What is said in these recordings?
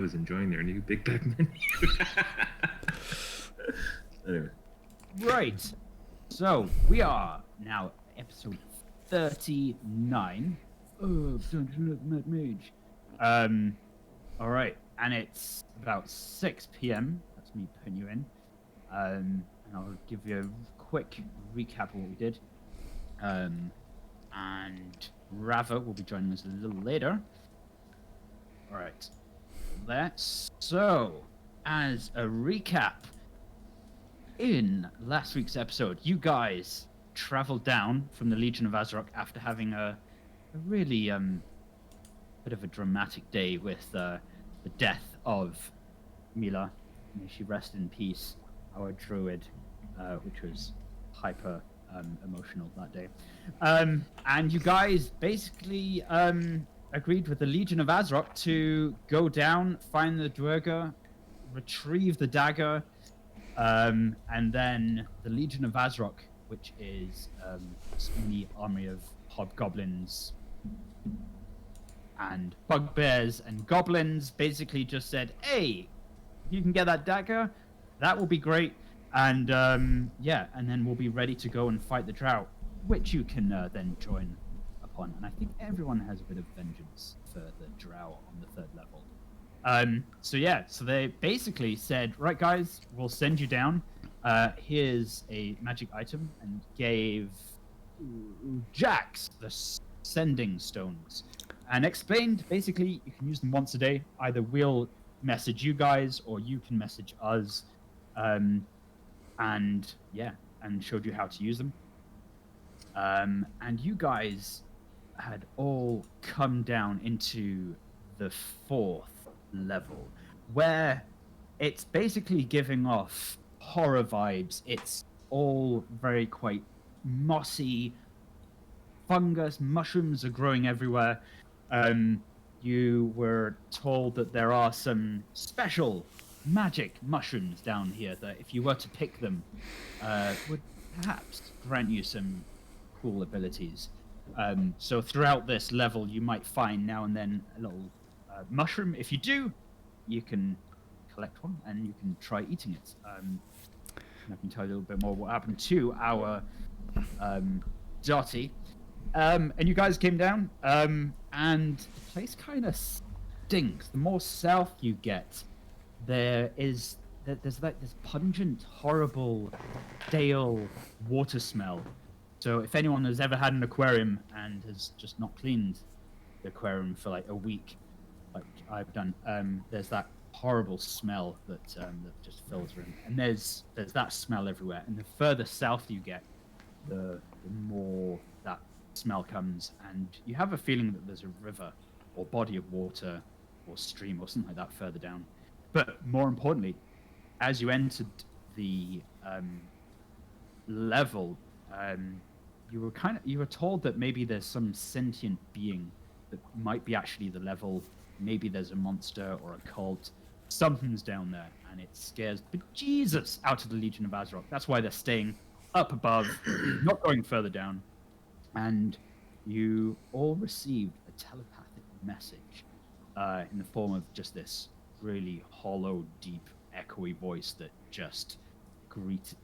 was enjoying their new Big Bag menu. Anyway. Right. So we are now episode 39 of Dungeons Mage. All right, and it's about 6 p.m. That's me putting you in. And I'll give you a quick recap of what we did. And Rava will be joining us a little later. All right. So, as a recap, in last week's episode, you guys traveled down from the Legion of Azrok after having a really bit of a dramatic day with the death of Mila. May she rest in peace, our druid, which was hyper emotional that day. And you guys basically agreed with the Legion of Azrok to go down, find the Dwerga, retrieve the dagger, and then the Legion of Azrok, which is the army of hobgoblins and bugbears and goblins, basically just said, hey, you can get that dagger, that will be great. And yeah, and then we'll be ready to go and fight the drow, which you can then join upon. And I think everyone has a bit of vengeance for the drow on the 3rd level. So yeah, so they basically said, right guys, we'll send you down. Here's a magic item, and gave Jax the sending stones, and explained basically you can use them once a day. Either we'll message you guys or you can message us. And yeah, and showed you how to use them. And you guys had all come down into the 4th level, where it's basically giving off horror vibes. It's all very quite mossy. Fungus, mushrooms are growing everywhere. You were told that there are some special magic mushrooms down here that, if you were to pick them, would perhaps grant you some cool abilities. So throughout this level, you might find now and then a little mushroom. If you do, you can collect one and you can try eating it. And I can tell you a little bit more what happened to our Dottie. And you guys came down, and the place kind of stinks. The more south you get, there's like this pungent, horrible, stale water smell. So if anyone has ever had an aquarium and has just not cleaned the aquarium for like a week, like I've done, there's that horrible smell that just fills the room. And there's that smell everywhere. And the further south you get, the more that smell comes. And you have a feeling that there's a river or body of water or stream or something like that further down. But more importantly, as you entered the level, you were told that maybe there's some sentient being that might be actually the level. Maybe there's a monster or a cult. Something's down there, and it scares bejesus out of the Legion of Azrok. That's why they're staying up above, not going further down. And you all received a telepathic message in the form of just this really hollow, deep, echoey voice that just greeted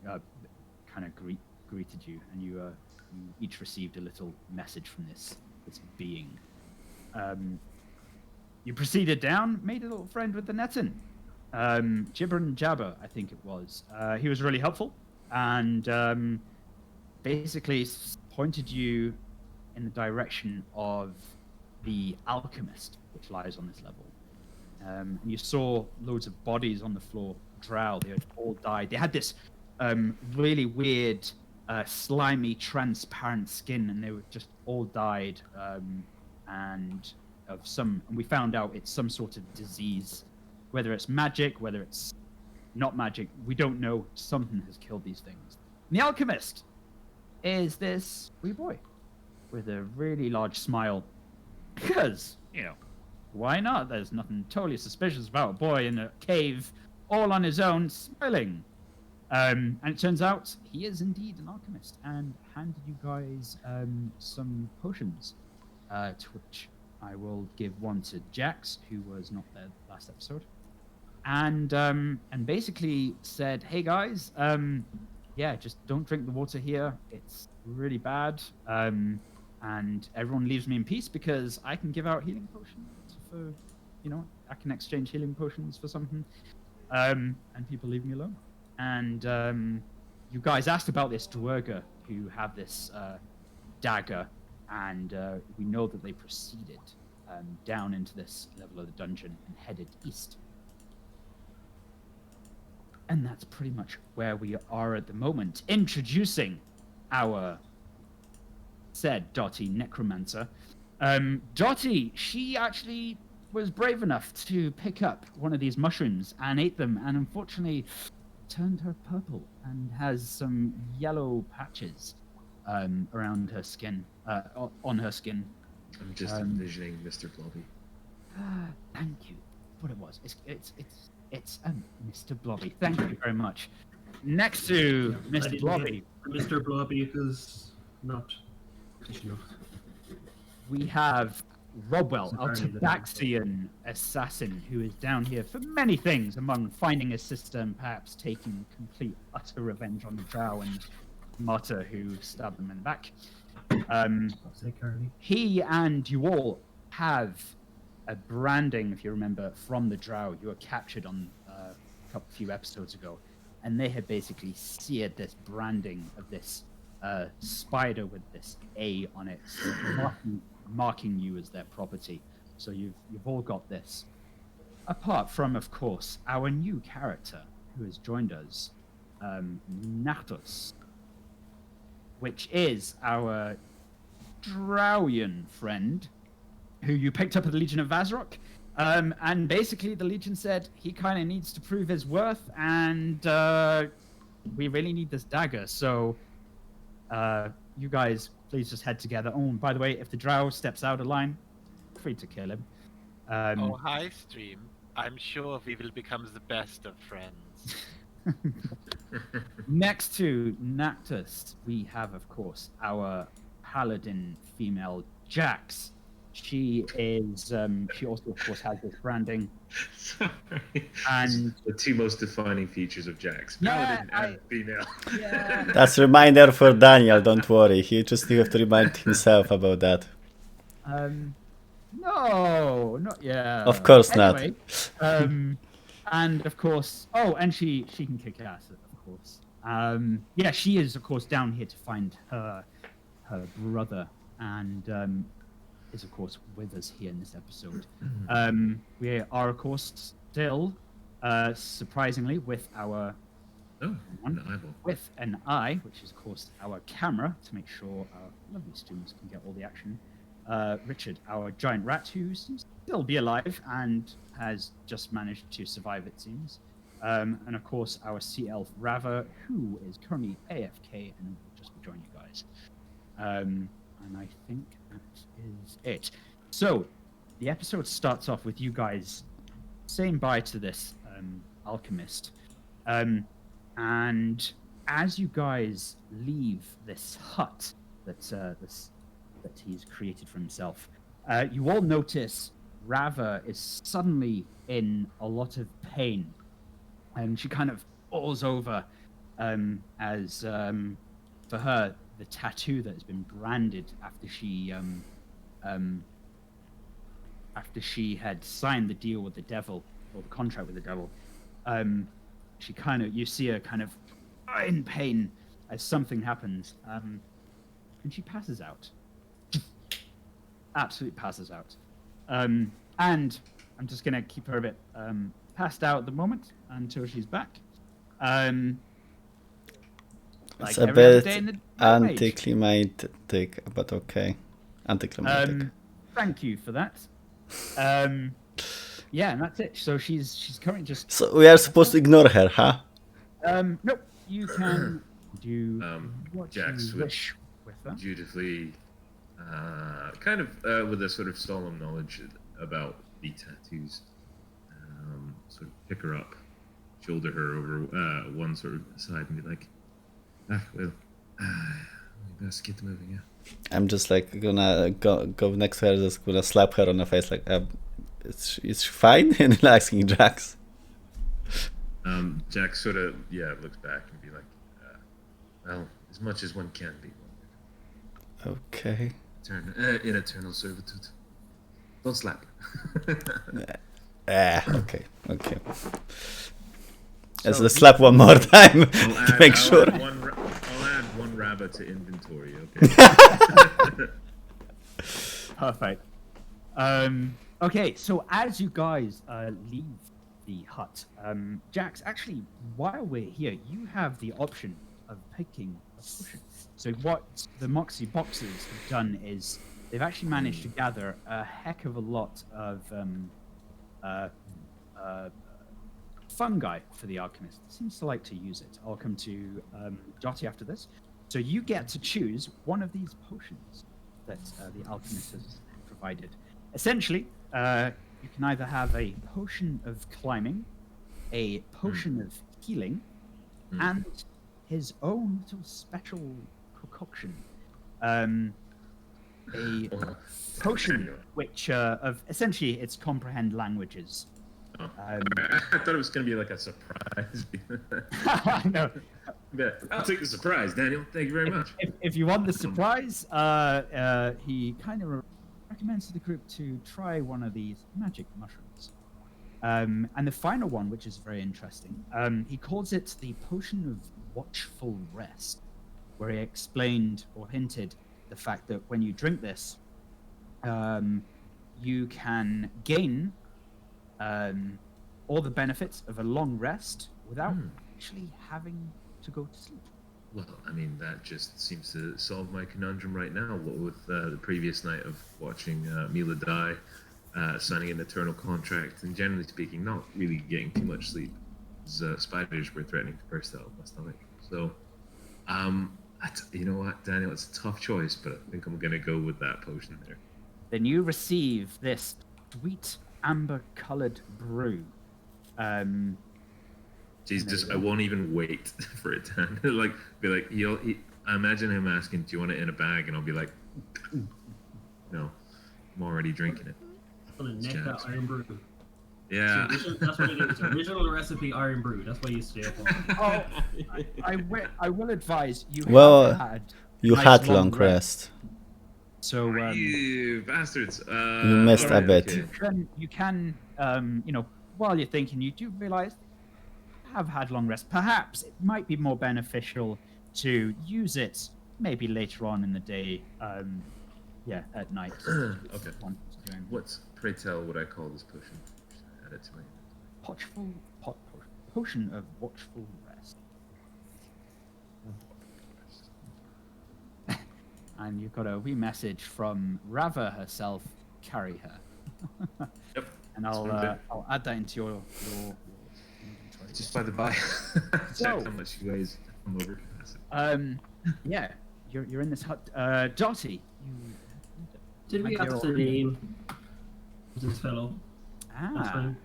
you, and you each received a little message from this being. You proceeded down, made a little friend with the Netin. Jibber and Jabber, I think it was. He was really helpful, and basically pointed you in the direction of the alchemist, which lies on this level. And you saw loads of bodies on the floor, drow. They had all died. They had this really weird, slimy, transparent skin, and they were just all died. And we found out it's some sort of disease, whether it's magic, whether it's not magic, we don't know. Something has killed these things. And the alchemist is this wee boy with a really large smile, because why not? There's nothing totally suspicious about a boy in a cave all on his own smiling. And it turns out he is indeed an alchemist, and handed you guys some potions, to which I will give one to Jax, who was not there last episode, and basically said, "Hey guys, yeah, just don't drink the water here. It's really bad. And everyone leaves me in peace because I can give out healing potions for, I can exchange healing potions for something. And people leave me alone. And you guys asked about this Dwerger who have this dagger, and we know that they proceeded down into this level of the dungeon and headed east. And that's pretty much where we are at the moment. Introducing our said Dottie Necromancer. Dottie, she actually was brave enough to pick up one of these mushrooms and ate them, and unfortunately turned her purple and has some yellow patches around her skin, on her skin. I'm just envisioning Mr. Blobby. Thank you. What it was? It's Mr. Blobby. Thank you very much. Next to Mr. Blobby, Mr. Blobby is not enough. we have Robwell, our Tabaxian assassin, who is down here for many things, among finding his sister and perhaps taking complete utter revenge on the Drow and Martyr, who stabbed them in the back. He and you all have a branding, if you remember, from the Drow. You were captured on a few episodes ago, and they had basically seared this branding of this spider with this A on it, marking you as their property. So you've all got this. Apart from, of course, our new character who has joined us, Nartos, which is our Drowian friend, who you picked up at the Legion of Vazrok. And basically the Legion said he kind of needs to prove his worth, and we really need this dagger. So you guys, please just head together. Oh, and by the way, if the Drow steps out of line, free to kill him. Oh, hi, stream. I'm sure we will become the best of friends. Next to Nactus, we have, of course, our paladin female, Jax. She is, she also, of course, has this branding. Sorry. And the two most defining features of Jax, paladin and female. Yeah. That's a reminder for Daniel, don't worry. He just have to remind himself about that. No, not yet. Of course anyway, not. And of course, and she can kick ass, of course. Yeah, she is, of course, down here to find her brother, and is, of course, with us here in this episode. We are, of course, still, surprisingly, with our with an eye, which is, of course, our camera, to make sure our lovely students can get all the action. Richard, our giant rat, who seems to still be alive and has just managed to survive, it seems. And of course, our sea elf Rava, who is currently AFK and will just be joining you guys. And I think that is it. So, the episode starts off with you guys saying bye to this alchemist. And as you guys leave this hut that he's created for himself, you all notice Rava is suddenly in a lot of pain, and she kind of falls over as for her, the tattoo that has been branded after she had signed the deal with the devil, or the contract with the devil. She kind of, you see her kind of in pain as something happens, and she passes out. Absolutely passes out. And I'm just gonna keep her a bit passed out at the moment until she's back. It's a bit anticlimactic, but okay. Anticlimactic. Thank you for that. Yeah, and that's it. So she's currently just. So we are supposed to ignore her, huh? Nope. You can do what Jax you wish with that. Dutifully, kind of with a sort of solemn knowledge about the tattoos, sort of pick her up, shoulder her over one sort of side, and be like, well, we best get moving, yeah. I'm just like gonna go next to her, just gonna slap her on the face, like, it's fine, and asking Jax. Jack sort of looks back and be like, well, as much as one can be. Okay. In eternal servitude. Don't slap. Okay. Let's So slap one more time to make sure. I'll add one rabbit to inventory. Okay. Perfect. Okay, so as you guys leave the hut, Jax, actually, while we're here, you have the option of picking a potion. So what the Moxy boxers have done is they've actually managed to gather a heck of a lot of fungi for the alchemist. Seems to like to use it. I'll come to Jotty after this. So you get to choose one of these potions that the alchemist has provided. Essentially, you can either have a potion of climbing, a potion of healing, and his own little special concoction. A potion which of essentially it's comprehend languages. Oh. I thought it was going to be like a surprise. No. Yeah, I'll take the surprise, Daniel. Thank you very much. If you want the surprise, he kind of recommends to the group to try one of these magic mushrooms. And the final one, which is very interesting, he calls it the Potion of Watchful Rest, where he explained or hinted the fact that when you drink this, you can gain all the benefits of a long rest without actually having to go to sleep. Well, I mean, that just seems to solve my conundrum right now. What with the previous night of watching Mila die, signing an eternal contract, and generally speaking, not really getting too much sleep. Spiders were threatening to burst out of my stomach. So, you know what, Daniel, it's a tough choice, but I think I'm gonna go with that potion there. Then you receive this sweet amber-colored brew. Jesus, I won't even wait for it to be like I imagine him asking, "Do you want it in a bag?" And I'll be like, "No, I'm already drinking it." I'm gonna neck that iron brew. Yeah. That's what it is. Original recipe iron brew. That's why you stay up on. Oh, I will advise you. Well, have had you nice had long rest. So You bastards! You missed a bit. Okay. you can while you're thinking, you do realize you have had long rest. Perhaps it might be more beneficial to use it maybe later on in the day. At night. Okay. What's, pray tell, what I call this potion? Add it to my... Potion of watchful rest. And you've got a wee message from Rava herself. Carry her. Yep. And I'll add that into your inventory. Just by the by. So, how much you guys come over. Yeah, you're in this hut. Dotty, Did we ask the name of this fellow? That's fine.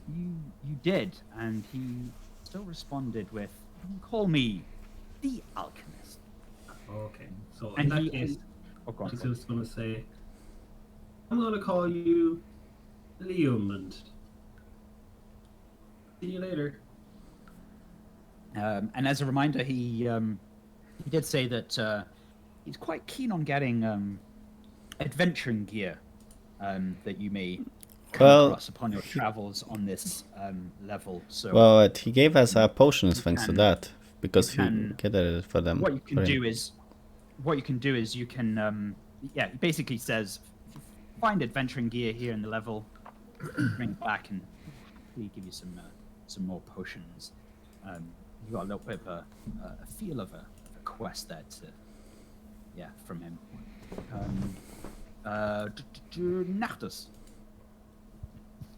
You did, and he still responded with, "Call me the Alchemist." Okay, so And in that case, go on. I was just gonna say, I'm gonna call you Leomund. See you later. And as a reminder, he did say that he's quite keen on getting adventuring gear that you may come across upon your travels on this level. So he gave us our potions thanks to that, because he gathered it for them. What you can do is you can he basically says, find adventuring gear here in the level, bring it back, and he'll give you some more potions. You got a little bit of a feel of a quest there from him. Nachtus.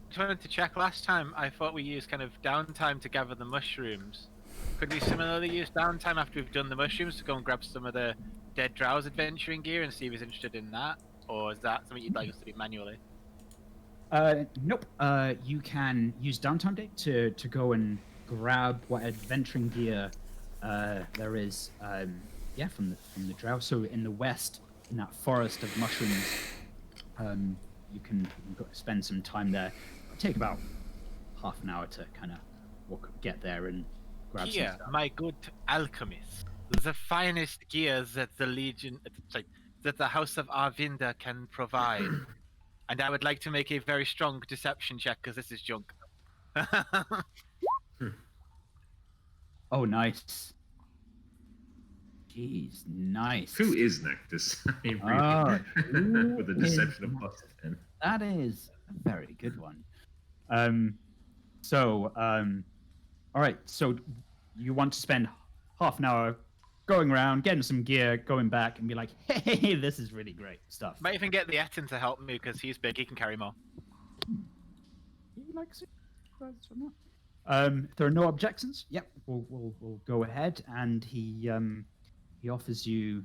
Just wanted to check. Last time I thought we used kind of downtime to gather the mushrooms. Could we similarly use downtime after we've done the mushrooms to go and grab some of the Dead Drow's adventuring gear and see if he's interested in that? Or is that something you'd like us to do manually? Nope. You can use downtime day to go and grab what adventuring gear there is from the drow. So in the west, in that forest of mushrooms, you can go spend some time there. It'll take about half an hour to kind of get there and grab some Here, stuff. my good alchemist, the finest gear that the Legion, that the House of Arvinda can provide. And I would like to make a very strong deception check because this is junk. Oh, nice. Jeez, nice. Who is Nectus? I mean, Oh, really. With a who deception is of plus 10. That is a very good one. All right. So you want to spend half an hour going around, getting some gear, going back, and be like, "Hey, this is really great stuff." Might even get the Etten to help me because he's big. He can carry more. He likes it. If there are no objections, yep, we'll go ahead, and he offers you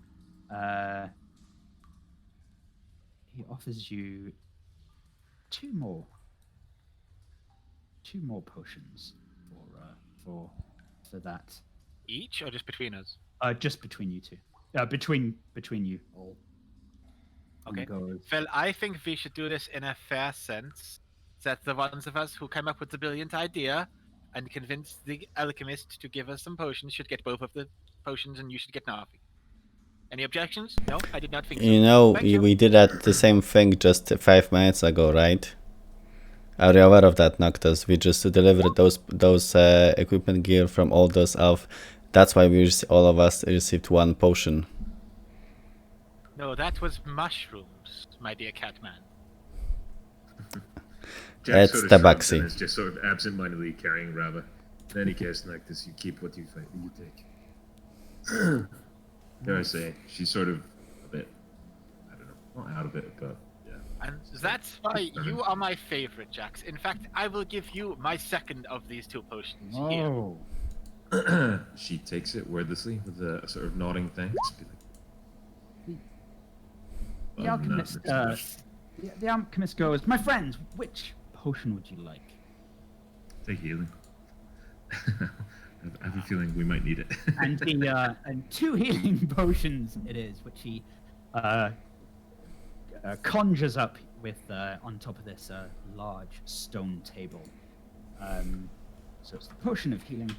two more potions for that. Each or just between us? Just between you two. Between you all. Okay. Go. Phil, I think we should do this in a fair sense. That the ones of us who came up with the brilliant idea and convinced the alchemist to give us some potions should get both of the potions, and you should get nothing. Any objections? No, I did not think so. You know, Thank you. we did the same thing just 5 minutes ago, right? Are you aware of that, Noctus? We just delivered those equipment gear from all those elf. That's why all of us received 1 potion. No, that was mushrooms, my dear Catman. Jack It's sort of tabaxi. shrugs and is just sort of absent-mindedly carrying Rava. In any case, Nectus, you keep what you take. Dare I say, she's sort of a bit, I don't know, not out of it, but yeah. And that's why you are my favorite, Jax. In fact, I will give you my second of these 2 potions here. Oh. She takes it wordlessly with a sort of nodding thanks. Be like, The alchemist, the alchemist goes, "My friends, which potion would you like?" Take healing. I have a feeling we might need it. And the and 2 healing potions it is, which he conjures up with on top of this large stone table. So it's the potion of healing,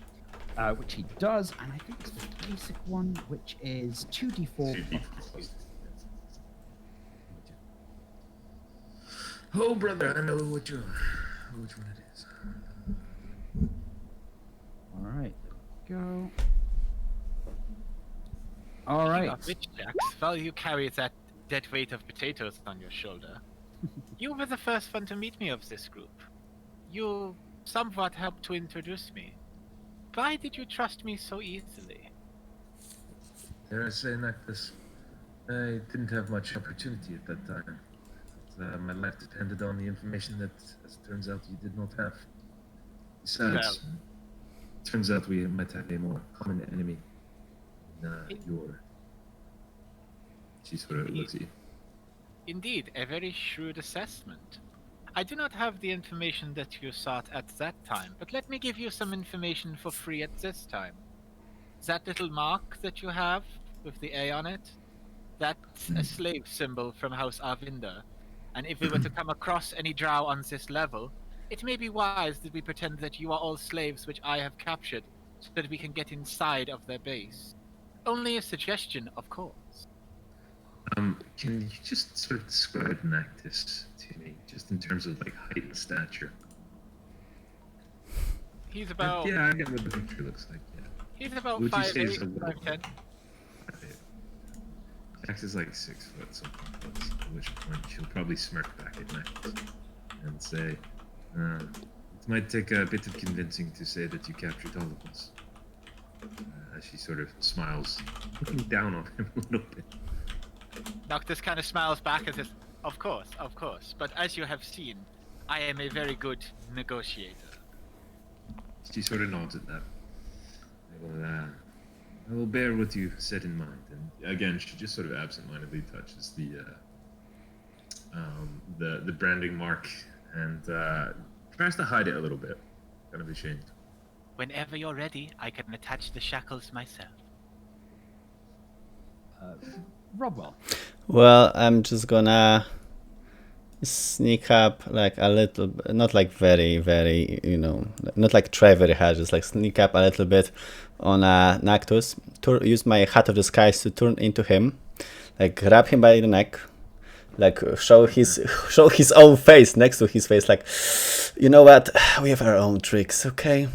which he does, and I think it's the basic one, which is 2d4. Oh, brother, I know which one it is. All right, there we go. All right. Which, Jax, while you carry that dead weight of potatoes on your shoulder, you were the first one to meet me of this group. You somewhat helped to introduce me. Why did you trust me so easily? Dare I say, Nectus, I didn't have much opportunity at that time. My life depended on the information that, as it turns out, you did not have. Besides, turns out we might have a more common enemy than your... She sort of looks at you. Indeed, a very shrewd assessment. I do not have the information that you sought at that time, but let me give you some information for free at this time. That little mark that you have with the A on it, that's a slave symbol from House Arvinda. And if we were to come across any drow on this level, it may be wise that we pretend that you are all slaves which I have captured, so that we can get inside of their base. Only a suggestion, of course. Can you just sort of describe Nectus to me, just in terms of like height and stature? He's about... Yeah, I get what the picture looks like, yeah. He's about Would you say 5'8", he's a little- 5'10". Jax is like 6 foot something, at which point she'll probably smirk back at Nectus and say, it might take a bit of convincing to say that you captured all of us. As she sort of smiles, looking down on him a little bit. Noctis kind of smiles back and says, of course, but as you have seen, I am a very good negotiator. She sort of nods at that. I will bear what you said in mind. And again, she just sort of absent-mindedly touches the branding mark and tries to hide it a little bit. Kind of ashamed. Whenever you're ready, I can attach the shackles myself. Robwell. Well, I'm just gonna sneak up like a little, not like very, very, not like try very hard, just like sneak up a little bit on Nactus, use my Hat of the Skies to turn into him, like grab him by the neck, like show his own face next to his face, like, you know what, we have our own tricks, okay?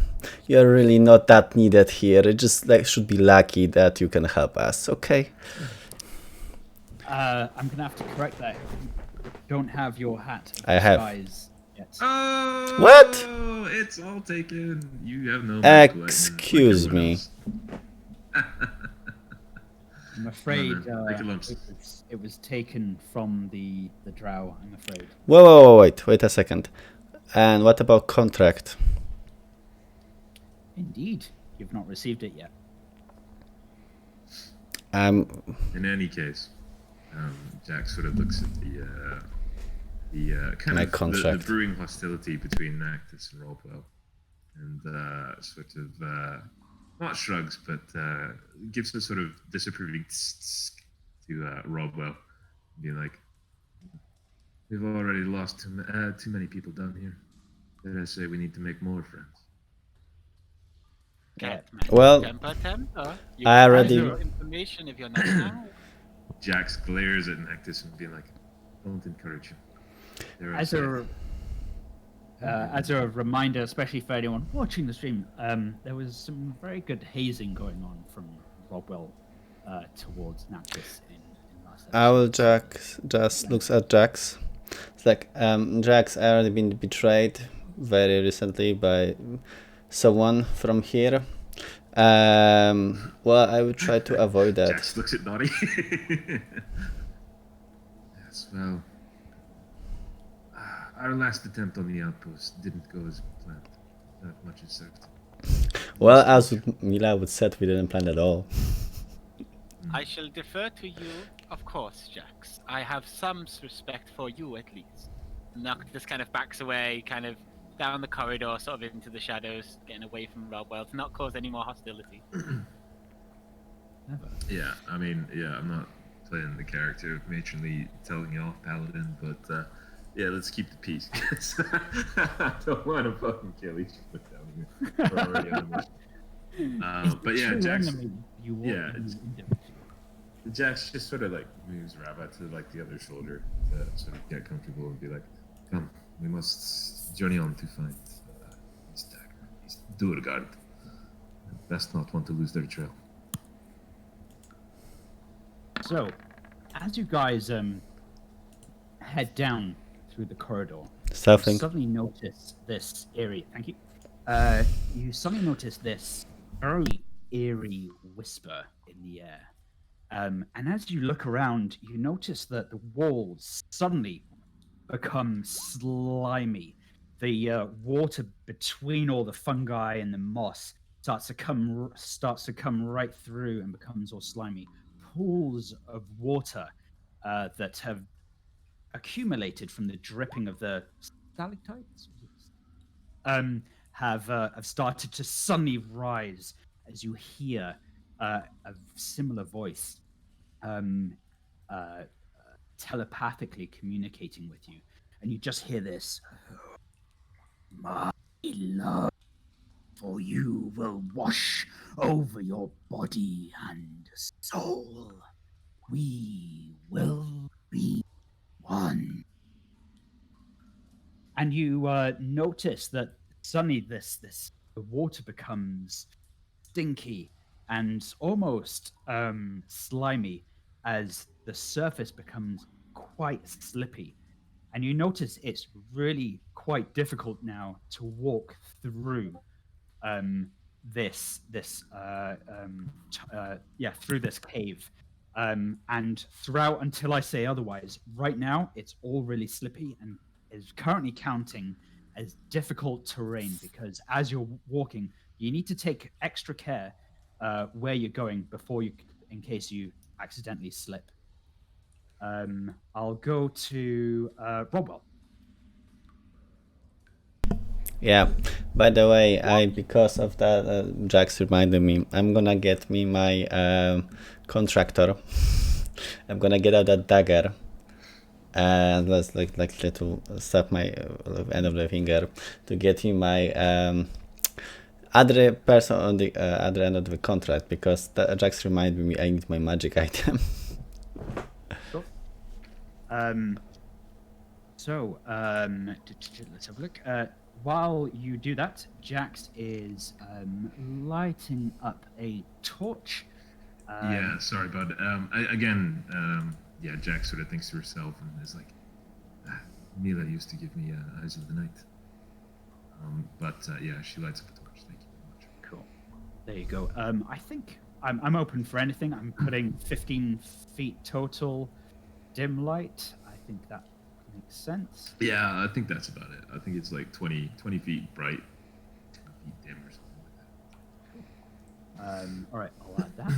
You're really not that needed here. It just like should be lucky that you can help us, okay? I'm gonna have to correct that. You don't have your hat. Of I have. disguise yet. Oh, What? It's all taken. You have no. Like Excuse me. else. I'm afraid Take your lumps. it was taken from the drow. I'm afraid. Whoa, wait a second. And what about contract? Indeed, you've not received it yet. In any case, Jack sort of looks at the kind My of contract. the brewing hostility between Nactus and Roleplay, and sort of not shrugs, but gives a sort of disapproving to Roleplay, be like, "We've already lost too many people down here. Did I say we need to make more friends?" Well, Temper. You I can already- have your information if you're not now. Jax glares at Nactus and being like, "Don't encourage him." They're As a reminder, especially for anyone watching the stream, there was some very good hazing going on from Robwell towards Nactus in last episode. Owl Jax just looks at Jax. It's like, Jax, I already been betrayed very recently by someone from here. Well, I would try to avoid that. Jax looks at Naughty. Yes, well, our last attempt on the outpost didn't go as planned. Not much is served. Well, as Mila would said, we didn't plan at all. I shall defer to you, of course, Jax. I have some respect for you, at least. Noctis kind of backs away, kind of down the corridor, sort of into the shadows, getting away from Robwell to not cause any more hostility. Never. Yeah, I mean, I'm not playing the character of matronly telling you off paladin, but yeah, let's keep the peace. I don't want to fucking kill each other down here. We're already on a mission. But yeah, Jax. Yeah, Jax just sort of like moves Rabbit to like the other shoulder to sort of get comfortable and be like, "Come, we must journey on to find his dagger, his Durgard. Best not want to lose their trail." So, as you guys head down through the corridor, Stuffing. you suddenly notice this eerie. Thank you. You suddenly notice this very eerie whisper in the air. And as you look around, you notice that the walls suddenly become slimy. The water between all the fungi and the moss starts to come right through and becomes all slimy. Pools of water that have accumulated from the dripping of the stalactites have started to suddenly rise as you hear a similar voice telepathically communicating with you, and you just hear this: "My love for you will wash over your body and soul. We will be one." And you notice that suddenly the water becomes stinky and almost slimy as the surface becomes quite slippy. And you notice it's really quite difficult now to walk through through this cave. And throughout until I say otherwise, right now it's all really slippy and is currently counting as difficult terrain, because as you're walking, you need to take extra care where you're going in case you accidentally slip. I'll go to Robwell. Yeah. By the way, because of that, Jax reminded me. I'm gonna get me my contractor. I'm gonna get out that dagger, and let's like little stop my end of the finger to get me my other person on the other end of the contract, because Jax reminded me I need my magic item. Cool. Let's have a look. While you do that, Jax is lighting up a torch. Yeah, sorry, bud. Yeah, Jack sort of thinks to herself and is like, Mila used to give me Eyes of the Night. Yeah, she lights up a torch. Thank you very much. Cool. There you go. I think I'm open for anything. I'm putting 15 feet total dim light. I think that makes sense. Yeah, I think that's about it. I think it's like 20 feet bright, 20 feet dim or something like that. All right, I'll add that.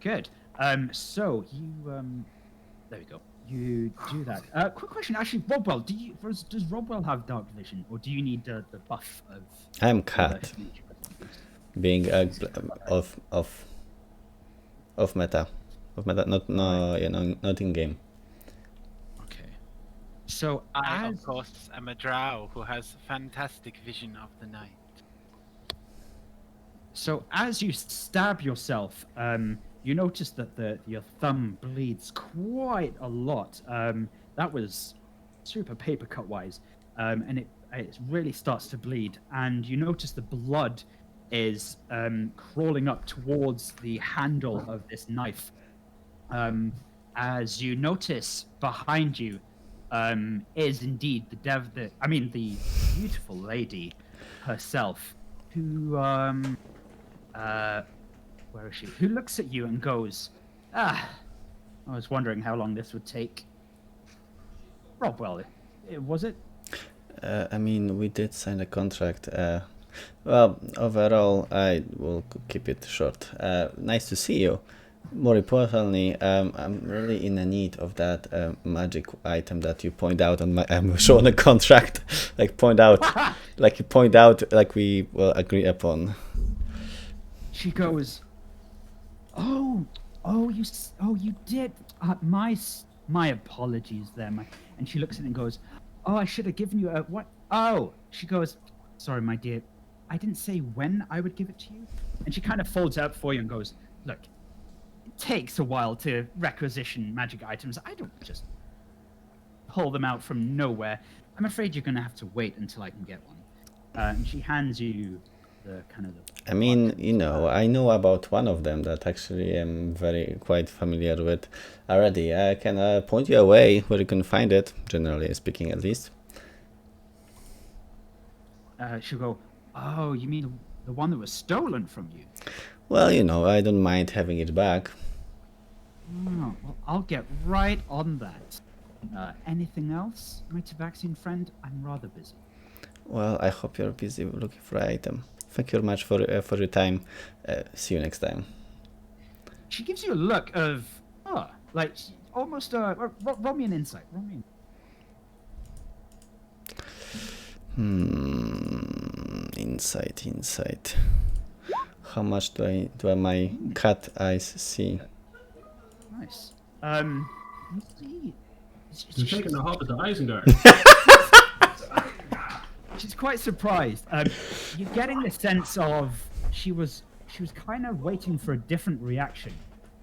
Good. So you there we go. You do that. Quick question, actually, Robwell, does Robwell have dark vision, or do you need the buff of? I'm cat. Being off meta, not in game. Okay. So I, of course, am a drow who has fantastic vision of the night. So as you stab yourself, you notice that your thumb bleeds quite a lot. That was super paper cut wise, and it really starts to bleed. And you notice the blood is crawling up towards the handle of this knife. As you notice behind you is indeed the beautiful lady herself, who where is she? Who looks at you and goes, I was wondering how long this would take. Robwell, was it? I mean, we did sign a contract. Well, overall, I will keep it short. Nice to see you. More importantly, I'm really in the need of that magic item that you point out on my show on the contract. like you point out, like we will agree upon. She goes, you did. My apologies there. And she looks at it and goes, I should have given you a what? Oh, she goes, sorry, my dear, I didn't say when I would give it to you. And she kind of folds it up for you and goes, look, it takes a while to requisition magic items. I don't just pull them out from nowhere. I'm afraid you're going to have to wait until I can get one. And she hands you I mean, I know about one of them that actually I'm quite familiar with already. I can point you away where you can find it, generally speaking, at least. She'll go, oh, you mean the one that was stolen from you? Well, I don't mind having it back. Oh, well, I'll get right on that. Anything else, my Tabaxian friend? I'm rather busy. Well, I hope you're busy looking for an item. Thank you very much for your time. See you next time. She gives you a look of, like almost roll me an insight. Insight. How much do my cat eyes see? Nice. Let's see. She's taking a hop at the Isengard. She's quite surprised. You're getting the sense of she was kind of waiting for a different reaction.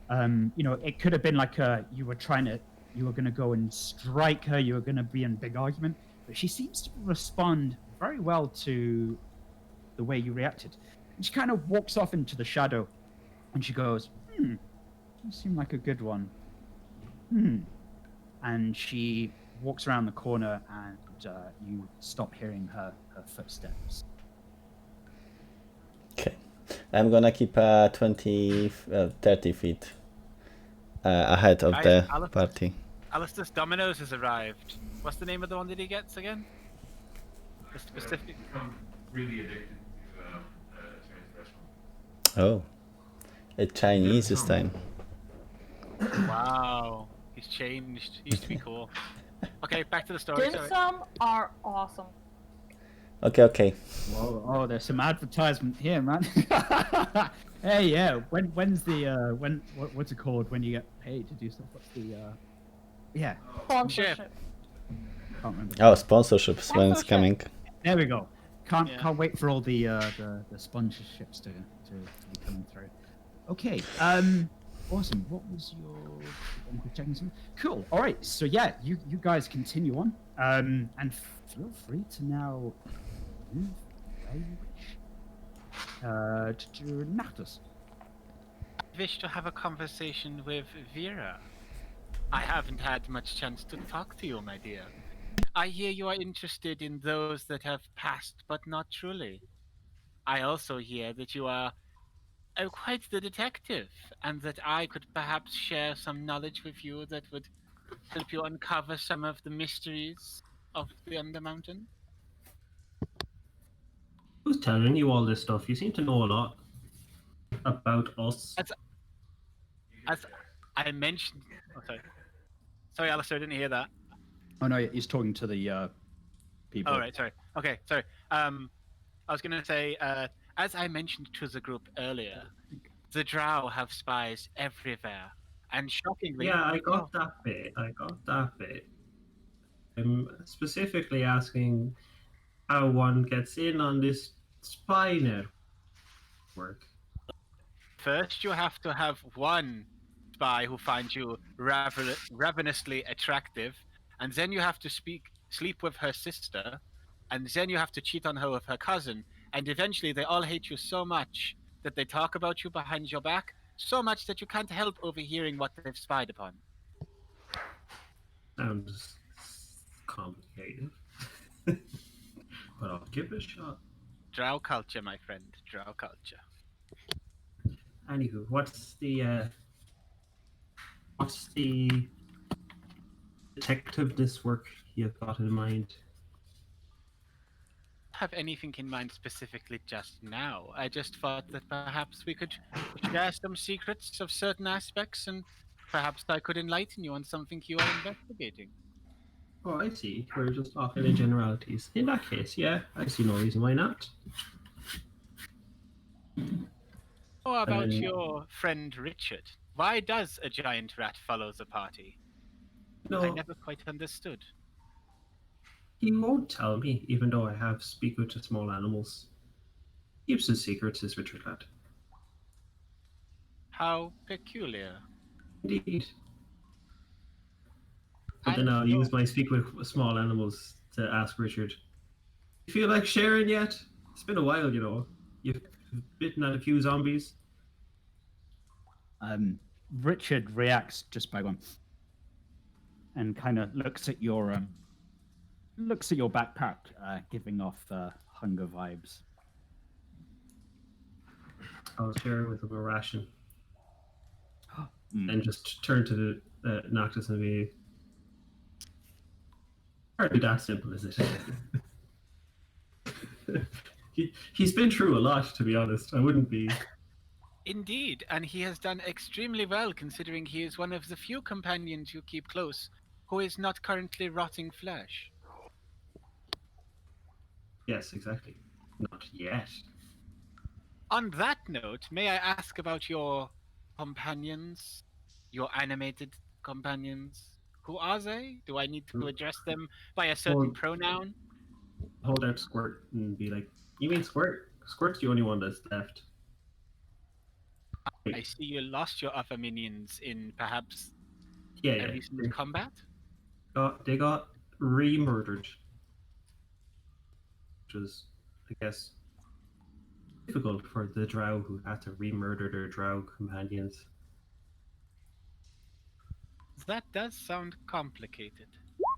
It could have been like you were going to go and strike her, you were going to be in a big argument, but she seems to respond very well to the way you reacted. And she kind of walks off into the shadow, and she goes, you seem like a good one. And she walks around the corner, and you stop hearing her footsteps. Okay. I'm gonna keep 30 feet ahead of the party. Alistair's Domino's has arrived. What's the name of the one that he gets again? The specific. I'm really addicted to Chinese restaurant. Oh. It's Chinese this time. Wow. He's changed. He used to be cool. Okay, back to the story. Dim sum are awesome. Okay. Oh, there's some advertisement here, man. Hey, yeah. When's the what's it called when you get paid to do stuff? What's the yeah? Sponsorship. Can't remember. Oh, sponsorships when it's coming. There we go. Can't wait for all the sponsorships to be coming through. Okay. Awesome. What was your checking something? Cool. All right. So yeah, you guys continue on. And feel free to now move where you wish. To Nactus. I wish to have a conversation with Vera. I haven't had much chance to talk to you, my dear. I hear you are interested in those that have passed, but not truly. I also hear that you are quite the detective, and that I could perhaps share some knowledge with you that would help you uncover some of the mysteries of the Undermountain. Who's telling you all this stuff? You seem to know a lot about us. As I mentioned... Oh, sorry. Sorry, Alistair, I didn't hear that. Oh no, he's talking to the people. Oh, right, sorry. Okay, sorry. I was going to say, as I mentioned to the group earlier, the Drow have spies everywhere. And shockingly... Yeah, I got that bit. I'm specifically asking how one gets in on this spy network. First, you have to have one spy who finds you ravenously attractive, and then you have to sleep with her sister, and then you have to cheat on her with her cousin, and eventually they all hate you so much that they talk about you behind your back, so much that you can't help overhearing what they've spied upon. Sounds complicated. But I'll give it a shot. Drow culture, my friend. Drow culture. Anywho, what's the detectiveness work you've got in mind? Have anything in mind specifically just now. I just thought that perhaps we could share some secrets of certain aspects, and perhaps I could enlighten you on something you are investigating. Oh, I see. We're just talking in generalities. In that case, yeah, I see no reason why not. How about your friend Richard? Why does a giant rat follow the party? No, I never quite understood. he won't tell me, even though I have speak with the small animals. Keeps his secrets, is Richard lad. How peculiar. Indeed. But then I'll use my speak with small animals to ask Richard, you feel like sharing yet? It's been a while, you know. You've bitten at a few zombies. Richard reacts just by going and kind of looks at your backpack, giving off hunger vibes. I'll share with him a ration. And just turn to the Noctis and be hardly that simple, is it? He's been through a lot, to be honest. I wouldn't be. Indeed, and he has done extremely well considering he is one of the few companions you keep close who is not currently rotting flesh. Yes, exactly. Not yet. On that note, may I ask about your companions? Your animated companions? Who are they? Do I need to address them by a certain pronoun? Hold out Squirt and be like, you mean Squirt? Squirt's the only one that's left. I see you lost your other minions in perhaps Yeah. recent combat? They got re-murdered. Which was, I guess, difficult for the Drow who had to re-murder their Drow companions. That does sound complicated.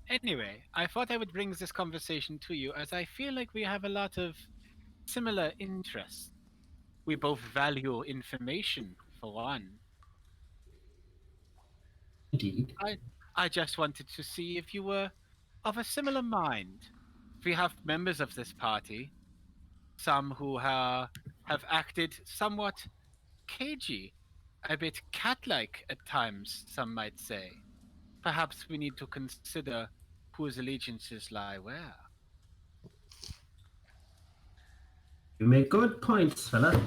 Anyway, I thought I would bring this conversation to you as I feel like we have a lot of similar interests. We both value information, for one. Indeed. I just wanted to see if you were of a similar mind. We have members of this party, some who have acted somewhat cagey, a bit cat-like at times, some might say. Perhaps we need to consider whose allegiances lie where. You make good points, fella.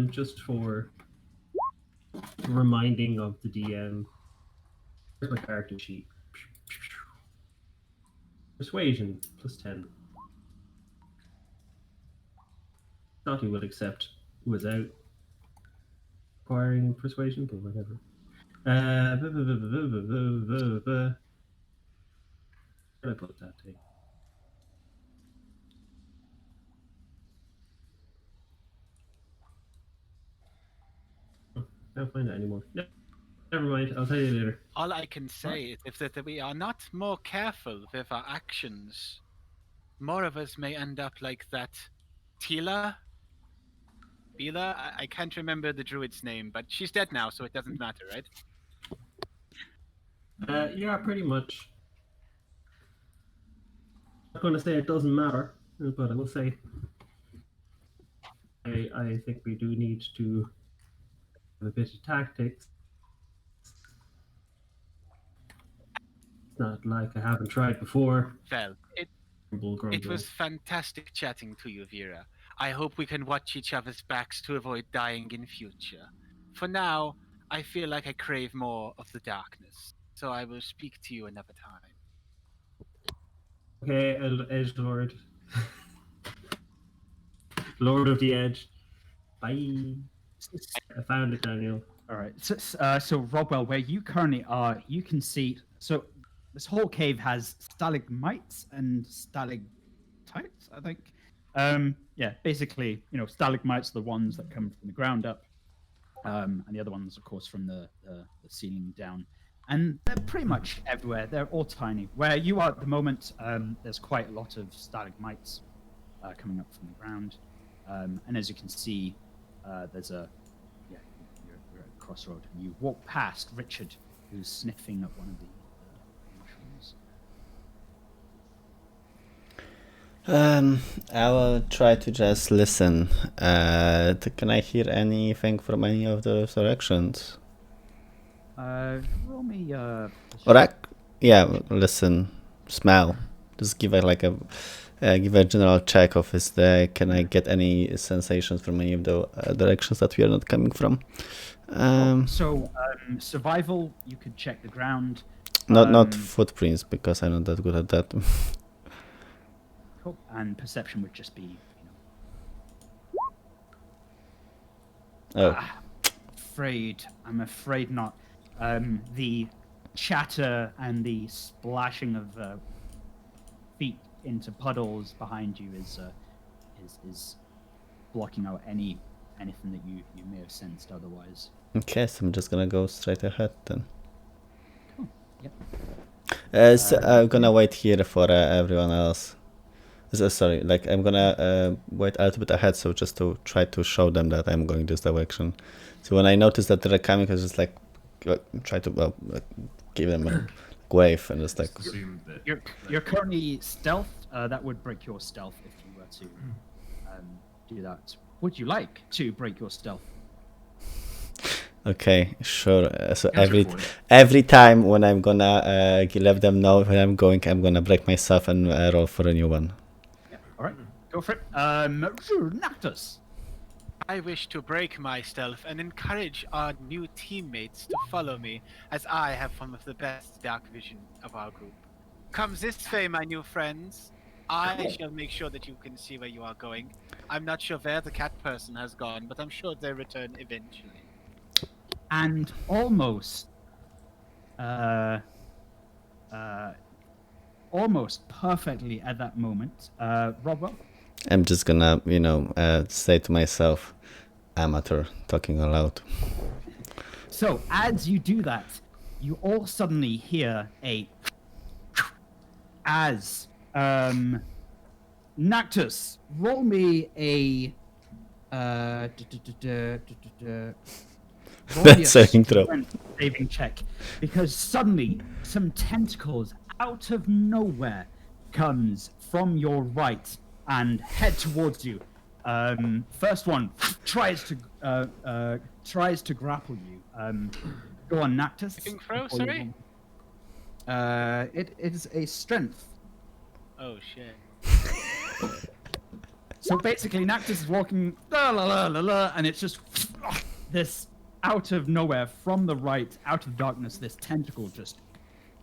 Just for reminding of the DM. Where's my character sheet? Persuasion +10. Thought he would accept without acquiring persuasion, but whatever. Where did I put that thing? Can't find it anymore. No, never mind. I'll tell you later. All I can say is that we are not more careful with our actions, more of us may end up like that Tila? Bila? I can't remember the druid's name, but she's dead now, so it doesn't matter, right? Yeah, pretty much. I'm not going to say it doesn't matter, but I will say I think we do need to have a bit of tactics. It's not like I haven't tried before. Well, it was fantastic chatting to you, Vera. I hope we can watch each other's backs to avoid dying in future. For now, I feel like I crave more of the darkness, so I will speak to you another time. Okay, Edge Lord. Lord of the Edge. Bye. I found it, Daniel. All right. So Rodwell, where you currently are, you can see. So this whole cave has stalagmites and stalactites, I think. Yeah, basically, stalagmites are the ones that come from the ground up, and the other ones, of course, from the ceiling down. And they're pretty much everywhere. They're all tiny. Where you are at the moment, there's quite a lot of stalagmites coming up from the ground. And as you can see, there's you're at a crossroad. And you walk past Richard, who's sniffing at one of the mushrooms. I will try to just listen. Can I hear anything from any of those directions? Roll me. Listen, smell. Just give it like give a general check of can I get any sensations from any of the directions that we are not coming from. Survival, you could check the ground. Not footprints, because I'm not that good at that. Cool. And perception would just be, I'm afraid not. The chatter and the splashing of feet into puddles behind you is blocking out anything that you may have sensed otherwise. Okay, so I'm just gonna go straight ahead then. Cool. Yep. So I'm gonna wait here for everyone else. Sorry, I'm gonna wait a little bit ahead, so just to try to show them that I'm going this direction. So when I notice that they're coming, I just try to give them a wave and just assume that you're currently stealth. That would break your stealth if you were to do that. Would you like to break your stealth? Okay, sure. So every time when I'm gonna let them know where I'm going, I'm gonna break myself and roll for a new one. Yeah. All right, go for it. Nactus. I wish to break my stealth and encourage our new teammates to follow me, as I have some of the best dark vision of our group. Come this way, my new friends. I shall make sure that you can see where you are going. I'm not sure where the cat person has gone, but I'm sure they'll return eventually. And almost perfectly at that moment, Rodwell. I'm just gonna, say to myself, amateur, talking aloud. So as you do that, you all suddenly hear Nactus, roll me a That's an intro. Saving check, because suddenly some tentacles out of nowhere comes from your right and head towards you. First one tries to grapple you. Go on, Nactus. Saving throw, sorry? It is a strength. Oh shit. So basically, Nactus is walking, la la la la la, and it's just this out of nowhere, from the right, out of darkness, this tentacle just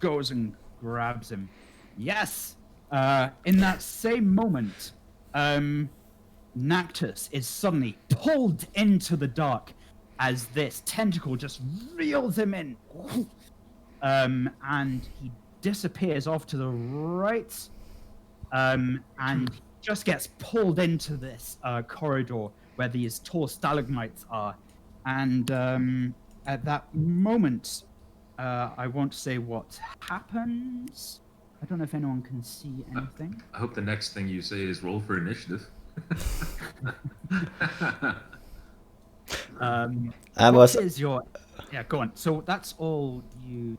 goes and grabs him. Yes! In that same moment, Nactus is suddenly pulled into the dark as this tentacle just reels him in. And he disappears off to the right, and he just gets pulled into this corridor where these tall stalagmites are. And at that moment, I won't say what happens. I don't know if anyone can see anything. I hope the next thing you say is roll for initiative. Yeah, go on. So that's all you.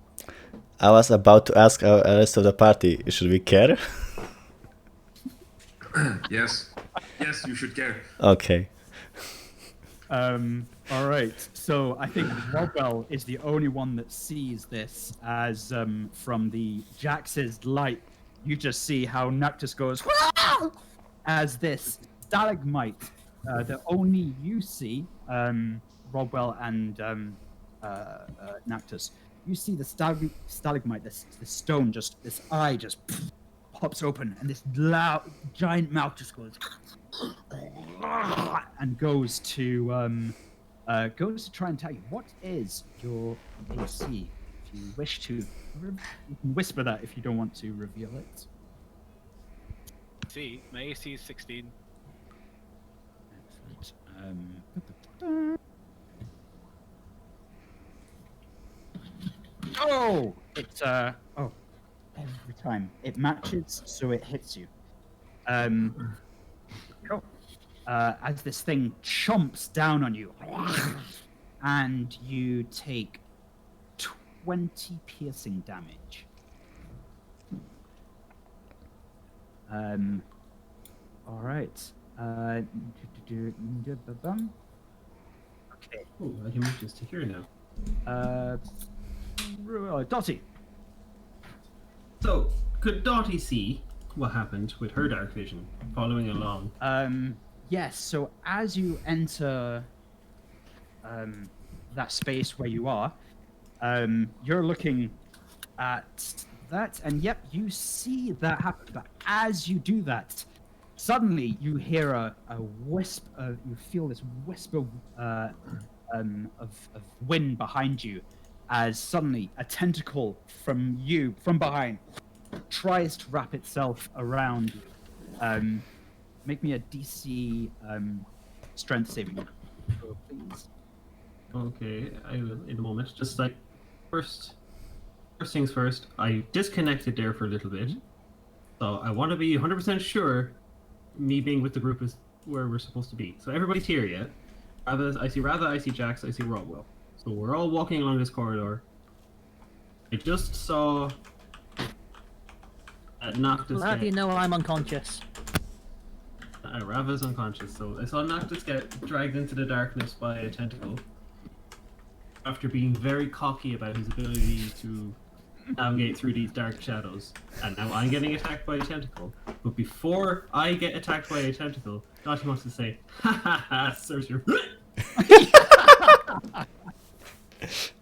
I was about to ask our rest of the party, should we care? Yes, you should care. Okay. All right. So I think Rodwell is the only one that sees this, as from the Jax's light, you just see how Nactus goes as this stalagmite that only you see, Rodwell and Nactus. You see the stalagmite, this stone, just this eye just pops open, and this loud giant mouth just goes and goes to try and tell you. What is your AC? If you wish to, you can whisper that if you don't want to reveal it. See, my AC is 16. Excellent. Oh, it's every time it matches, so it hits you. Cool. As this thing chomps down on you, and you take 20 piercing damage. All right. Okay. Oh, I can move this to here now. Dottie. So, could Dottie see what happened with her dark vision following along? Yes, so as you enter that space where you are, you're looking at that, and yep, you see that happen. But as you do that, suddenly you hear a wisp, you feel this whisper of wind behind you, as suddenly a tentacle from behind tries to wrap itself around you. Make me a DC strength saving throw, please. Okay, I will in a moment. Just like first things first, I disconnected there for a little bit. So I want to be 100% sure me being with the group is where we're supposed to be. So everybody's here yet. I see Jax, I see Rodwell. So we're all walking along this corridor. I just saw Noctis. How do you know I'm unconscious? Rava's unconscious, so I saw Noctis get dragged into the darkness by a tentacle after being very cocky about his ability to navigate through these dark shadows. And now I'm getting attacked by a tentacle. But before I get attacked by a tentacle, Dottie wants to say, ha ha ha, serves your...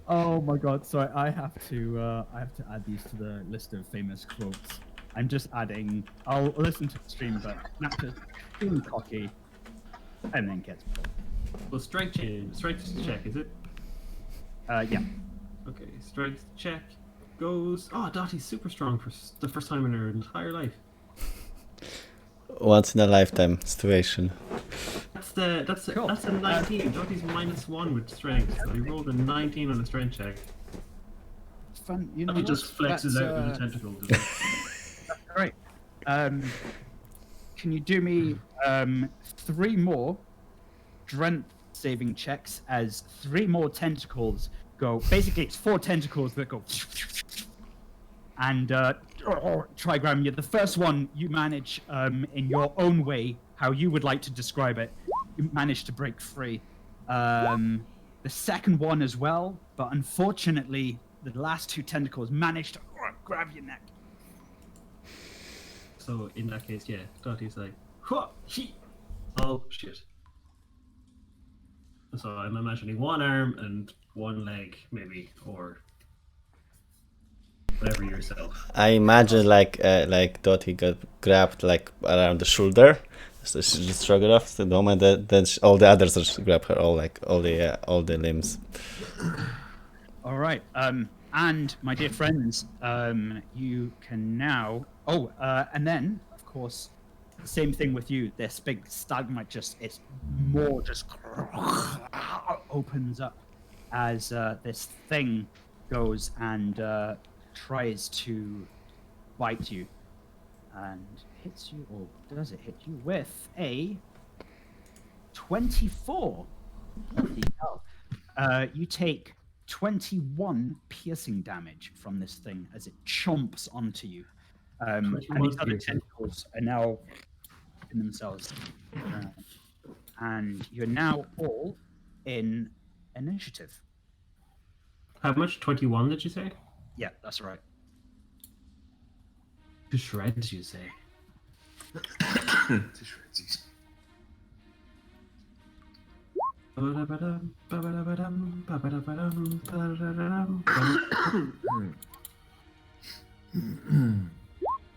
Oh my god! Sorry, I have to add these to the list of famous quotes. I'm just adding. I'll listen to the stream, but Nactus being cocky, and then gets pulled. Well, strength check, is it? Yeah. Okay, strength check goes. Oh, Dottie's super strong for the first time in her entire life. Once in a lifetime situation. That's a 19. Dottie's -1 with strength, so he rolled a 19 on the strength check. Fun, you know. He just flexes out with a tentacle. All right. Can you do me 3 more strength saving checks as 3 more tentacles go? Basically, it's 4 tentacles that go and try grabbing you. The first one you manage in your own way, how you would like to describe it. You manage to break free. The second one as well, but unfortunately, the last 2 tentacles managed to grab your neck. So in that case, yeah, Dottie's like, "Hua, he," Oh shit. So I'm imagining one arm and one leg, maybe, or whatever yourself. I imagine like Dottie got grabbed like around the shoulder, so she just shrugged it off. So the moment that then all the others just grab her, all the limbs. All right. And my dear friends, you can now. Oh, and then of course, the same thing with you. This big stalagmite just opens up as this thing goes and tries to bite you and hits you. Or does it hit you with a 24? Bloody hell. You take 21 piercing damage from this thing as it chomps onto you. And these other tentacles are now in themselves. And you're now all in initiative. How much? 21, did you say? Yeah, that's right. To shreds, you say?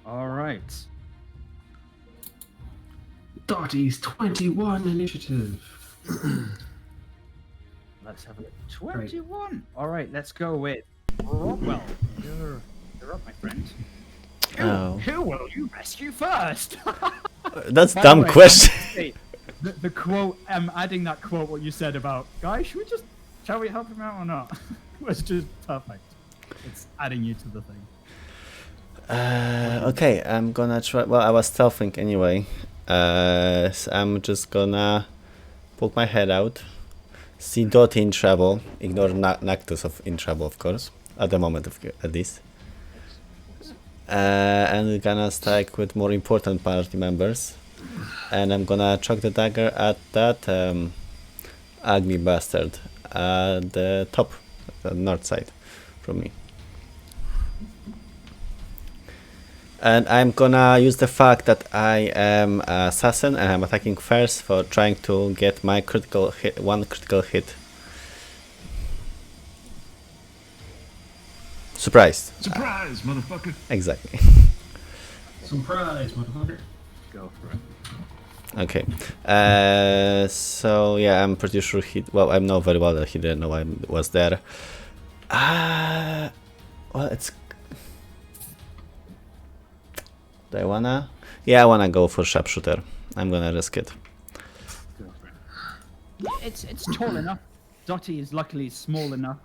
All right. Dottie's 21 initiative. Let's have a look. 21. All right, let's go with Rockwell. You're up, my friend. Who will you rescue first? That's By dumb the way, question. hey, the quote, adding that quote, what you said about, guys, shall we help him out or not? was just perfect. It's adding you to the thing. Okay, I'm gonna try. Well, I was stealthing anyway. So I'm just gonna poke my head out. See Dottie in trouble. Ignore Nactus in trouble, of course. At the moment, at least. And we're gonna strike with more important party members. And I'm gonna chuck the dagger at that ugly bastard at the top, the north side from me. And I'm gonna use the fact that I am an assassin and I'm attacking first for trying to get my critical hit, one critical hit. Surprised. Surprise, motherfucker! Exactly. Surprise, motherfucker. Go for it. Okay. So yeah, I'm pretty sure well, I know very well that he didn't know I was there. Well, it's. Do I wanna? Yeah, I wanna go for sharpshooter. I'm gonna risk it. Go for it. It's tall enough. Dottie is luckily small enough,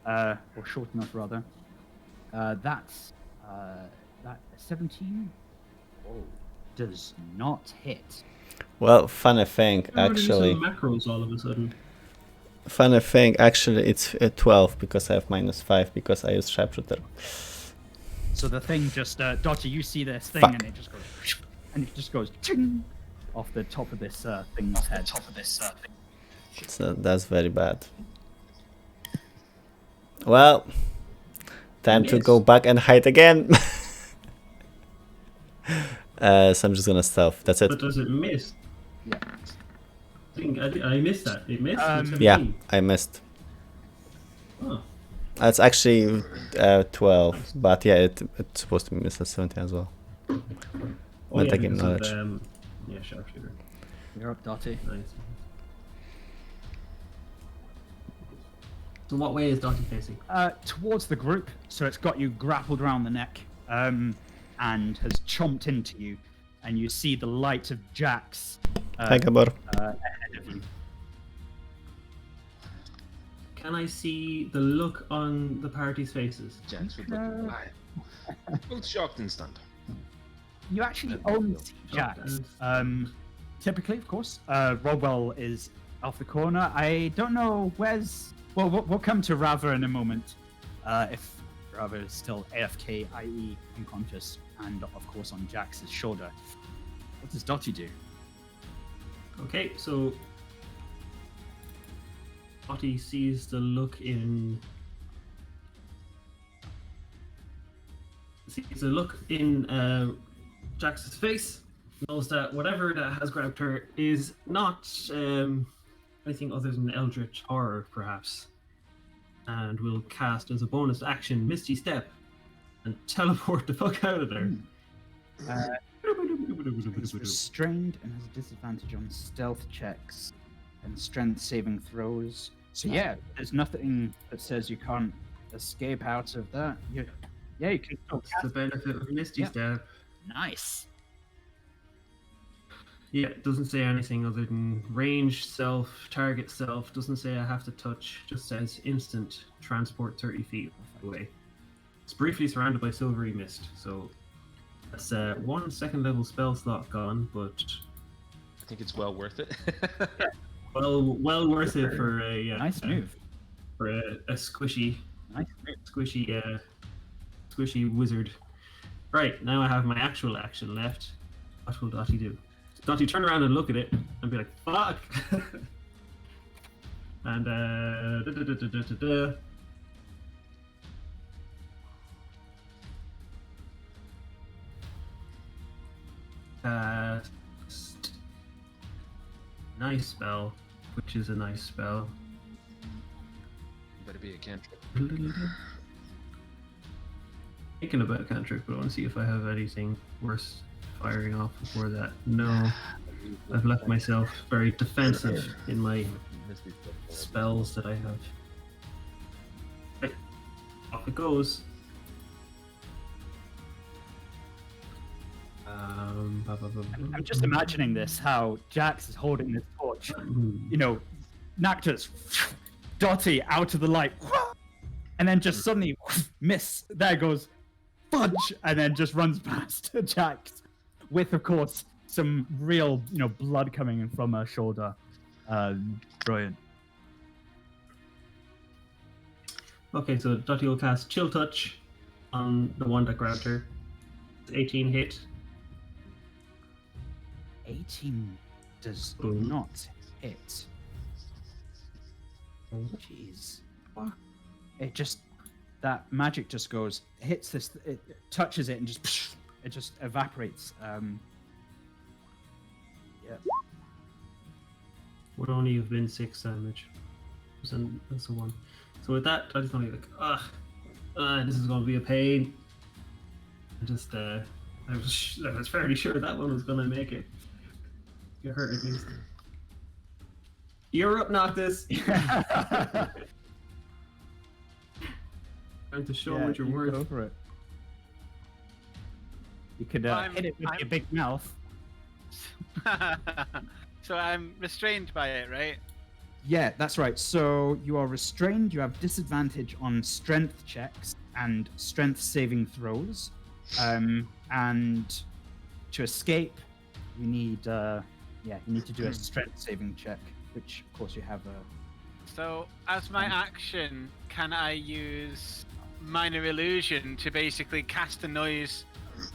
or short enough rather. That's that 17. Oh, does not hit. Well, funny thing, Everybody actually. using macros all of a sudden. Funny thing, actually, it's 12 because I have -5 because I use sharpshooter. So the thing just, Dottie, you see this thing Fuck. and it just goes, ching, off the top of this thing's head. So that's very bad. Well, time to go back and hide again. So I'm just gonna stealth. That's it. But does it miss? Yeah. I missed that. It missed? With Yeah, 17. I missed. Oh. It's actually 12, but yeah, it's supposed to be missed at 17 as well. Metagame because knowledge. of, yeah, sharpshooter. You're up, Dottie. Nice. So what way is Dottie facing? Towards the group, so it's got you grappled around the neck, and has chomped into you, and you see the light of Jax ahead of you. Can I see the look on the party's faces? Jax would look alive. Both shocked and stunned. You actually only see Jax. Typically, of course, Rodwell is off the corner. I don't know where's. Well, we'll come to Rava in a moment. If Rava is still AFK, i.e., unconscious, and of course on Jax's shoulder. What does Dottie do? Okay, so Dottie sees the look in Jax's face, knows that whatever that has grabbed her is not anything other than Eldritch Horror, perhaps, and will cast as a bonus action Misty Step and teleport the fuck out of there. He's restrained and has a disadvantage on stealth checks and strength saving throws. So yeah, there's nothing that says you can't escape out of that. You can still That's the benefit of Misty Yeah. Step. Nice. Yeah, it doesn't say anything other than range, self, target self. Doesn't say I have to touch. Just says instant transport 30 feet away. It's briefly surrounded by silvery mist, so that's 1 second level spell slot gone, but I think it's well worth it. well worth it for a Nice move. for a squishy Nice move. squishy wizard. Right, now I have my actual action left. What will Dottie do? Dottie turn around and look at it and be like, fuck! And cast nice spell, which is a nice spell. Better be a cantrip. Thinking about cantrip, but I want to see if I have anything worth firing off before that. No, I've left myself very defensive in my spells that I have. Right, off it goes. I'm just imagining this, how Jax is holding this torch, you know, Nactus, Dottie out of the light, and then just suddenly miss. There goes fudge, and then just runs past Jax with, of course, some real, blood coming in from her shoulder. Brilliant. Okay, so Dottie will cast Chill Touch on the one that grabbed her. 18 hit. 18 does Boom. not hit. Jeez. It just, that magic just goes, hits this, it touches it and just evaporates. Yeah. Would only have been 6 damage. That's a 1. So with that, I just want to be like, this is going to be a pain. I was fairly sure that one was going to make it. Get hurt at least. You're up, Noctis. Trying to show what you're you worth. Go for it. You could I'm- hit it with I'm- your big mouth. So I'm restrained by it, right? Yeah, that's right. So you are restrained. You have disadvantage on strength checks and strength saving throws. And to escape, you need to do a strength saving check, which of course you have a. So as my action, can I use minor illusion to basically cast a noise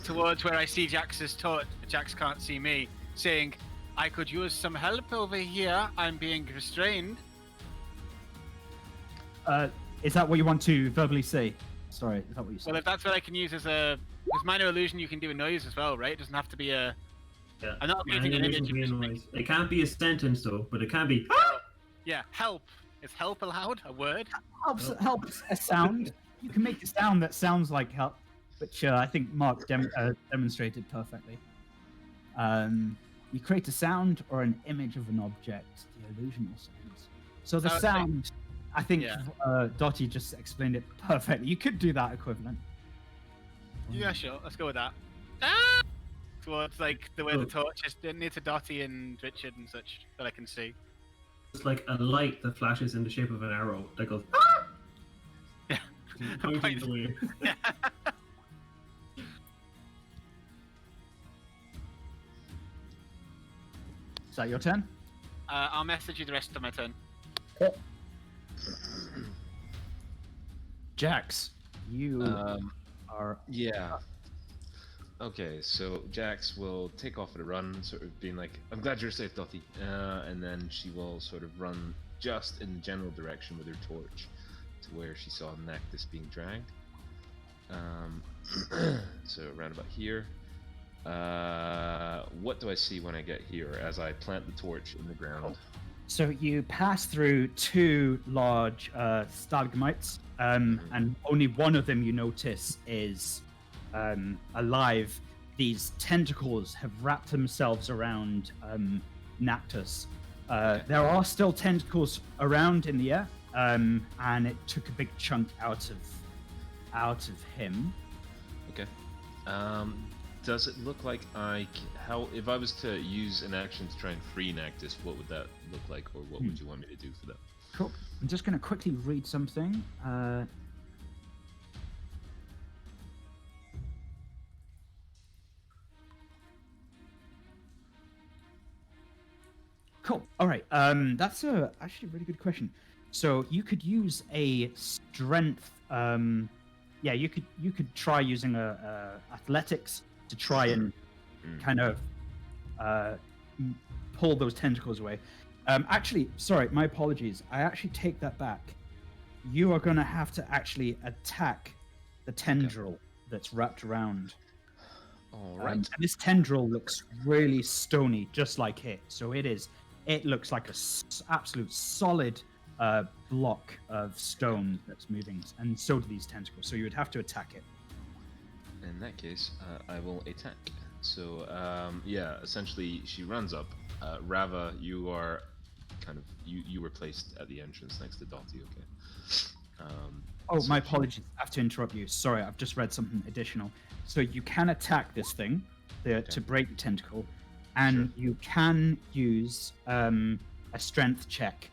towards where I see Jax's torch? Jax can't see me, saying, "I could use some help over here. I'm being restrained." Is that what you want to verbally say? Sorry, is that what you said? Well, if that's what I can use as a, because minor illusion, you can do a noise as well, right? It doesn't have to be a. Yeah. I'm not Yeah, making an it image. can be a noise. It can't be a sentence though, but it can be. Yeah, help. Is help allowed? A word? helps a sound. You can make a sound that sounds like help, which I think Mark demonstrated perfectly. You create a sound or an image of an object, the illusion or sounds. So the Okay. sound, I think Yeah. Dottie just explained it perfectly. You could do that equivalent. Yeah, sure. Let's go with that. Ah! Towards like the way the torch is near to Dottie and Richard and such that I can see. It's like a light that flashes in the shape of an arrow that goes. Yeah. Pointing the way. Is that your turn? I'll message you the rest of my turn. Jax, you are. Yeah. Okay, so Jax will take off at a run, sort of being like, "I'm glad you're safe, Dottie," and then she will sort of run just in the general direction with her torch to where she saw Nactus being dragged. So around about here, What do I see when I get here as I plant the torch in the ground? So you pass through two large stalagmites, and only one of them you notice is alive. These tentacles have wrapped themselves around Nactus. There are still tentacles around in the air, and it took a big chunk out of him. Okay. Does it look like how if I was to use an action to try and free Nactus, what would that look like, or what would you want me to do for that? Cool. I'm just going to quickly read something. Cool. All right. That's actually a really good question. So you could use a strength. Yeah, you could try using a athletics to try and kind of pull those tentacles away. Actually, sorry, my apologies. I actually take that back. You are going to have to actually attack the tendril that's wrapped around. All right. And this tendril looks really stony, just like it. So it looks like absolute solid block of stone that's moving, and so do these tentacles. So you would have to attack it. In that case, I will attack. So, yeah, essentially, she runs up. Rava, you are kind of you were placed at the entrance next to Dottie. Okay. So My apologies. I have to interrupt you. Sorry, I've just read something additional. So you can attack this thing to break the tentacle, and you can use a strength check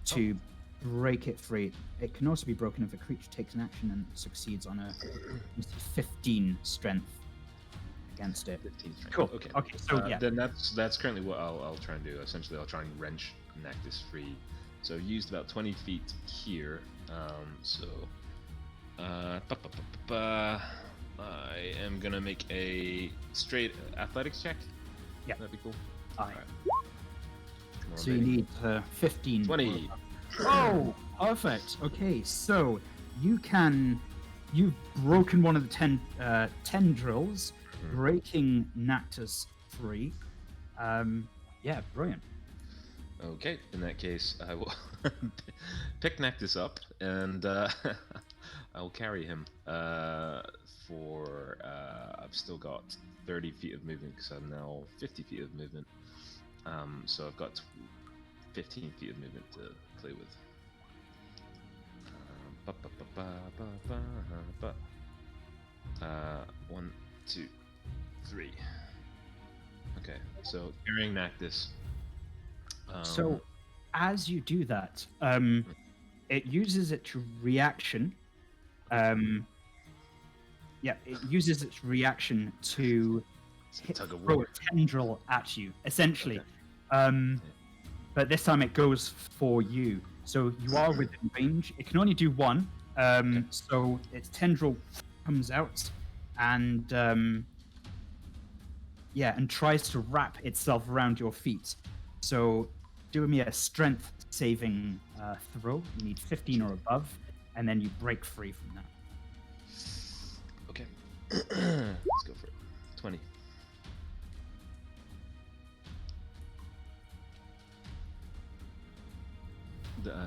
to break it free. It can also be broken if a creature takes an action and succeeds on a 15 strength against it. 15 strength. Cool. Okay. Okay. So yeah. Then that's currently what I'll try and do. Essentially, I'll try and wrench Nactus free. So I've used about 20 feet here. I am gonna make a straight athletics check. Yeah. That'd be cool. All right. Come on, So you baby. need 15. 20. Oh, perfect. Okay, so you've broken one of the tendrils, breaking Nactus free. Yeah, brilliant. Okay, in that case, I will pick Nactus up and I will carry him for. I've still got 30 feet of movement because I'm now 50 feet of movement. So I've got 15 feet of movement to play with. 1, 2, 3. Okay, so carrying Nactus. So as you do that, it uses its reaction. It uses its reaction to Tug of throw war. a tendril at you, essentially. Okay. But this time it goes for you. So you are within range. It can only do one. So its tendril comes out and and tries to wrap itself around your feet. So do me a strength saving throw. You need 15 or above, and then you break free from that. Okay. Let's go for it. 20.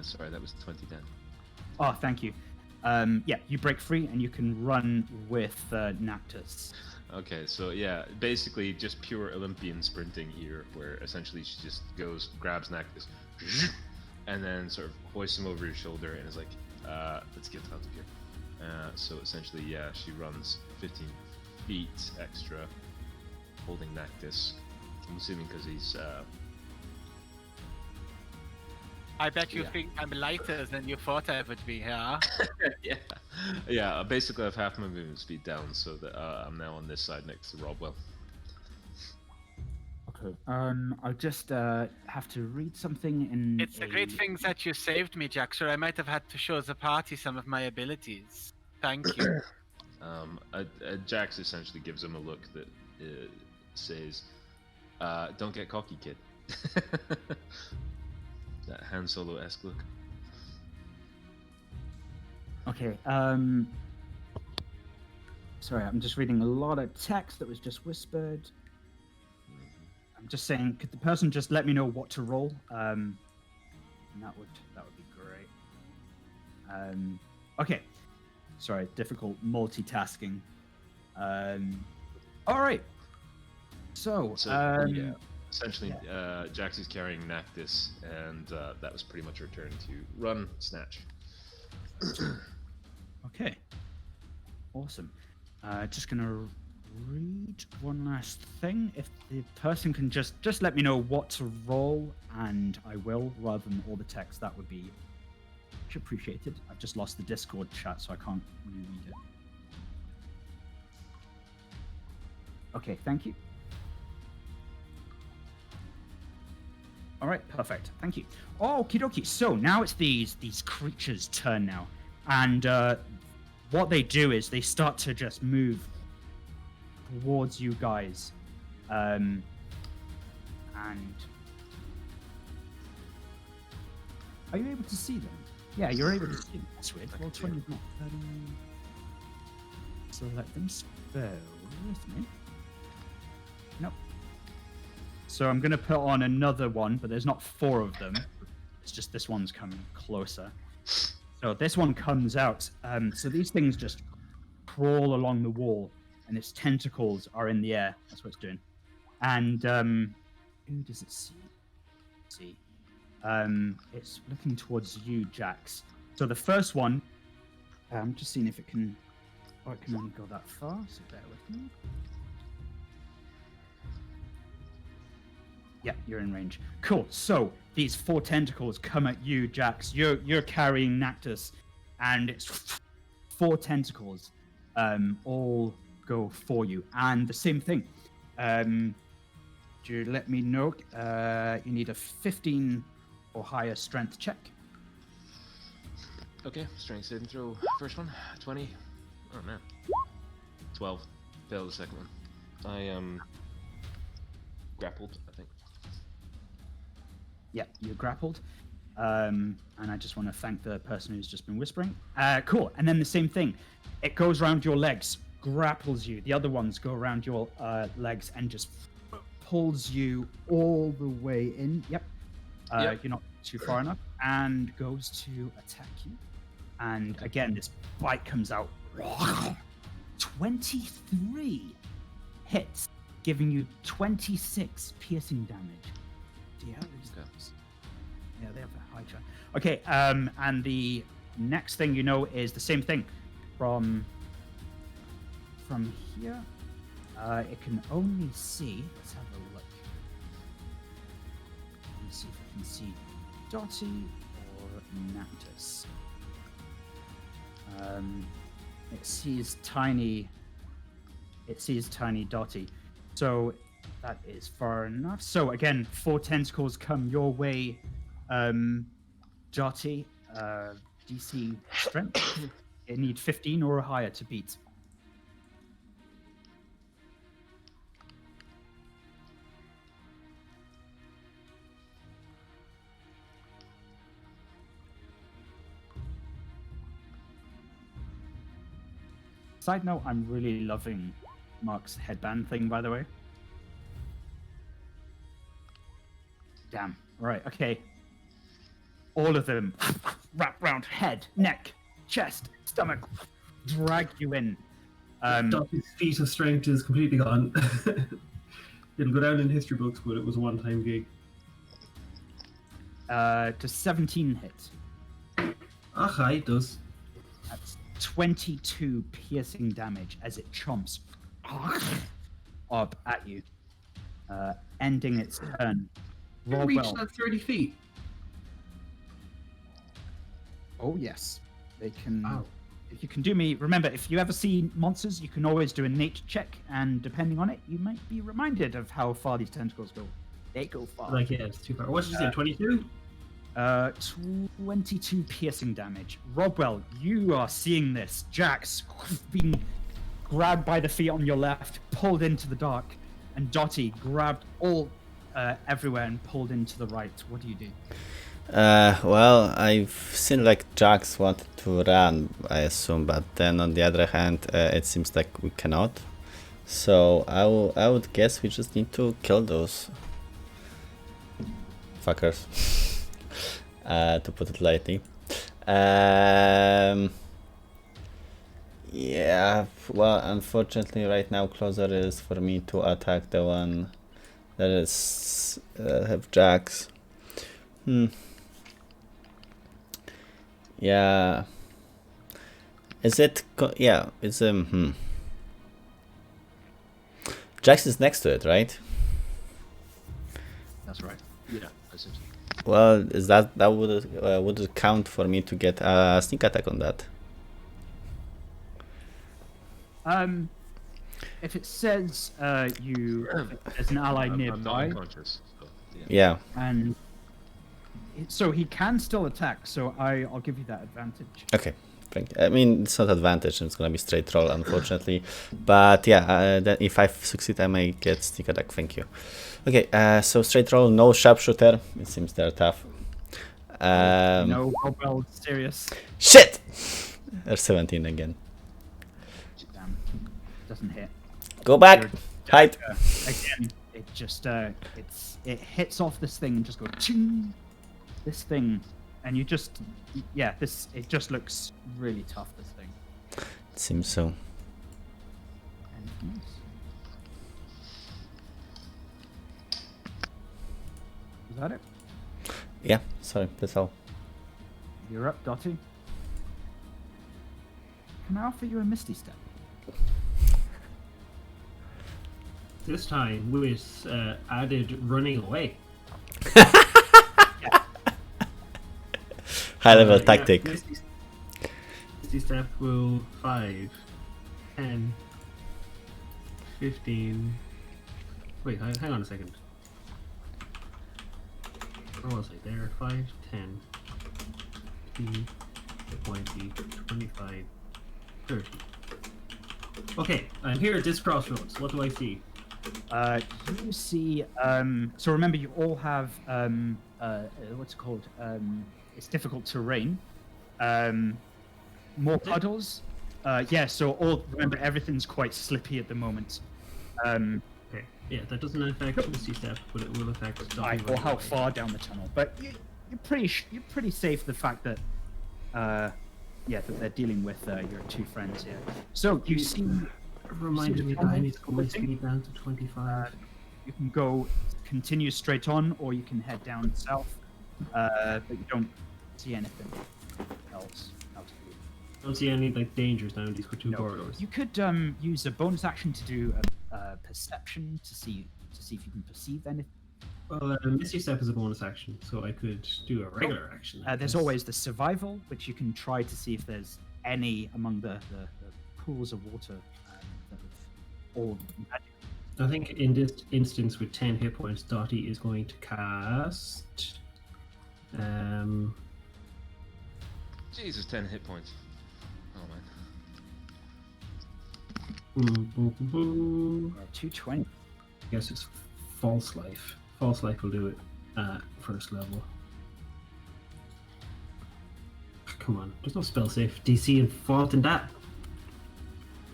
Sorry, that was 20 then. Oh, thank you. You break free, and you can run with Nactus. Okay, so yeah, basically just pure Olympian sprinting here, where essentially she just goes, grabs Nactus, and then sort of hoists him over your shoulder and is like, let's get out of here. So essentially, yeah, she runs 15 feet extra, holding Nactus. I'm assuming because he's... I bet you think I'm lighter than you thought I would be, huh? yeah. Basically, I have half my movement speed down, so that I'm now on this side next to Robwell. Okay. I'll just have to read something in. It's a great thing that you saved me, Jack, or I might have had to show the party some of my abilities. Thank you. Jax essentially gives him a look that says, "Don't get cocky, kid." That Han Solo-esque look. Okay. Sorry, I'm just reading a lot of text that was just whispered. I'm just saying, could the person just let me know what to roll? And that would be great. Okay. Sorry, difficult multitasking. All right. So yeah, essentially, Jax is carrying Nactus, and that was pretty much her turn to run, snatch. Okay. Awesome. Just gonna read one last thing. If the person can just let me know what to roll, and I will, rather than all the text, that would be much appreciated. I've just lost the Discord chat, so I can't reread it. Okay, thank you. All right, perfect. Thank you. Okie dokie. So now it's these creatures' turn now, and what they do is they start to just move towards you guys, and are you able to see them? Yeah, you're able to see them. That's weird. Well, 20 is not 30. So let them spell with me. Nope. So I'm gonna put on another one, but there's not 4 of them. It's just this one's coming closer. So this one comes out. So these things just crawl along the wall, and its tentacles are in the air. That's what it's doing. And who does it see? It's looking towards you, Jax. So the first one, I'm just seeing if it can. Oh, it can only go that far. So bear with me. Yeah, you're in range. Cool. So these 4 tentacles come at you, Jax. You're carrying Nactus, and it's 4 tentacles, all go for you. And the same thing. Do you let me know? You need a 15 or higher strength check. Okay, strength saving throw. First one, 20. Oh man. 12. Fail the second one. I am grappled, I think. Yeah, you're grappled. And I just want to thank the person who's just been whispering. Cool. And then the same thing. It goes around your legs, grapples you. The other ones go around your legs and just pulls you all the way in. Yep. You're not too far enough. And goes to attack you. And again, this bite comes out. 23 hits, giving you 26 piercing damage. Yeah, they have a high chance. Okay, and the next thing you know is the same thing. From here, it can only see. Let's have a look. Let's see if I can see Dotty or Nactus. It sees tiny Dotty. So that is far enough. So again, 4 tentacles come your way, Dotty. DC strength. It needs 15 or higher to beat. Side note, I'm really loving Mark's headband thing, by the way. Damn. Right, okay. All of them wrap round head, neck, chest, stomach, drag you in. Dotty's feat of strength is completely gone. It'll go down in history books, but it was a one-time gig. To 17 hits. Aha, it does. That's 22 piercing damage as it chomps up at you, ending its turn. Roll Reach well. that 30 feet. Oh yes, they can. Wow. If you can do me, remember, if you ever see monsters, you can always do a nature check, and depending on it, you might be reminded of how far these tentacles go. They go far. Like, yeah, it's too far. What did you say, 22? 22 piercing damage. Robwell, you are seeing this. Jax being grabbed by the feet on your left, pulled into the dark, and Dotty grabbed all everywhere and pulled into the right. What do you do? Well, I've seen like Jax wanted to run, I assume, but then on the other hand, it seems like we cannot. So I would guess we just need to kill those fuckers, to put it lightly. Yeah, well, unfortunately, right now closer is for me to attack the one that is have Jax. Yeah. Is it? Yeah, it's Jax is next to it, right? That's right. Yeah, essentially. Well, is that would it count for me to get a sneak attack on that? If it says you there's an ally I'm not nearby, unconscious. So, yeah. Yeah. and so he can still attack. So I'll give you that advantage. Okay. I mean, it's not advantage. It's gonna be straight roll, unfortunately. But yeah, then if I succeed, I may get sneak attack. Thank you. Okay. So straight roll, no sharpshooter. It seems they're tough. No, well, serious. Shit. There's 17 again. Damn, doesn't hit. Go back. Hide. Again, it just it hits off this thing and just goes ching. This thing, and you just it just looks really tough. This thing. It seems so. Anything else? Is that it? Yeah. Sorry. That's all. You're up, Dottie. Can I offer you a Misty Step? This time with added running away. High level Yeah, tactic. Misty Step will 5, 10, 15. Wait, hang on a second. Where was I there? 5, 10, 15, 20, 25, 30. Okay, I'm here at this crossroads. What do I see? You see. So remember, you all have what's it called? It's difficult terrain. More puddles. Yeah. So all remember, everything's quite slippy at the moment. Okay, yeah, that doesn't affect Misty Step, but it will affect Dottie Or running how away. far down the tunnel. But you're pretty safe. The fact that that they're dealing with your two friends here. So you see. Reminded me that I need to put my speed down to 25. You can go continue straight on, or you can head down south. But you don't see anything else out of view. Don't see any like dangers down these two corridors. You could use a bonus action to do a perception to see if you can perceive anything. Well, Misty Step is a bonus action, so I could do a regular action. I There's guess. always the survival, which you can try to see if there's any among the pools of water that have all magic. I think in this instance with 10 hit points, Dottie is going to cast. Jesus, 10 hit points. Oh man. 220. I guess it's False Life. False Life will do it at first level. Come on, there's no spell safe DC involved in that.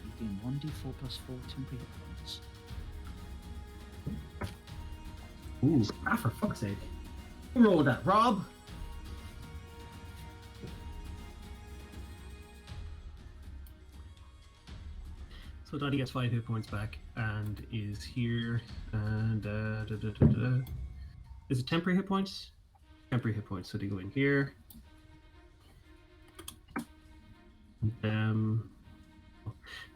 You gain 1d4 plus 4 temporary hit points. Ooh, for fuck's sake. Who rolled that, Rob? So Dottie gets 5 hit points back and is here. And is it temporary hit points? Temporary hit points. So they go in here.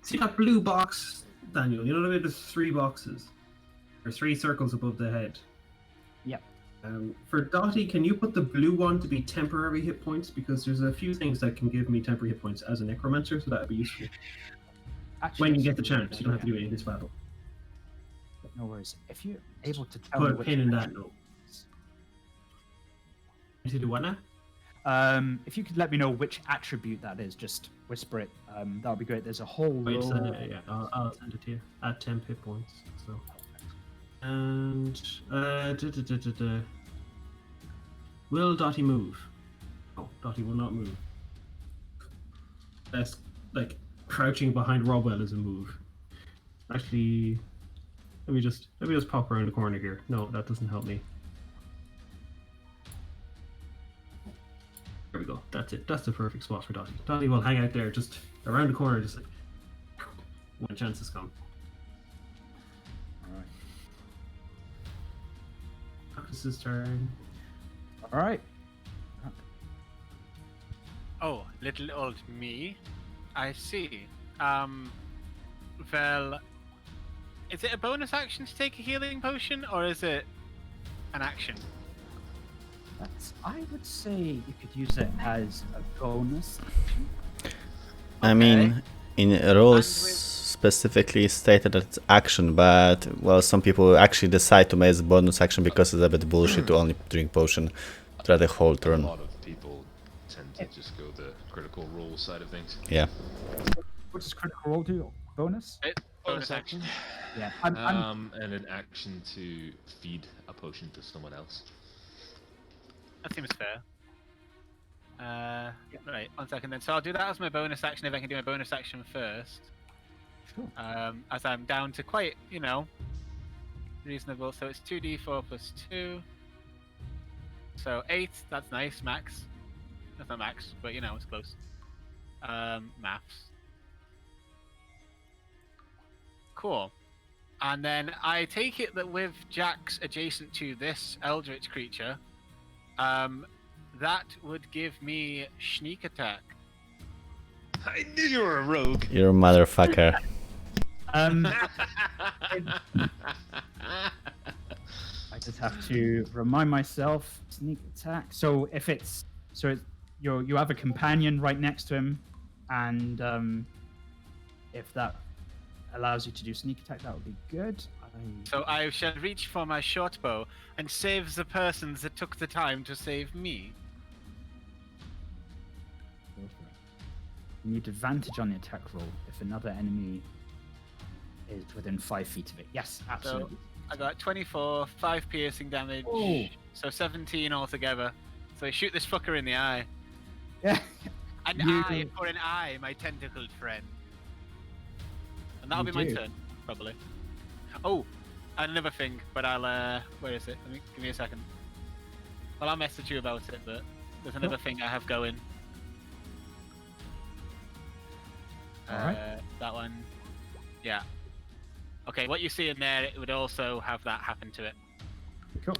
See that blue box, Daniel? You know what I mean? There's 3 boxes. There's 3 circles above the head. Yep. For Dottie, can you put the blue one to be temporary hit points? Because there's a few things that can give me temporary hit points as a necromancer, so that would be useful. Actually, When you get the chance, you don't have to do it in this battle. No worries. If you're able to tell Put me a which pin in that note. To do what now? if you could let me know which attribute that is, just whisper it. That would be great. There's a whole Wait, row. yeah, I'll send it to you. At 10 hit points. So. And Will Dottie move? Oh, Dottie will not move. That's like crouching behind Robwell is a move. Actually, let me just pop around the corner here. No, that doesn't help me. There we go. That's it. That's the perfect spot for Dottie. Dottie will hang out there, just around the corner, just like when chances come. All right. Marcus's turn. All right. Oh, little old me. I see. Well, is it a bonus action to take a healing potion, or is it an action? I would say you could use it as a bonus. I mean, in rules And with- specifically stated that it's action, but well, some people actually decide to make it a bonus action because it's a bit bullshit to only drink potion throughout the whole A turn. lot of people tend to just go the critical role side of things. Yeah. What does critical roll do? Bonus? Bonus action. Yeah. And an action to feed a potion to someone else. That seems fair. Right, 1 second then. So I'll do that as my bonus action if I can do my bonus action first. Sure. As I'm down to quite, reasonable. So it's 2d4 plus 2. So 8, that's nice, max. That's not max, but it's close. Maths. Cool. And then I take it that with Jax adjacent to this eldritch creature, that would give me sneak attack. I knew you were a rogue. You're a motherfucker. I just have to remind myself sneak attack. So if it's you have a companion right next to him, and if that allows you to do sneak attack, that would be good. So I shall reach for my short bow and save the persons that took the time to save me. You need advantage on the attack roll if another enemy is within 5 feet of it. Yes, absolutely. I got 24, 5 piercing damage, Oh. so 17 altogether. So I shoot this fucker in the eye. Yeah. An You- eye for an eye, my tentacled friend. And that'll You be my do. turn, probably. Oh, another thing, but I'll, where is it? Give me a second. Well, I'll message you about it, but there's another thing I have going. Alright. That one. Yeah. Okay, what you see in there, it would also have that happen to it. Cool.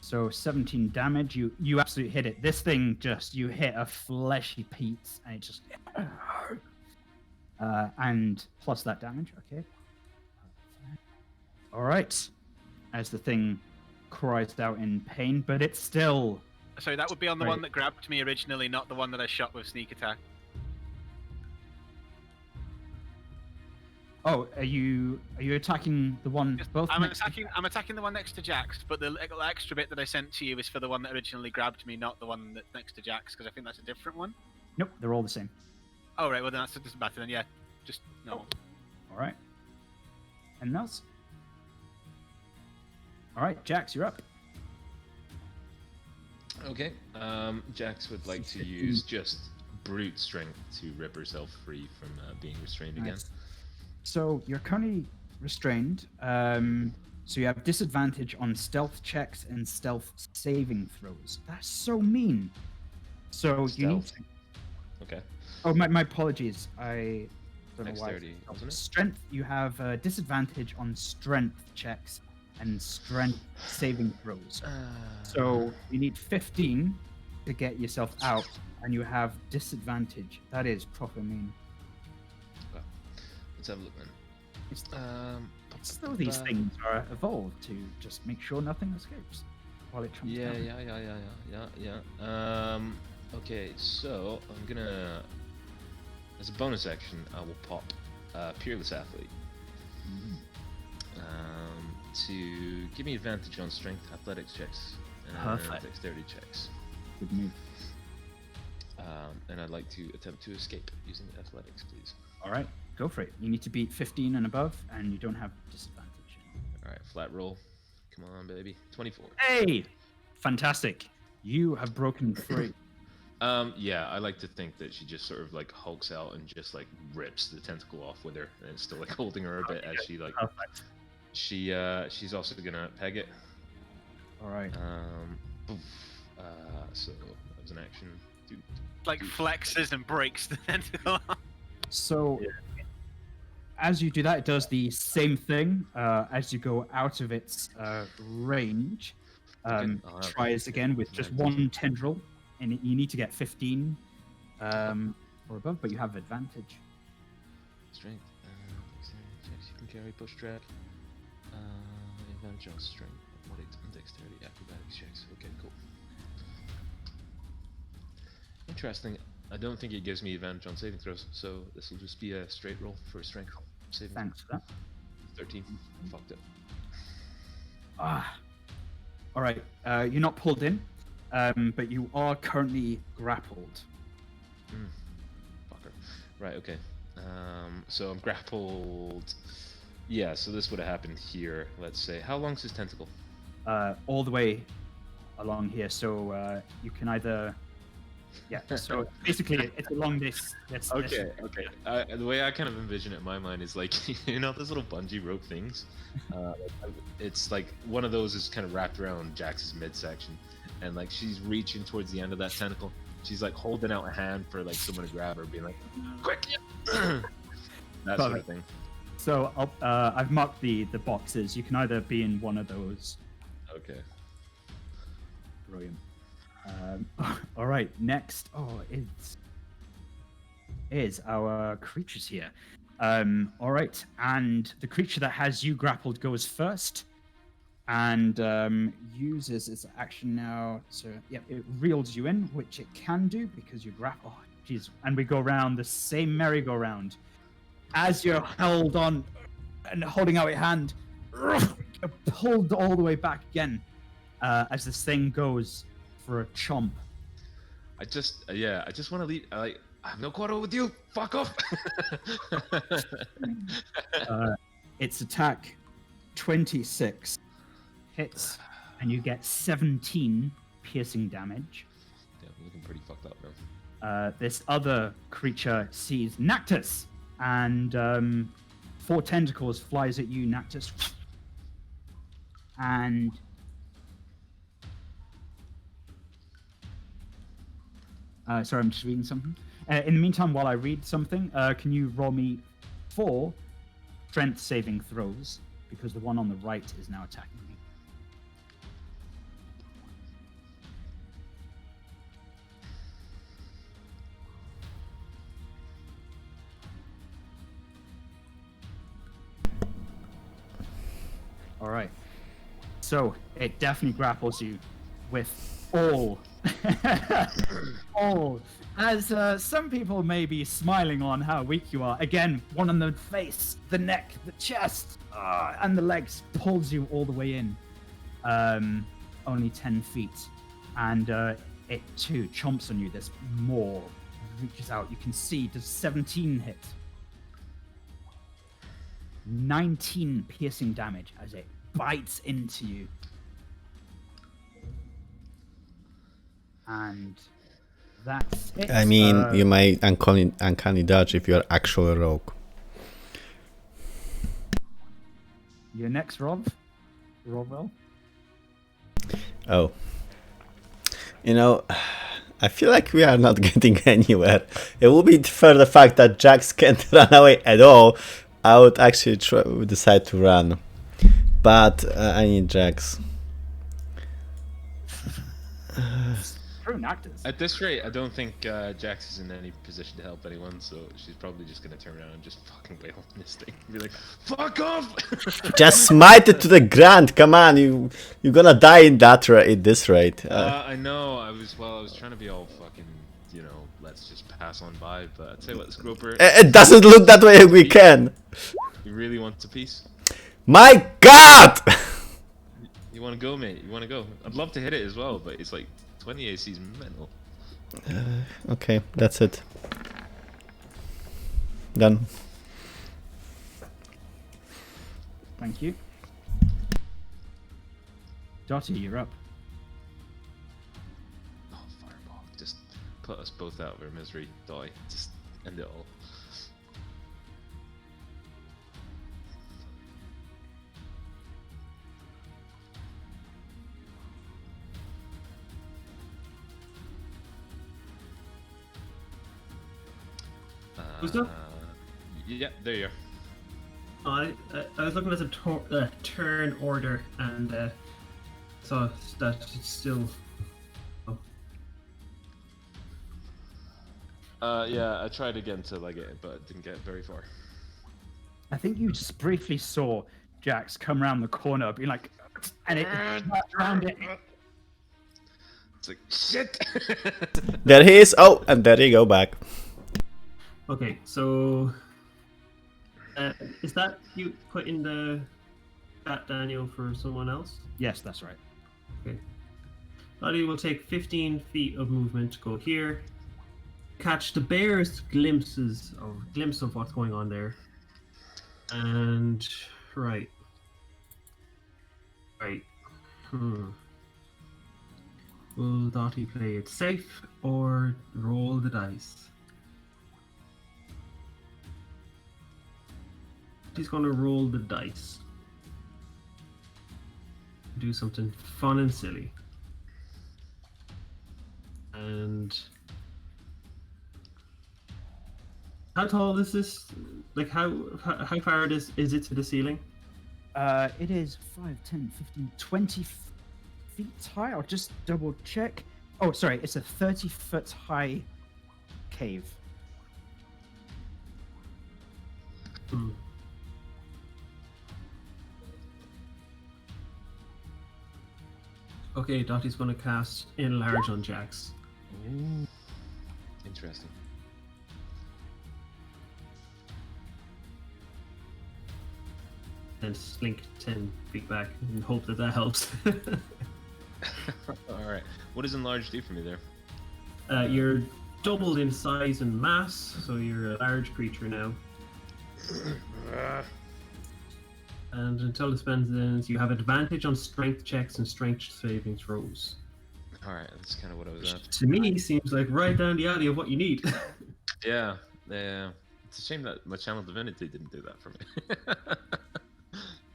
So 17 damage. You absolutely hit it. This thing you hit a fleshy piece, and it just. And plus that damage. Okay. All right. As the thing cries out in pain, but it's still. Sorry, that would be on the Right. one that grabbed me originally, not the one that I shot with sneak attack. Oh, are you attacking the one both? I'm next to- attacking the one next to Jax, but the extra bit that I sent to you is for the one that originally grabbed me, not the one that's next to Jax, because I think that's a different one. Nope, they're all the same. Oh right, well then that doesn't matter then. Yeah, just no. All right. And else. All right, Jax, you're up. Okay. Jax would like to use just brute strength to rip herself free from being restrained again. Nice. So you're currently restrained. So you have disadvantage on stealth checks and stealth saving throws. That's so mean. So you need. Stealth? Okay. Oh, my apologies. I don't know why. Dexterity, wasn't it? Strength. You have disadvantage on strength checks and strength saving throws. So you need 15 to get yourself out, and you have disadvantage. That is proper mean. Let's have a look then. It's as though these things are evolved to just make sure nothing escapes while it comes down. Yeah. Okay, so I'm gonna, as a bonus action, I will pop Peerless Athlete to give me advantage on strength, athletics checks, and Perfect. dexterity checks. Good move. And I'd like to attempt to escape using athletics, please. All right, go for it. You need to beat 15 and above, and you don't have disadvantage. All right, flat roll. Come on, baby. 24. Hey, fantastic. You have broken free. Yeah, I like to think that she just sort of like hulks out and just like rips the tentacle off with her, and it's still like holding her a bit as she like. Perfect. She's also gonna peg it. All right. Poof. So that was an action. Like flexes and breaks the tentacle. So, as you do that, it does the same thing as you go out of its range. Tries again with just one tendril, and you need to get 15 or above, but you have advantage. Strength. Checks you can carry, push drag. Advantage on strength, athletics, and dexterity, acrobatics checks. Okay, cool. Interesting. I don't think it gives me advantage on saving throws, so this will just be a straight roll for strength saving. Thanks for that. 13. Fucked up. All right. You're not pulled in, but you are currently grappled. Fucker. Right. Okay. So I'm grappled. Yeah. So this would have happened here. Let's say. How long's his tentacle? All the way along here. So you can either. Yeah. So basically, it's along this. Okay. Okay. The way I kind of envision it in my mind is like those little bungee rope things. It's like one of those is kind of wrapped around Jax's midsection, and like she's reaching towards the end of that tentacle. She's like holding out a hand for like someone to grab her, being like, "Quick!" That sort of thing. So I've marked the boxes. You can either be in one of those. Okay. Brilliant. All right. Next, is our creatures here. All right, and the creature that has you grappled goes first, and uses its action now. So yeah, it reels you in, which it can do because you grapple. Oh, jeez, and we go around the same merry-go-round. As you're held on and holding out your hand, you're pulled all the way back again as this thing goes for a chomp. I just want to leave. I have no quarrel with you. Fuck off. Its attack 26 hits, and you get 17 piercing damage. Yeah, I'm looking pretty fucked up now. This other creature sees Nactus, and 4 tentacles flies at you, Nactus. And sorry, I'm just reading something. In the meantime, while I read something, can you roll me 4 strength saving throws? Because the one on the right is now attacking me. All right. So it definitely grapples you with all. As some people may be smiling on how weak you are. Again, one on the face, the neck, the chest, and the legs pulls you all the way in. Only 10 feet. And it too chomps on you. This maw reaches out. You can see, does 17 hit? 19 piercing damage as it bites into you. And that's it. I mean, you might uncanny dodge if you're actually a rogue. Your next, Rob? Robwell? Oh. I feel like we are not getting anywhere. It would be for the fact that Jax can't run away at all. I would actually decide to run. But I need Jax. True Nactus. At this rate, I don't think Jax is in any position to help anyone, so she's probably just gonna turn around and just fucking wail on this thing. Be like, fuck off! Just smite it to the ground. Come on, you're gonna die in this rate. I know. I was trying to be all fucking, let's just pass on by. But I'd say, let's Groper. It doesn't look that way. We can. You really want a piece? My God! You want to go, mate? You want to go? I'd love to hit it as well, but it's like 20 AC is mental. Okay, that's it. Done. Thank you. Dottie, you're up. put us both out of our misery, die. Just end it all. Who's up? Yeah, there you are. I was looking at the turn order and saw that it's still. Yeah, I tried again to leg it, but didn't get very far. I think you just briefly saw Jax come around the corner, being like, and it around it. It's like, shit! There he is. Oh, and there you go back. Okay, so is that you put in the chat, Daniel, for someone else? Yes, that's right. Okay. Lottie will take 15 feet of movement to go here. Catch the bear's glimpse of what's going on there. And right. Will Dottie play it safe or roll the dice? She's gonna roll the dice. Do something fun and silly. And how tall is this? Like how far is it to the ceiling? It is 5, 10, 15, 20 feet high. I'll just double check. Oh, sorry, it's a 30-foot high cave. Hmm. Okay, Dottie's gonna cast Enlarge on Jax. Interesting. And slink 10 feet back and hope that helps. Alright. What does enlarge do for me there? You're doubled in size and mass, so you're a large creature now. And until it ends, you have advantage on strength checks and strength saving throws. Alright, that's kind of what I was after. To me, seems like right down the alley of what you need. Yeah, it's a shame that my channel divinity didn't do that for me.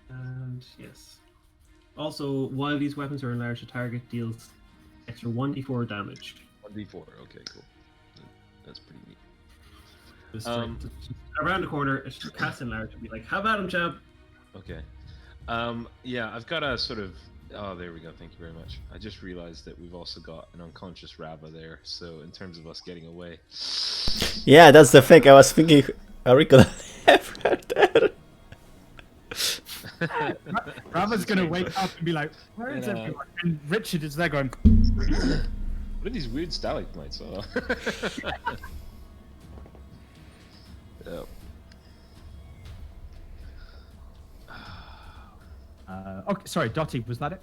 And yes. Also, while these weapons are enlarged, the target deals extra 1d4 damage. 1d4, okay, cool. That's pretty neat. Just around the corner, it's cast enlarged and be like, have at him, champ! Okay. Yeah, I've got a sort of... Oh, there we go. Thank you very much. I just realized that we've also got an unconscious Rabba there. So in terms of us getting away... Yeah, that's the thing. I was thinking, are we gonna have her there? Rava's gonna wake up and be like, where is everyone? And Richard is there going, What are these weird stalagmites? Oh. Yeah. okay, sorry, Dottie, was that it?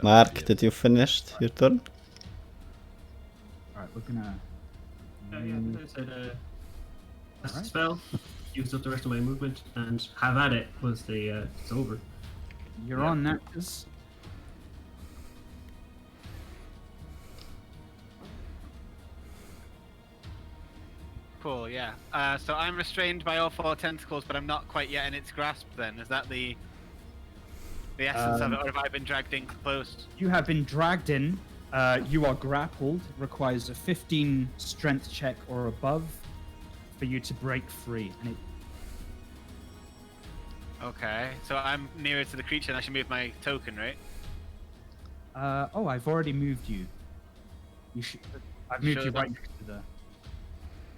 Mark, did you finish your turn? Alright, we're gonna... Yeah, I said, cast a spell, used up the rest of my movement, and have at it was the, it's over. You're on, Nactus. Cool, yeah. So I'm restrained by all 4 tentacles, but I'm not quite yet in its grasp then. Is that the essence of it, or have I been dragged in close? You have been dragged in. You are grappled. Requires a 15 strength check or above for you to break free. And it... Okay, so I'm nearer to the creature and I should move my token, right? oh, I've already moved you. You should... I've moved Sure you right that- next to the...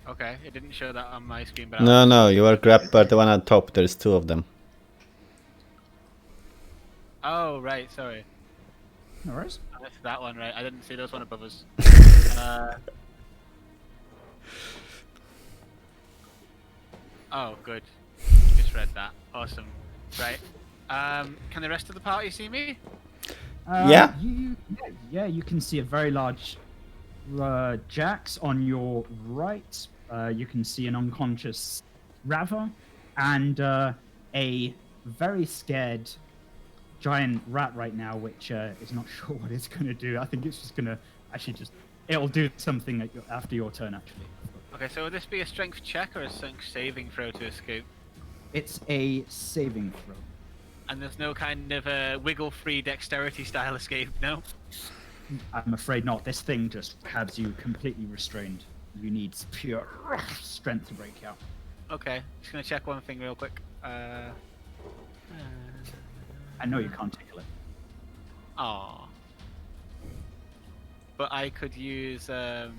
Okay, it didn't show that on my screen, but No, you are grabbed by the one on top. There's 2 of them. Oh, right, sorry. No worries. That's that one, right? I didn't see those one above us. Oh, good. Just read that. Awesome. Right. Can the rest of the party see me? Yeah. You can see a very large Jax on your right. You can see an unconscious Rava and a very scared giant rat right now, which is not sure what it's going to do. I think it's just going to actually it'll do something after your turn, actually. Okay, so would this be a strength check or a strength saving throw to escape? It's a saving throw. And there's no kind of wiggle-free dexterity style escape, no? I'm afraid not. This thing just has you completely restrained. You need pure strength to break out. Okay, just gonna check one thing real quick. I know you can't tickle it. Aww. But I could use, I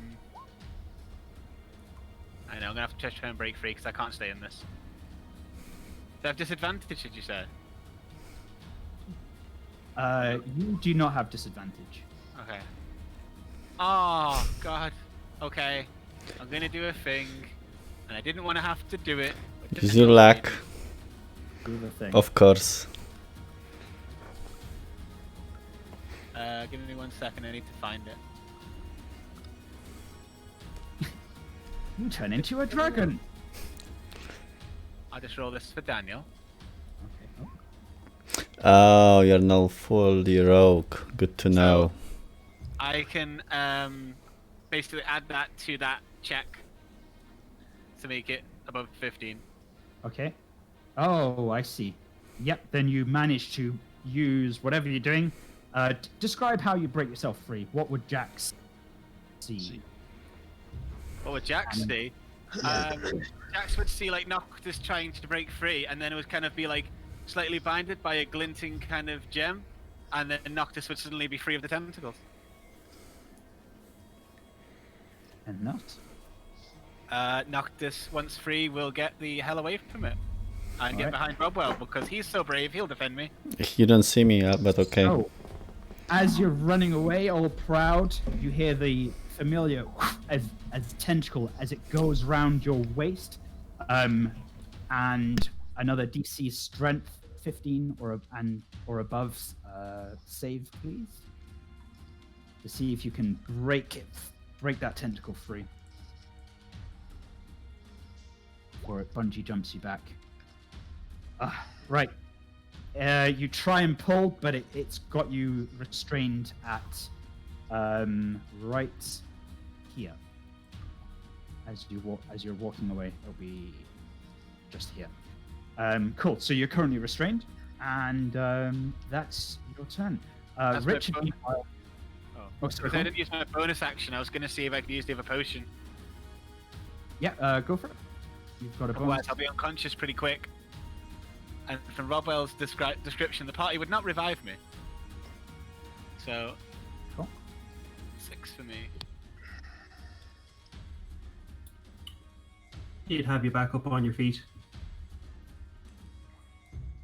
know, I'm gonna have to try and break free because I can't stay in this. Do I have disadvantage, did you say? You do not have disadvantage. Okay. Oh, God. Okay. I'm gonna do a thing, and I didn't want to have to do it. but just You lack, Do the thing. of course. Give me 1 second, I need to find it. You turn into a dragon. I'll just roll this for Daniel. Okay. Oh, you're now fully rogue. Good to know. I can basically add that to that check to make it above 15. Okay. Oh, I see. Yep. Then you manage to use whatever you're doing. Describe how you break yourself free. What would Jax see? What would Jax see? Jax would see like Noctis trying to break free, and then it would kind of be like slightly blinded by a glinting kind of gem, and then Noctis would suddenly be free of the tentacles. And not. Noctis, once free, will get the hell away from it and get behind Robwell because he's so brave. He'll defend me. You don't see me, but okay. Oh. As you're running away, all proud, you hear the familiar as tentacle as it goes round your waist, and another DC strength 15 or above save, please, to see if you can break that tentacle free, or it bungee jumps you back. Right. You try and pull, but it's got you restrained at right here. As you're walking away, it'll be just here. Cool. So you're currently restrained, and that's your turn. That's my Richard. bonus. Oh, sorry. Because I didn't use my bonus action, I was going to see if I could use the other potion. Yeah. Go for it. You've got a bonus. Otherwise, I'll be unconscious pretty quick. And from Robwell's description, the party would not revive me. So, Cool. 6 for me. He'd have you back up on your feet.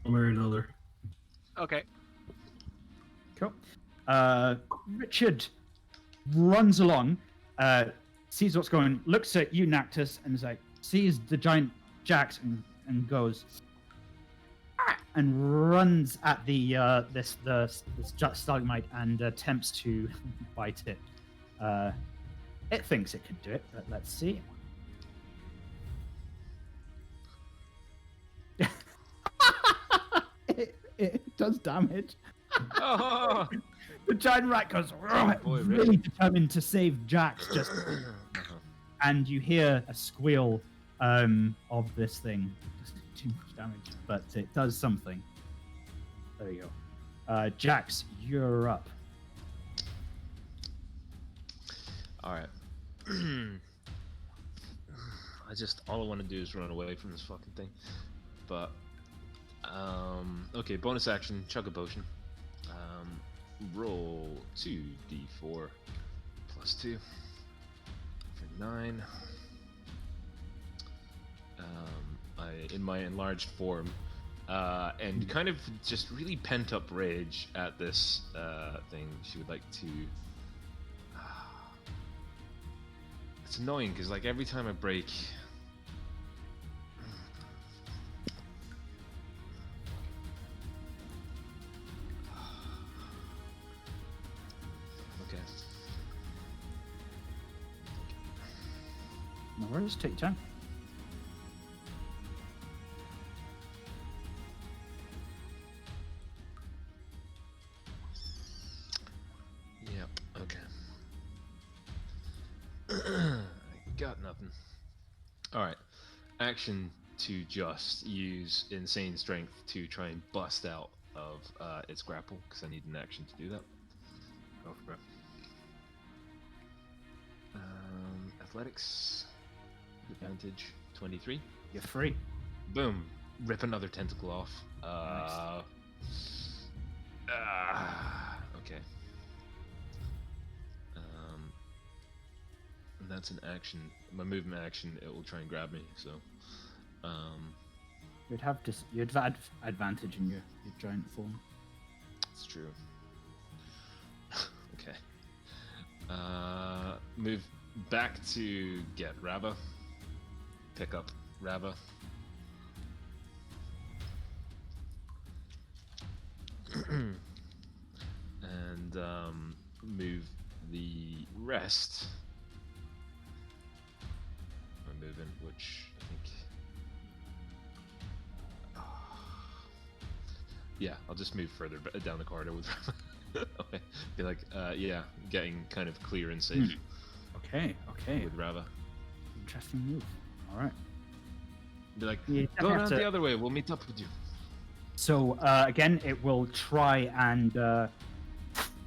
One way or another. Okay. Cool. Richard runs along, sees what's going on, looks at you, Nactus, and is like, sees the giant Jax and goes, and runs at the this stalagmite and attempts to bite it. It thinks it can do it, but let's see. It does damage. Oh! The giant rat goes Boy, really determined to save Jax, just and you hear a squeal of this thing. Doesn't do too much damage, but it does something. There you go. Jax, you're up. Alright. All I want to do is run away from this fucking thing. But, okay, bonus action, chug a potion. Roll 2d4 plus 2 for 9. In my enlarged form, and kind of just really pent up rage at this thing. She would like to. It's annoying because like every time I break. Okay. No worries, take your time. got nothing. Alright. Action to just use insane strength to try and bust out of its grapple, because I need an action to do that. Go for it. Athletics. Advantage. 23. You're free. Boom. Rip another tentacle off. Okay. And that's an action. My movement action, it will try and grab me, so... You'd have advantage in your giant form. It's true. Okay. Move back to get Rava. Pick up Rava. And move the rest. I'm moving, which I think. Yeah, I'll just move further down the corridor with Rava. Okay. Be like, yeah, getting kind of clear and safe Okay. with Rava. Interesting move. All right. Be like, You go definitely have around to- the other way. We'll meet up with you. So again, it will try and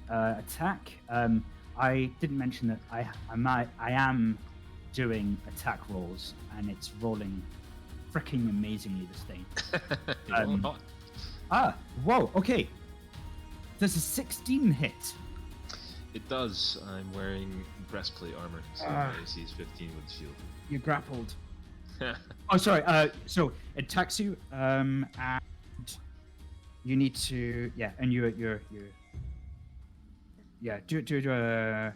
attack. I didn't mention that I am doing attack rolls, and it's rolling freaking amazingly this thing. Whoa, okay. There's a 16 hit. It does. I'm wearing breastplate armor, so my AC is 15 with shield. You're grappled. Oh, sorry. So it attacks you, and you need to, and you're do a.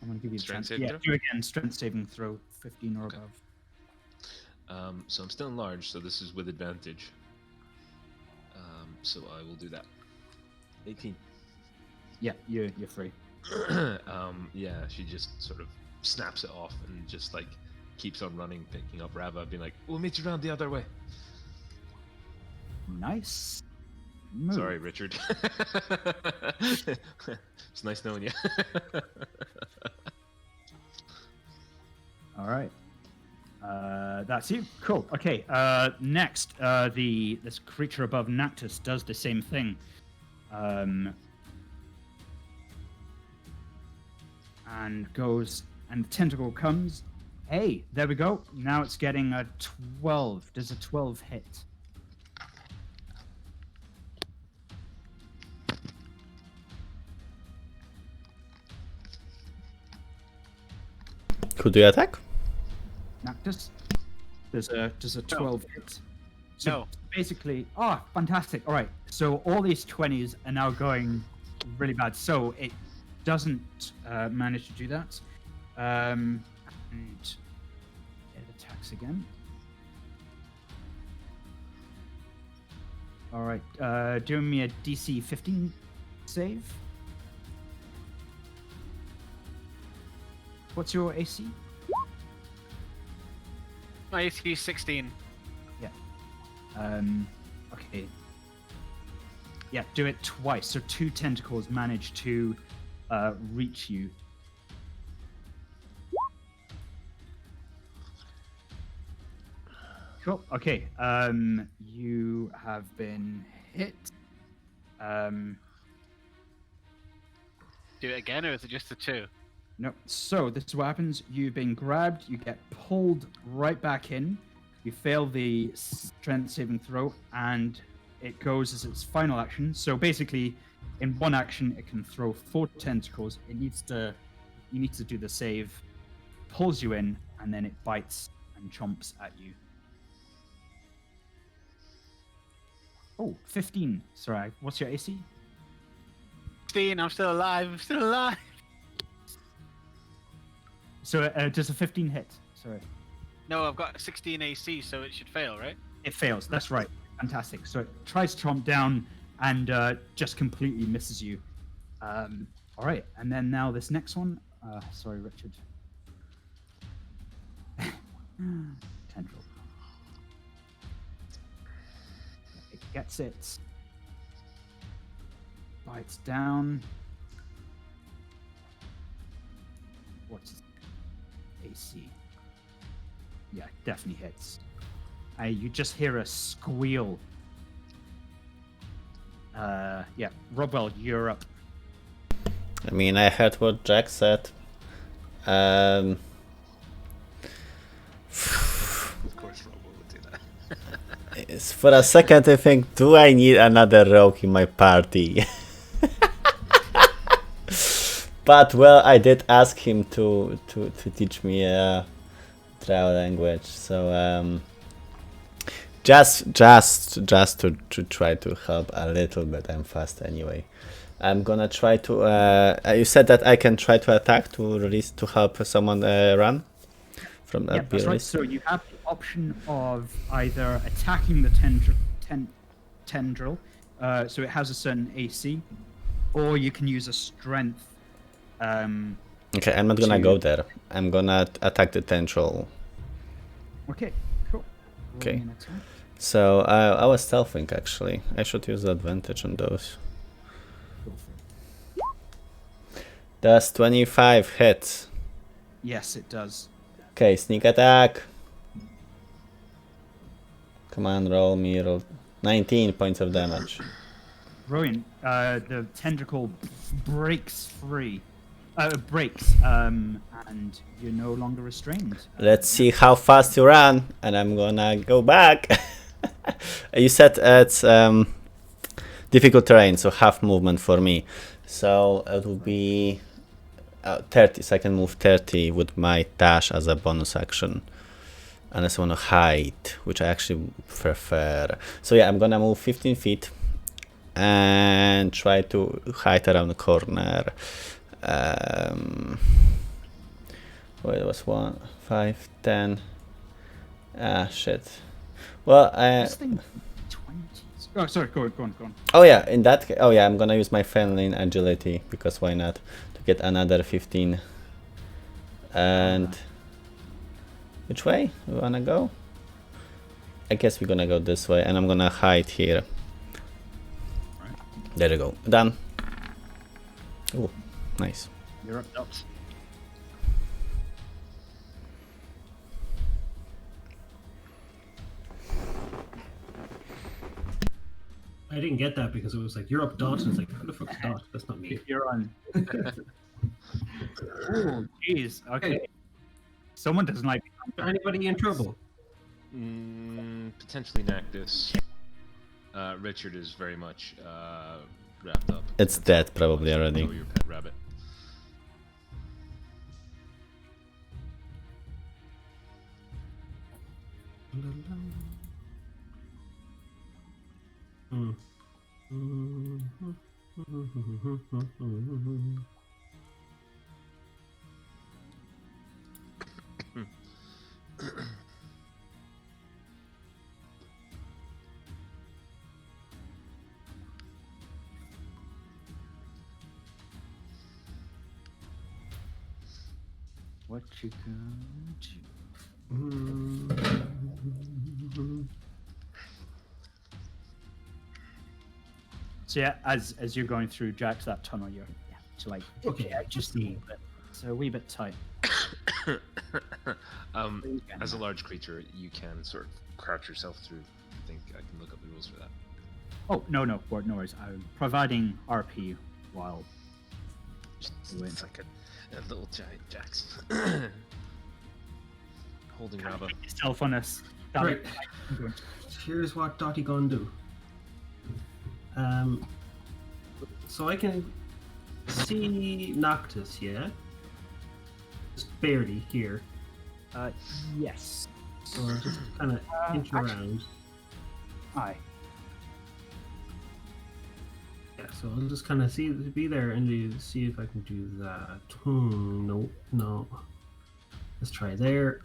I'm gonna give you a Strength chance. saving Yeah, throw? do again. Strength saving throw, 15 or Okay. above. So I'm still enlarged, so this is with advantage. So I will do that. 18. Yeah, you're free. Yeah, she just sort of snaps it off and just like keeps on running, picking up Rava, being like, "We'll meet you around the other way." Nice. Move. Sorry, Richard. It's nice knowing you. All right. That's you. Cool. Okay. Next, this creature above Nactus does the same thing. And goes, and the tentacle comes. Hey, there we go. Now it's getting a 12. Does a 12 hit? Could you attack? Nactus? Does a 12 hit? So No. basically, fantastic. All right. So all these 20s are now going really bad. So it doesn't manage to do that. And it attacks again. All right. Doing me a DC 15 save. What's your AC? My AC is 16. Okay. Yeah, do it twice. So 2 tentacles manage to reach you. Cool. Okay. You have been hit. Do it again, or is it just the 2? No. So this is what happens. You've been grabbed. You get pulled right back in. You fail the strength saving throw, and it goes as its final action. So basically, in one action, it can throw 4 tentacles. You need to do the save. Pulls you in, and then it bites and chomps at you. Oh, 15. Sorry, what's your AC? 16, I'm still alive. I'm still alive. So does a 15 hit? Sorry. No, I've got 16 AC, so it should fail, right? It fails. That's right. Fantastic. So it tries to chomp down and just completely misses you. All right. And then now this next one. Sorry, Richard. Tendril. It gets it. Bites down. What's its AC? Yeah, definitely hits. You just hear a squeal. Yeah, Robwell, you're up. I mean, I heard what Jack said. Of course, Robo would do that. For a second, I think, do I need another rogue in my party? But well, I did ask him to teach me a drow language, so just to try to help a little bit. I'm fast anyway. I'm gonna try to. You said that I can try to attack to release to help someone run from that. Yeah, that's right. So you have the option of either attacking the tendril, so it has a certain AC, or you can use a strength. Okay, I'm not gonna go there. I'm gonna attack the tendril. Okay, cool. Okay. Roll me an attack. So I was stealthing actually. I should use the advantage on those. Go for it. Does 25 hit? Yes, it does. Okay, sneak attack. Come on, roll 19 points of damage. Brilliant. The tentacle breaks free. And you're no longer restrained. Let's see how fast you run, and I'm gonna go back. You said it's difficult terrain, so half movement for me. So it will be 30, so I can move 30 with my dash as a bonus action. Unless I want to hide, which I actually prefer. So yeah, I'm gonna move 15 feet and try to hide around the corner. Wait, it was 1, 5, 10. Ah, shit. Well, This thing 20s. Oh, sorry, go on. oh yeah, in that case, oh yeah, I'm gonna use my feline agility, because why not, to get another 15. And which way we wanna go? I guess we're gonna go this way, and I'm gonna hide here. There we go. Done. Ooh, nice. You're up, Dots. I didn't get that because it was like, you're up, Dot. And it's like, who the fuck's Dot? That's not me. You're on. Oh, jeez. Okay. Someone doesn't like. Anybody in trouble? Potentially Nactus. Richard is very much wrapped up. It's dead probably already. Know your pet rabbit. What you gonna do? So yeah, as you're going through Jack's that tunnel, you're to like Okay, just a wee bit. So a wee bit tight. As a large creature, you can sort of crouch yourself through. I think I can look up the rules for that. Oh no worries. I'm providing RP while. It's like a little giant Jax. Holding Rabba. Yourself on us. Right. Here's what Dottie gonna do. So I can see Noctis, yeah? Just barely here. Yes. So I'll just kind of inch around. Aye. Yeah, so I'll just kind of be there and see if I can do that. No. Let's try there.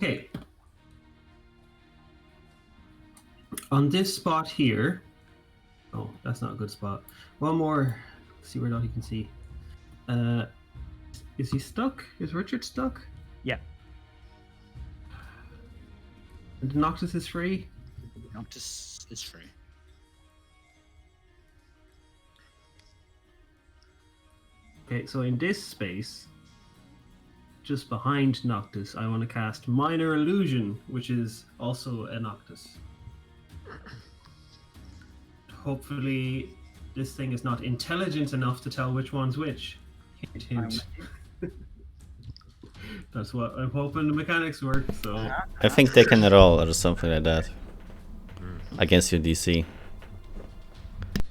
Okay. On this spot here. Oh, that's not a good spot. One more. See where Dottie can see. Is he stuck? Is Richard stuck? Yeah. And Noctis is free? Noctis is free. Okay, so in this space, just behind Noctis, I want to cast Minor Illusion, which is also a Noctis. Hopefully, this thing is not intelligent enough to tell which one's which. Hint, hint. That's what I'm hoping the mechanics work, so... I think they can roll or something like that against your DC.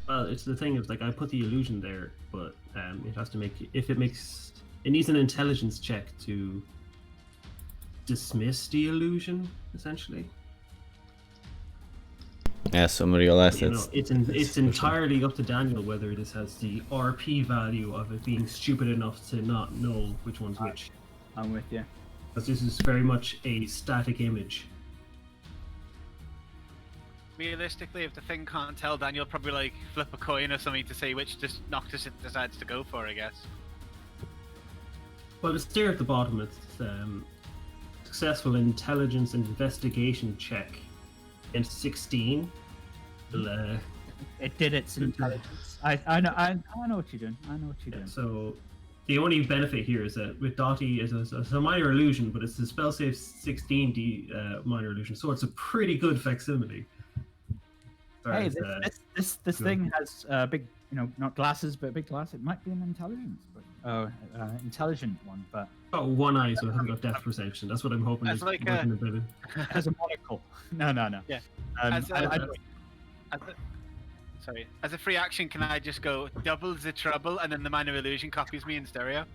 Well, it's the thing, it's like I put the illusion there, but it has to make... If it makes... It needs an intelligence check to dismiss the illusion, essentially. Yeah, some realize You know, it's entirely up to Daniel whether this has the RP value of it being stupid enough to not know which one's which. I'm with you. Because this is very much a static image. Realistically, if the thing can't tell, then you'll probably like flip a coin or something to see which Noctis it decides to go for, I guess. Well, it's there at the bottom. It's successful intelligence and investigation check against 16. It did its intelligence. I know what you're doing. I know what you're doing. So the only benefit here is that with Dottie, it's a minor illusion, but it's the spell save 16 minor illusion, so it's a pretty good facsimile. Hey, this thing has big, not glasses, but big glass. It might be an intelligence, but intelligent one, but got one eye, so it hasn't got depth perception. That's what I'm hoping That's is like working a bit. has a monocle. No. Yeah. Sorry. As a free action, can I just go double the trouble and then the minor illusion copies me in stereo?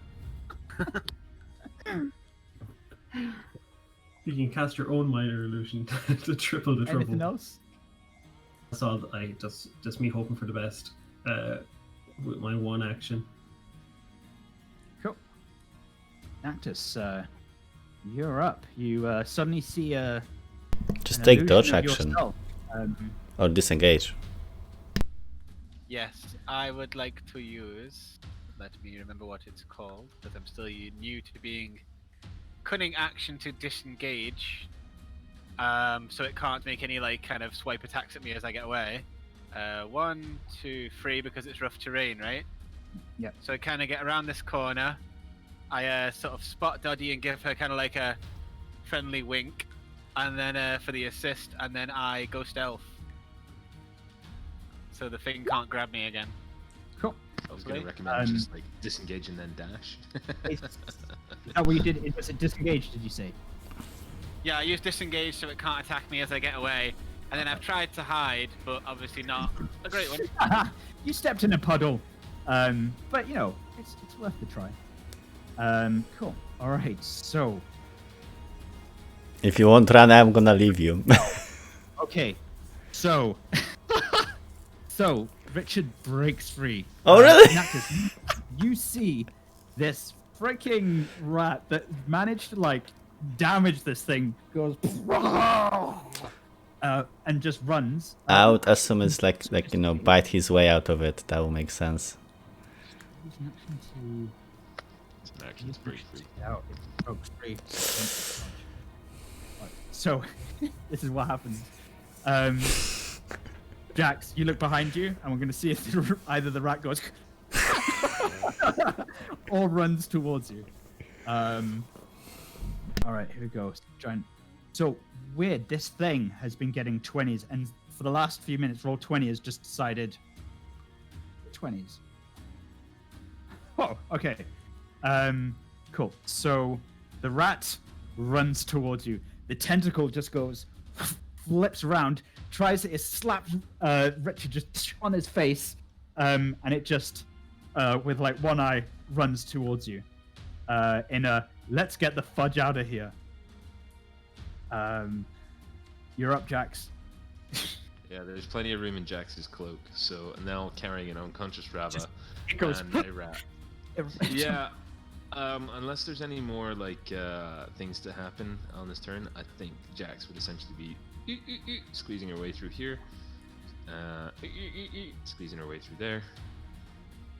You can cast your own minor illusion to triple the trouble. Anything else? That's all. Just me hoping for the best with my one action. Cool. Noctis, you're up. You suddenly see a. Just an take illusion dodge of action yourself. or disengage. Yes, I would like to use. Let me remember what it's called, because I'm still new to being cunning action to disengage. So it can't make any like kind of swipe attacks at me as I get away. 1, 2, 3, because it's rough terrain, right? Yep. So I kind of get around this corner. I sort of spot Doddy and give her kind of like a friendly wink, and then for the assist, and then I go stealth. So the thing can't grab me again. Cool. I was going to recommend just like disengage and then dash. Is that what you did? Was it disengaged? Did you say? Yeah, I use disengage so it can't attack me as I get away, and then I've tried to hide, but obviously not a great one. You stepped in a puddle, but it's worth the try. Cool. All right. So. If you won't run, I'm gonna leave you. Okay. So. So Richard breaks free. Oh really? Noctis, you see this freaking rat that managed to like damage this thing goes and just runs. I would assume it's like bite his way out of it. That will make sense. Action's break free. Out, it breaks free. So this is what happens. Jax, you look behind you, and we're going to see if either the rat goes or runs towards you. All right, here we go. So weird. This thing has been getting 20s, and for the last few minutes, roll 20 has just decided 20s. Oh, okay. Cool. So the rat runs towards you. The tentacle just goes, flips around, tries to slap Richard just on his face, and it just, with like one eye, runs towards you. In a let's get the fudge out of here. You're up, Jax. Yeah, there's plenty of room in Jax's cloak, so now carrying an unconscious Rava It goes. and a rat. Yeah, unless there's any more like things to happen on this turn, I think Jax would essentially be squeezing her way through here, squeezing her way through there.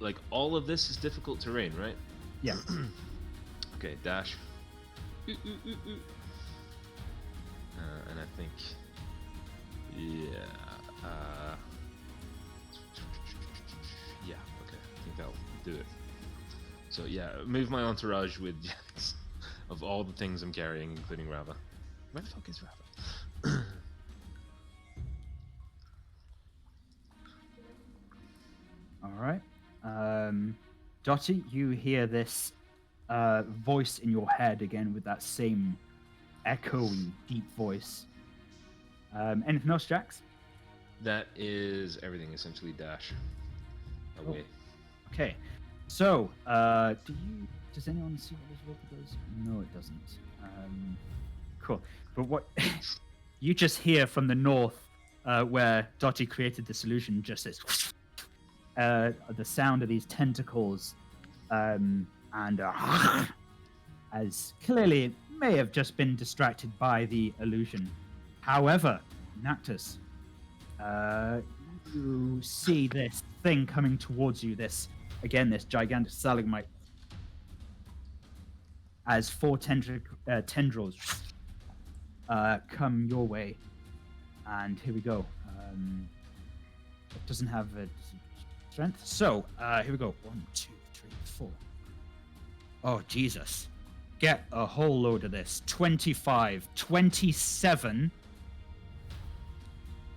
Like all of this is difficult terrain, right? Yeah. Okay, dash. And I think, yeah, okay, I think that'll do it. So yeah, move my entourage with Jax of all the things I'm carrying, including Rava. Where the fuck is Rava? All right. Dottie, you hear this voice in your head again with that same echoey, deep voice. Anything else, Jax? That is everything, essentially. Dash away. Okay. So, does anyone see what this rope does? No, it doesn't. Cool. But what you just hear from the north, where Dottie created the solution, just this the sound of these tentacles, and as clearly it may have just been distracted by the illusion. However, Nactus, you see this thing coming towards you, this gigantic stalagmite, as 4 tendrils come your way. And here we go. It doesn't have a strength. So, here we go. 1, 2, 3, 4. Oh, Jesus. Get a whole load of this. 25, 27.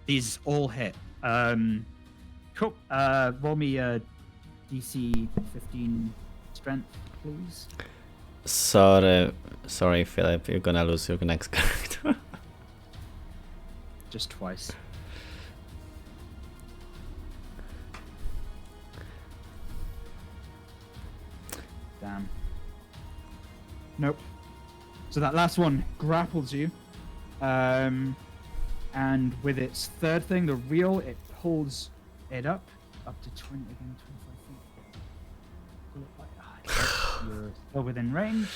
These all hit. Cool. Roll me a DC 15 strength, please. Sorry, Philip. You're gonna lose your next character. Just twice. Damn. Nope. So that last one grapples you. And with its third thing, the reel, it pulls it up to 20 again, 25 feet. You're still within range,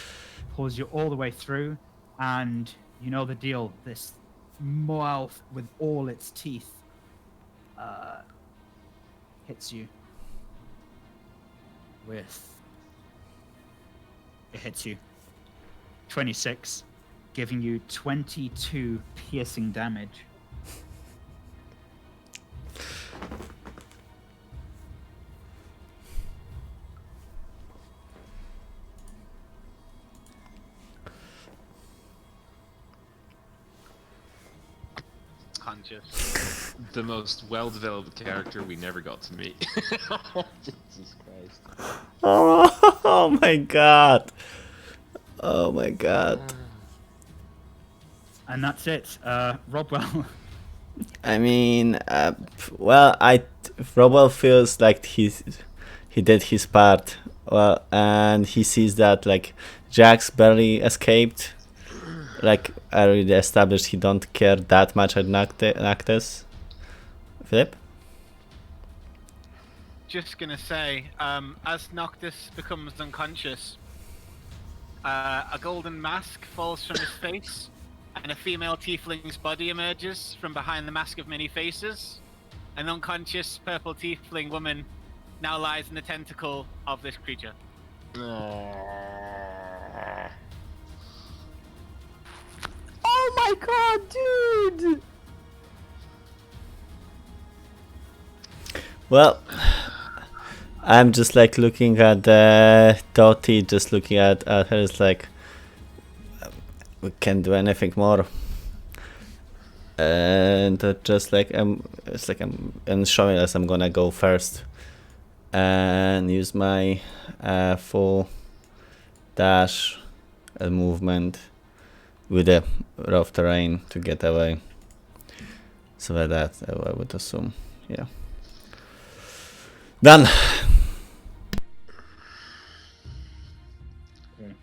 pulls you all the way through, and you know the deal. This mouth with all its teeth hits you with. It hits you. 26, giving you 22 piercing damage. Conscious. The most well-developed character we never got to meet. Jesus Christ. Oh my god. Oh my god. And that's it. Robwell. I mean, well, Robel feels like he did his part. Well, and he sees that like Jax barely escaped. Like I already established, he don't care that much at Nactus. Philip? Just gonna say, as Noctis becomes unconscious, a golden mask falls from his face, and a female tiefling's body emerges from behind the mask of many faces. An unconscious purple tiefling woman now lies in the tentacle of this creature. Oh my god, dude! Well, I'm just like looking at Dottie, just looking at her. It's like we can't do anything more, and just like I'm showing us I'm gonna go first and use my full dash and movement with the rough terrain to get away. So like that, I would assume, yeah. Done. Okay.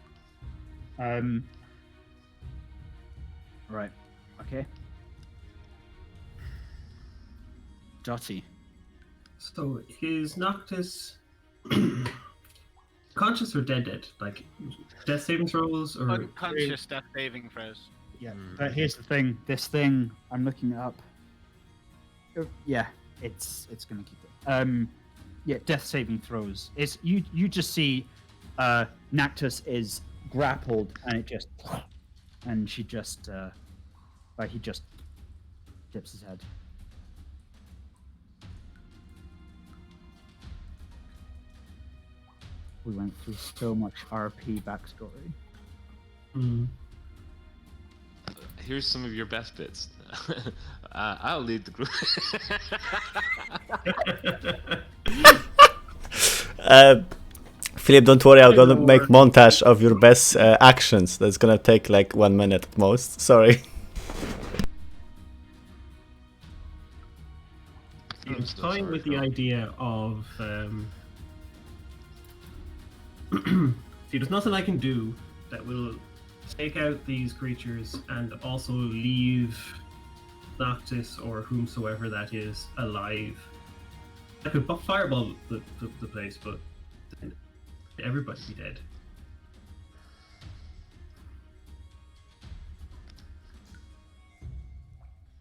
Right. Okay. Dottie. So is Noctis conscious or dead? Like death saving throws or Unconscious death saving throws. Yeah, but here's the thing. This thing, I'm looking it up. Oh, yeah, it's gonna keep it. Yeah, death saving throws. It's you just see Nactus is grappled and it just and she just he just dips his head. we went through so much RP backstory. Mm. Here's some of your best bits. I'll lead the group. Philip, don't worry, I'm gonna make montage of your best actions. That's gonna take like 1 minute at most. Sorry. I'm toying with the idea of see, there's nothing I can do that will take out these creatures and also leave Noctis or whomsoever that is alive. I could fireball the place, but then everybody be dead.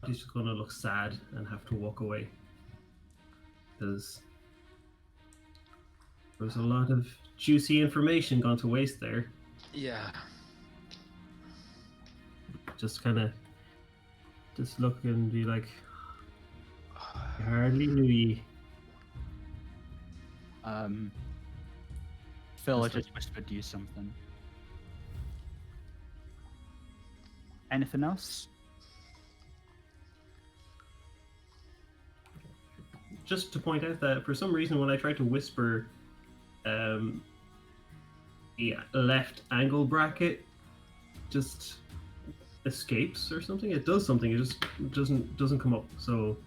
He's just gonna look sad and have to walk away. Because there's a lot of juicy information gone to waste there. Yeah. Just kind of just look and be like, I hardly knew ye. Phil, I just whispered you something. Anything else? Just to point out that for some reason when I try to whisper the left angle bracket just escapes or something. It does something, it just doesn't come up. So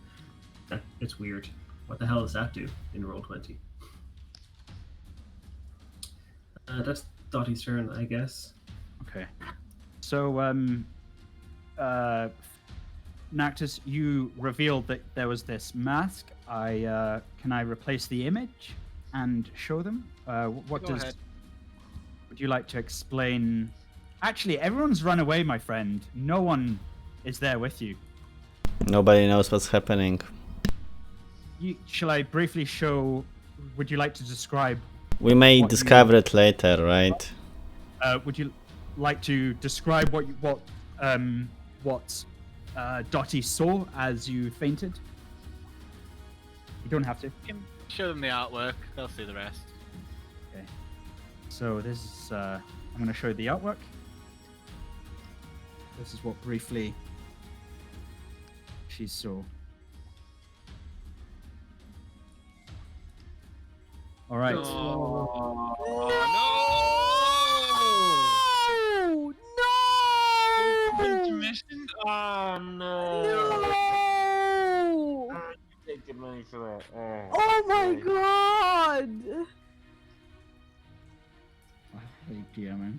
it's weird. What the hell does that do in Roll20? That's Dottie's turn, I guess. Okay. So, Nactus, you revealed that there was this mask. Can I replace the image and show them? What Go does? ahead. Would you like to explain? Actually, everyone's run away, my friend. No one is there with you. Nobody knows what's happening. Shall I briefly show? Would you like to describe? We may What discover it later, right? Would you like to describe what Dottie saw as you fainted? You don't have to. You can show them the artwork. They'll see the rest. Okay. So this is I'm going to show you the artwork. This is what briefly she saw. All right. Oh, no! Intermission? Oh no! No! Take the money for that. Oh my god! I hate DMing.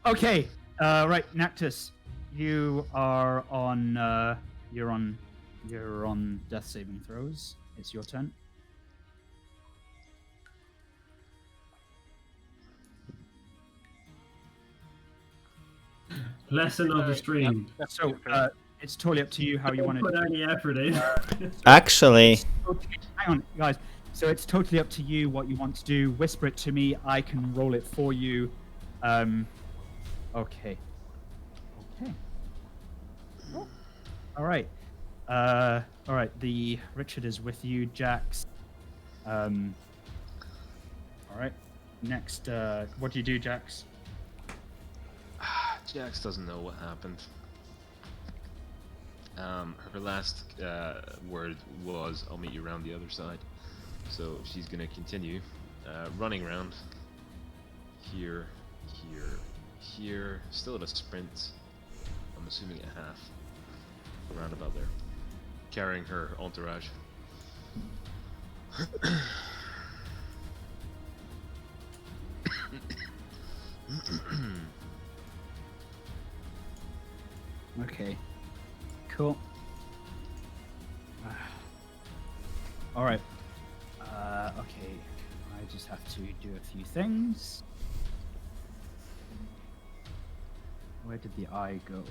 Okay. Right, Nactus, you are on. You're on death saving throws. It's your turn. Lesson of the stream. So it's totally up to you how you want Put to. any effort in. Actually, Hang on, guys. So it's totally up to you what you want to do. Whisper it to me. I can roll it for you. Okay. Okay. All right. All right. The Richard is with you, Jax. All right. Next, what do you do, Jax? Jax doesn't know what happened. Her last word was, "I'll meet you around the other side." So she's gonna continue running around here, here, still at a sprint. I'm assuming at half, around about there, carrying her entourage. Okay. Cool. All right. Okay. I just have to do a few things. Where did the eye go?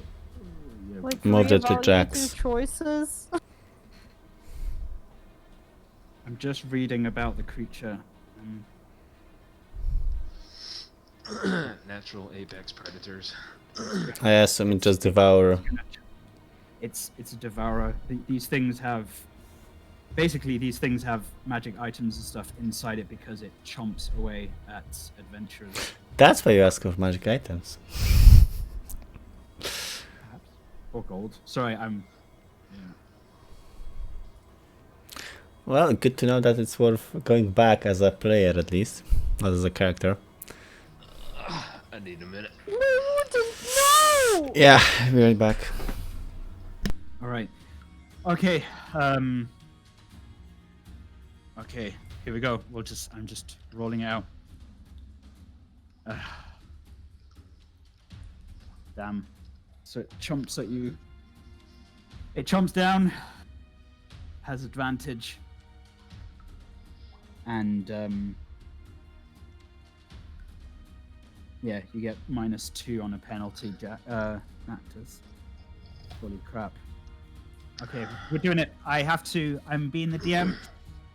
Yeah. Like Moved it to reevaluate Jax. your choices. I'm just reading about the creature. Natural apex predators. I assume it just devour. It's a devourer. These things have basically these things have magic items and stuff inside it because it chomps away at adventurers. That's why you ask for magic items. Perhaps. Or gold. Sorry, I'm. Well, good to know that it's worth going back as a player at least, not as a character. I need a minute. No! Yeah, we're right back. All right. Okay. Okay. Here we go. I'm just rolling it out. Damn. So it chomps at you. It chomps down. Has advantage. And yeah, you get -2 on a penalty, Nactus. Holy crap. Okay, we're doing it. I'm being the DM.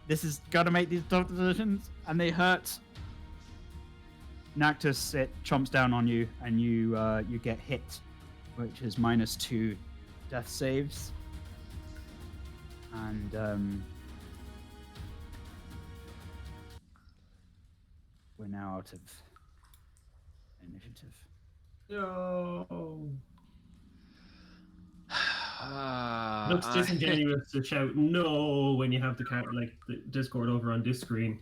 This has got to make these tough decisions, and they hurt. Nactus, it chomps down on you, and you get hit, which is -2 death saves. And we're now out of initiative. No. Looks disingenuous to shout no when you have the the Discord over on this screen.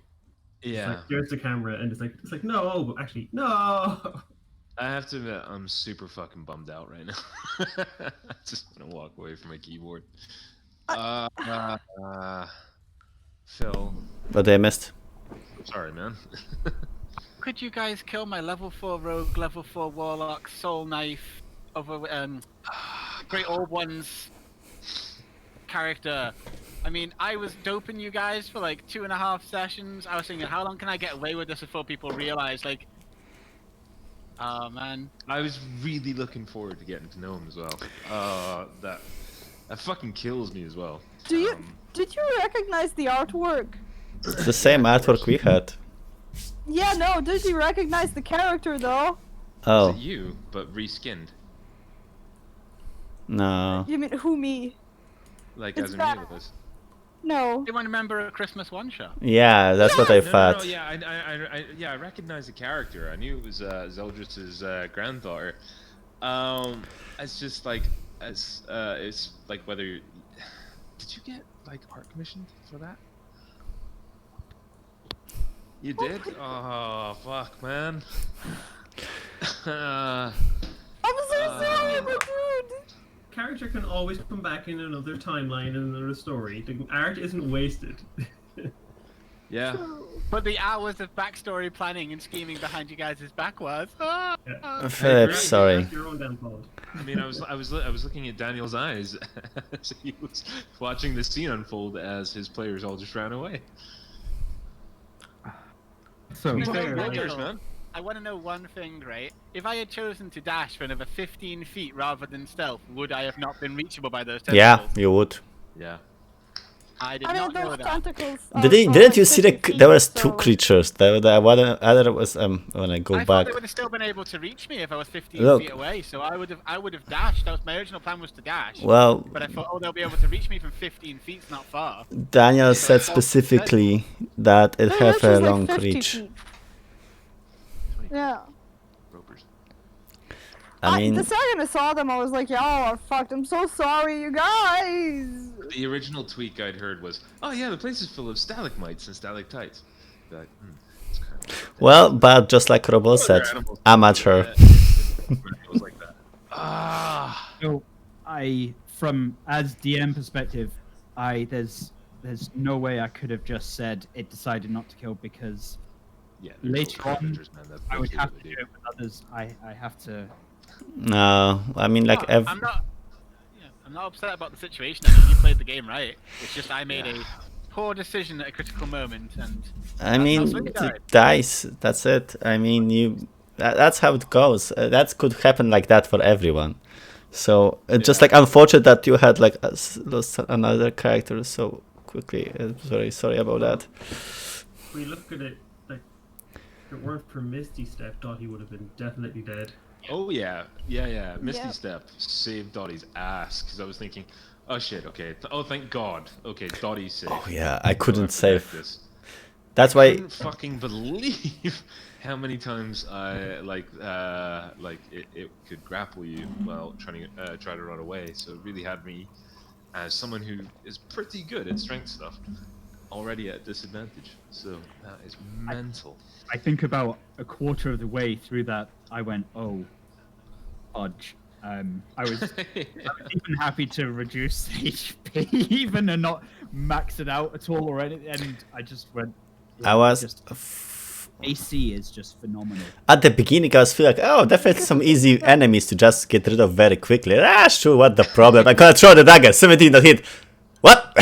Yeah. Like, there's the camera, and it's like no, but actually no. I have to admit, I'm super fucking bummed out right now. I just want to walk away from my keyboard. Phil. But they missed. Sorry, man. Could you guys kill my level 4 rogue, level 4 warlock, soul knife, Great Old One's character? I mean, I was doping you guys for like 2.5 sessions. I was thinking, how long can I get away with this before people realize, like, oh man. I was really looking forward to getting to know him as well. That fucking kills me as well. Did you recognize the artwork? It's the same artwork we had. Yeah, no, did you recognize the character though? Oh. Is it you, but reskinned? No. You mean who, me? Like It's as that- Amelia. No. Anyone remember a Christmas one-shot? Yeah, that's what I thought. No, yeah, I recognized the character. I knew it was Zeldris's granddaughter. It's just like, it's like whether did you get like art commissioned for that? You did? Oh fuck, man. I'm so sorry, but dude. Character can always come back in another timeline and another story. The art isn't wasted. Yeah. But the hours of backstory planning and scheming behind you guys' back was. Philip, sorry. Your own damn fault. I mean, I was looking at Daniel's eyes as he was watching the scene unfold as his players all just ran away. So, To be fair, Well, like, yours, man. I want to know one thing, right? If I had chosen to dash for another 15 feet rather than stealth, would I have not been reachable by those Yeah, tentacles? you would. Yeah. I did I mean, not know those that. tentacles. Didn't you see there was two so... creatures? The other was when I go I thought back. they would have still been able to reach me if I was 15 Look. feet away, so I would have dashed. That was my original plan, was to dash. Well, But I thought, oh, they'll be able to reach me from 15 feet. It's not far. Daniel said specifically that it have a long reach. Feet. Yeah. Ropers. I mean, the second I saw them, I was like, "Y'all are fucked. I'm so sorry, you guys." The original tweet I'd heard was, "Oh yeah, the place is full of stalagmites and stalactites." Be like, it's kind of well, but just like Robo said, amateur. It was like that. Ah. So, from as DM perspective, there's no way I could have just said it decided not to kill because Yeah. later on man. That's I would what have they to do. do it with others. I have to. No, I mean like No, I'm not upset about the situation. I mean, you played the game right. It's just I made a poor decision at a critical moment, and I mean that's what you the got. dice. That's it. I mean that's how it goes. That could happen like that for everyone. So it's just like unfortunate that you had like lost another character so quickly. Very sorry about that. If we look at it, like, if it weren't for Misty Step, Dottie would have been definitely dead. Oh yeah. Misty Yep. Step saved Dottie's ass because I was thinking, Oh shit. Okay. Oh, thank God. Okay, Dottie's safe. Oh yeah, I couldn't Forget save. this. That's I why. couldn't fucking believe how many times I it could grapple you while trying to try to run away. So it really had me as someone who is pretty good at strength stuff already at disadvantage. So that is mental. I think about a quarter of the way through that, I went, oh, fudge. I was even happy to reduce HP even and not max it out at all or anything. And I just went. I was. AC is just phenomenal. At the beginning, I was feeling like, oh, definitely some easy enemies to just get rid of very quickly. Ah, sure, what the problem? I'm gonna throw the dagger, 17 that hit. What?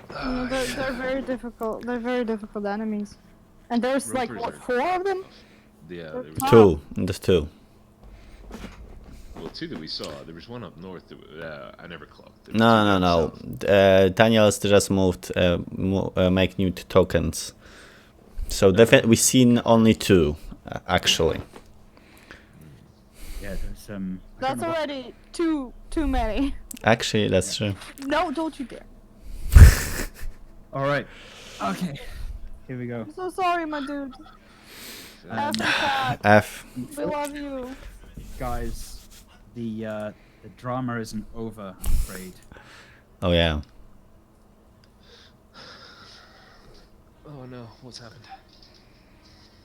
They're very difficult. They're very difficult enemies. And there's like, Ropers what, are- 4 of them? Yeah, They're there was tough. Two. There's two. well, 2 that we saw. There was one up north that I never clocked. There was 2 No, down no, south. no. Daniel's just moved, make new tokens. So definitely we've seen only 2, actually. Yeah, there's I don't That's know what- already too many. Actually, that's true. No, don't you dare. All right. Okay. Here we go. I'm so sorry, my dude. Africa, F. we love you. Guys, the drama isn't over, I'm afraid. Oh yeah. Oh no, what's happened?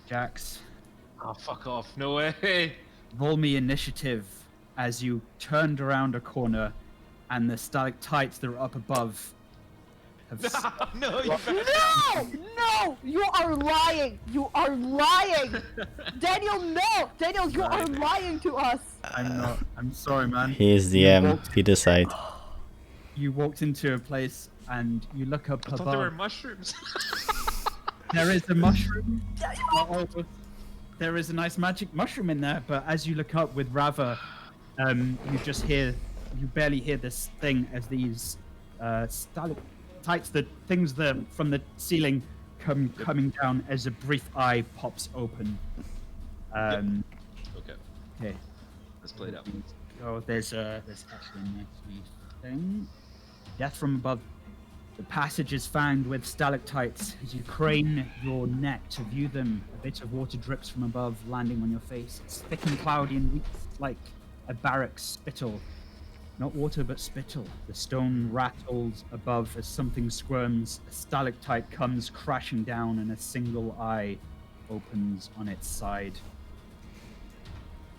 Jax, Oh, fuck off. No way. roll me initiative as you turned around a corner and the stalactites that are up above have No, you No, you are lying. You are lying. Daniel, no. Daniel, you are lying to us. I'm not. I'm sorry, man. He is the You M. walked- He decide. You walked into a place and you look up I above. thought there were mushrooms. There is a mushroom. There is a nice magic mushroom in there, but as you look up with Rava, you just hear, you barely hear this thing as these stalactites, the things that from the ceiling coming down as a brief eye pops open. Okay, Okay. let's play it out. Oh, there's actually a next wee thing. Death from above. The passage is found with stalactites. As you crane your neck to view them, a bit of water drips from above, landing on your face. It's thick and cloudy and weak, like a barrack's spittle. Not water, but spittle. The stone rattles above as something squirms. A stalactite comes crashing down, and a single eye opens on its side.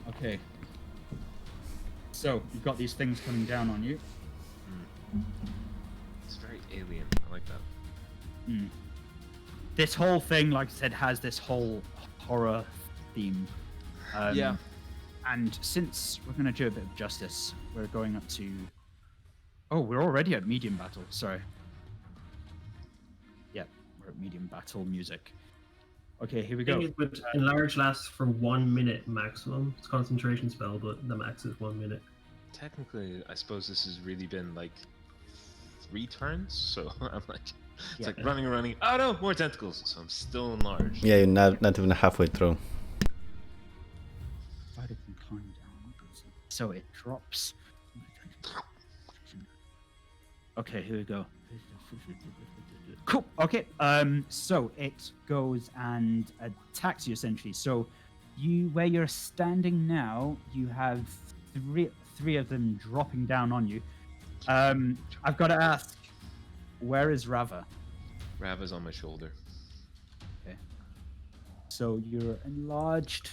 Okay. So, you've got these things coming down on you. It's very alien. I like that. This whole thing, like I said, has this whole horror theme. Yeah. And since we're going to do a bit of justice, we're going up to... Oh, we're already at medium battle. Sorry. Yep, we're at medium battle music. Okay, here we go. Thing is, with enlarge lasts for 1 minute maximum. It's a concentration spell, but the max is 1 minute. Technically, I suppose this has really been like 3 turns, so I'm like, it's Yeah. like running. Oh no, more tentacles. So I'm still enlarged. Yeah, you're not even halfway through. Why did we climb down? So it drops. Okay, here we go. Cool. Okay. So it goes and attacks you essentially. So you, where you're standing now, you have three of them dropping down on you. I've got to ask, where is Rava? Rava's on my shoulder. Okay. So you're enlarged.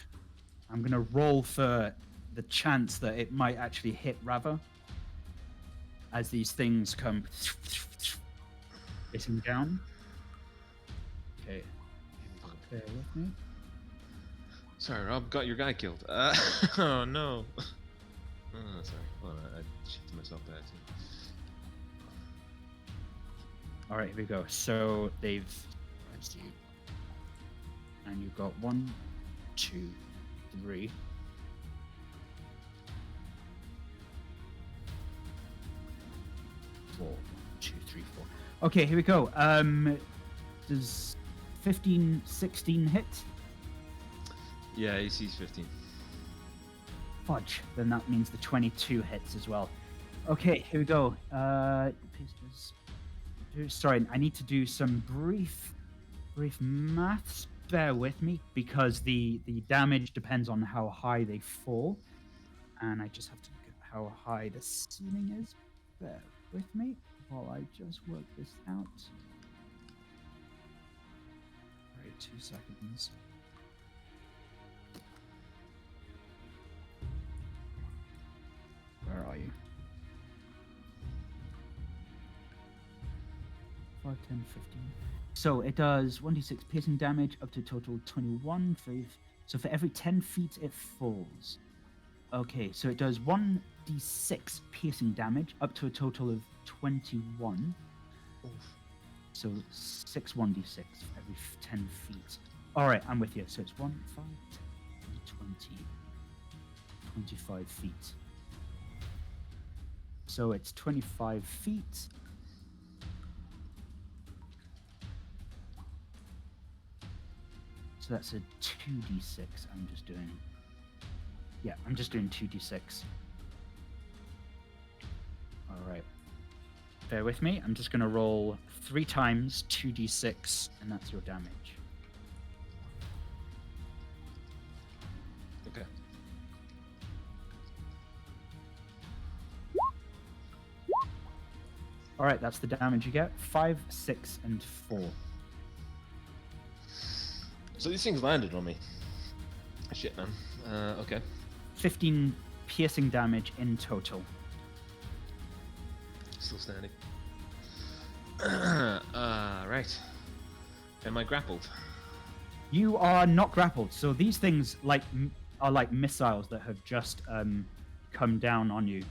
I'm gonna roll for the chance that it might actually hit Rava as these things come hitting down. Okay. Bear with me. Sorry, Rob, got your guy killed. Oh no. Oh, sorry. Well, I cheated myself by accident. All right, here we go. So they've, let's see, and you've got 1, 2, 3. Four. 1, 2, 3, 4. Okay, here we go. Does 15, 16 hit? Yeah, AC's 15. Fudge. Then that means the 22 hits as well. Okay, here we go. Sorry, I need to do some brief maths. Bear with me because the damage depends on how high they fall, and I just have to look at how high the ceiling is. Bear with me while I just work this out. Alright, 2 seconds. Where are you? 5, 10, 15. So it does 1d6 piercing damage up to a total 21. So for every 10 feet it falls. Okay, so it does 1d6 piercing damage up to a total of 21. Oof. So 6 1d6 for every 10 feet. Alright, I'm with you. So it's 1, 5, 10, 20, 25 feet. So it's 25 feet. So that's a 2d6 I'm just doing. Yeah, I'm just doing 2d6. Alright. Bear with me. I'm just going to roll 3 times 2d6, and that's your damage. Okay. Alright, that's the damage you get. 5, 6, and 4. So these things landed on me. Shit, man. Okay. 15 piercing damage in total. Still standing. Right. Am I grappled? You are not grappled, so these things are like missiles that have just come down on you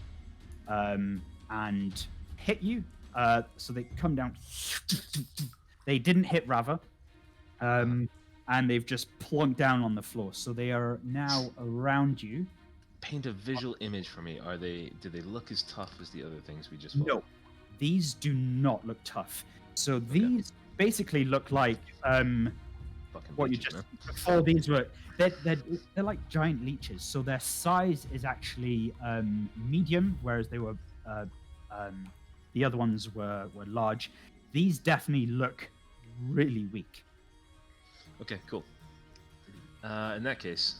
and hit you. So they come down. They didn't hit Rava, and they've just plunked down on the floor. So they are now around you. Paint a visual image for me. Do they look as tough as the other things we just fought? No, these do not look tough. So these basically look like Fucking what you leeches, just man. before these were. They're like giant leeches. So their size is actually medium, whereas they were the other ones were large. These definitely look really weak. Okay, cool. In that case,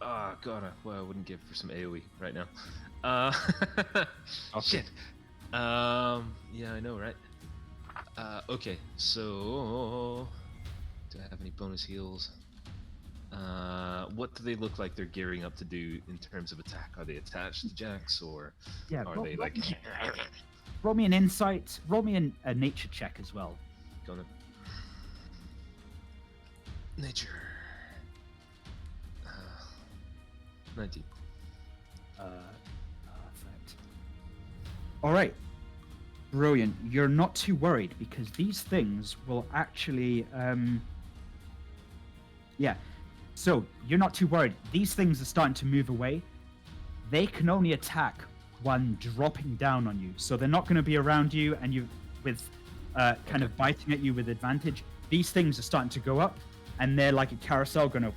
oh god, I wouldn't give for some AoE right now. Shit. Yeah, I know, right? Okay, so do I have any bonus heals? What do they look like they're gearing up to do in terms of attack? Are they attached to Jax, or Yeah. are they like Roll me an insight. Roll me a nature check as well. gonna nature? 19. Perfect. All right. Brilliant. You're not too worried because these things will actually, yeah. So you're not too worried. These things are starting to move away. They can only attack when dropping down on you. So they're not going to be around you and you with kind of biting at you with advantage. These things are starting to go up, and they're like a carousel going to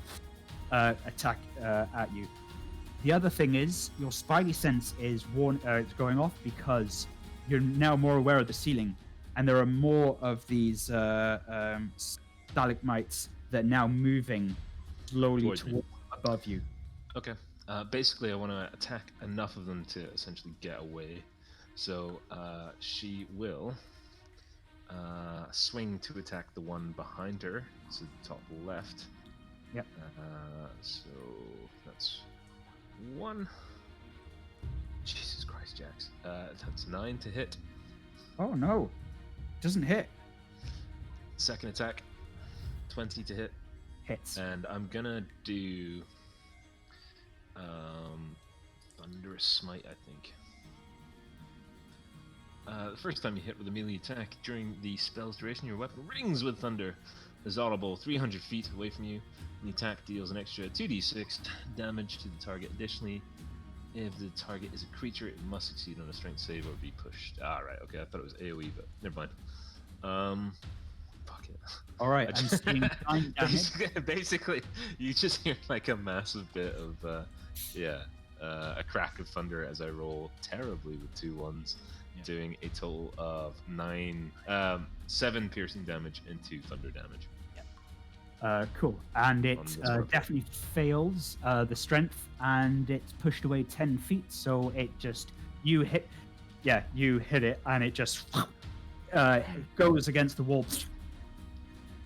attack at you. The other thing is your spidey sense is it's going off because you're now more aware of the ceiling, and there are more of these stalagmites that are now moving slowly towards above you. Okay. Basically, I want to attack enough of them to essentially get away. So she will swing to attack the one behind her. So the top left. Yep. So that's 1. Jesus Christ, Jax. That's 9 to hit. Oh no, doesn't hit. Second attack, 20 to hit. Hits. And I'm gonna do Thunderous Smite, I think. The first time you hit with a melee attack during the spell's duration, your weapon rings with thunder. Is audible 300 feet away from you. And the attack deals an extra 2d6 damage to the target. Additionally, if the target is a creature, it must succeed on a strength save or be pushed. Alright, okay, I thought it was AoE, but never mind. Fuck it. All right, I'm seeing 9 damage. Basically, you just hear like a massive bit of, a crack of thunder as I roll terribly with 2 1s, doing a total of 7 piercing damage and 2 thunder damage. Cool. And it On this rope. definitely fails the strength, and it's pushed away 10 feet. So it just you hit it, and it just goes against the wall.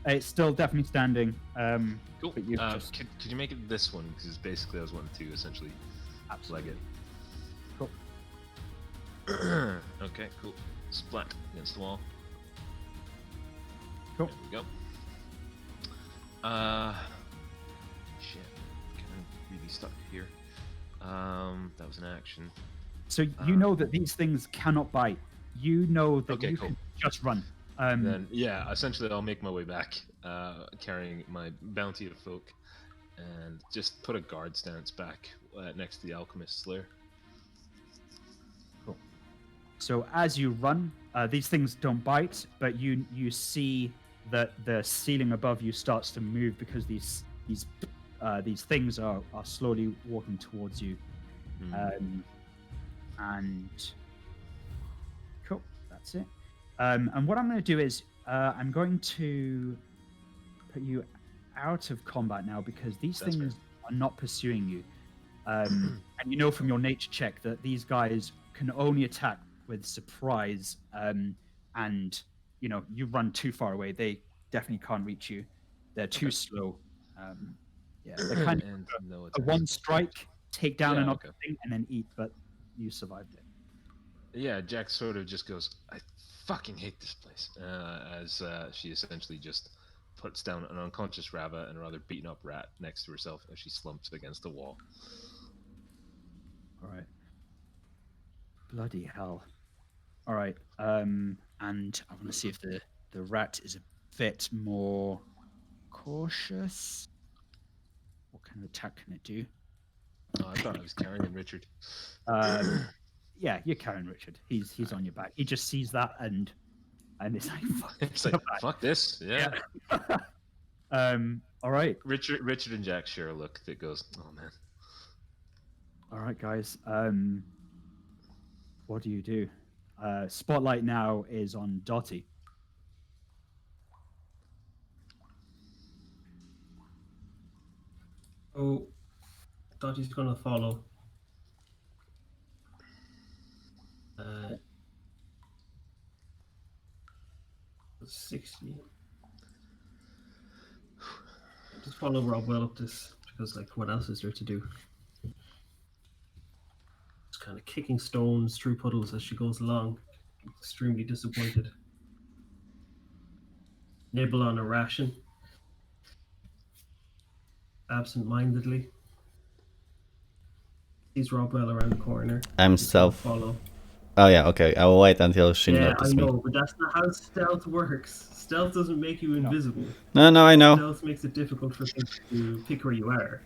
It's still definitely standing. Cool. But you've just Could you make it this one? Because basically I was wanting to essentially leg it. Cool. Okay, cool. Splat against the wall. Cool. There we go. Shit. Kind of really stuck here. That was an action. So you know that these things cannot bite. You know that Okay, you cool. can just run. Then, yeah, essentially I'll make my way back, carrying my bounty of folk, and just put a guard stance back next to the alchemist's lair. Cool. So as you run, these things don't bite, but you see that the ceiling above you starts to move because these things are slowly walking towards you. And cool, that's it. And what I'm going to do is I'm going to put you out of combat now because these That's things are not pursuing you. And you know from your nature check that these guys can only attack with surprise. And you know you run too far away, they definitely can't reach you. They're too slow. Yeah, they're kind of no a one strike, take down Yeah, an okay. thing, and then eat. But you survived it. Yeah, Jack sort of just goes, I fucking hate this place, as she essentially just puts down an unconscious rabbit and a rather beaten up rat next to herself as she slumps against the wall. All right. Bloody hell. All right. And I want to see if the rat is a bit more cautious. What kind of attack can it do? Oh, I thought I was carrying Richard. Yeah, you're carrying Richard. He's on your back. He just sees that and it's like, fuck. It's like, fuck this. Yeah. All right. Richard and Jack share a look that goes, oh man. All right, guys. What do you do? Spotlight now is on Dottie. Oh, Dottie's gonna follow. 60. Just follow Rob well up this because, like, what else is there to do? Just kind of kicking stones through puddles as she goes along. Extremely disappointed. Nibble on a ration. Absent-mindedly. Sees Rob well around the corner. I'm Just gonna stealth. follow. Oh yeah, okay. I will wait until she Yeah, I notices me. know, but that's not how stealth works. Stealth doesn't make you invisible. No, I know. Stealth makes it difficult for things to pick where you are.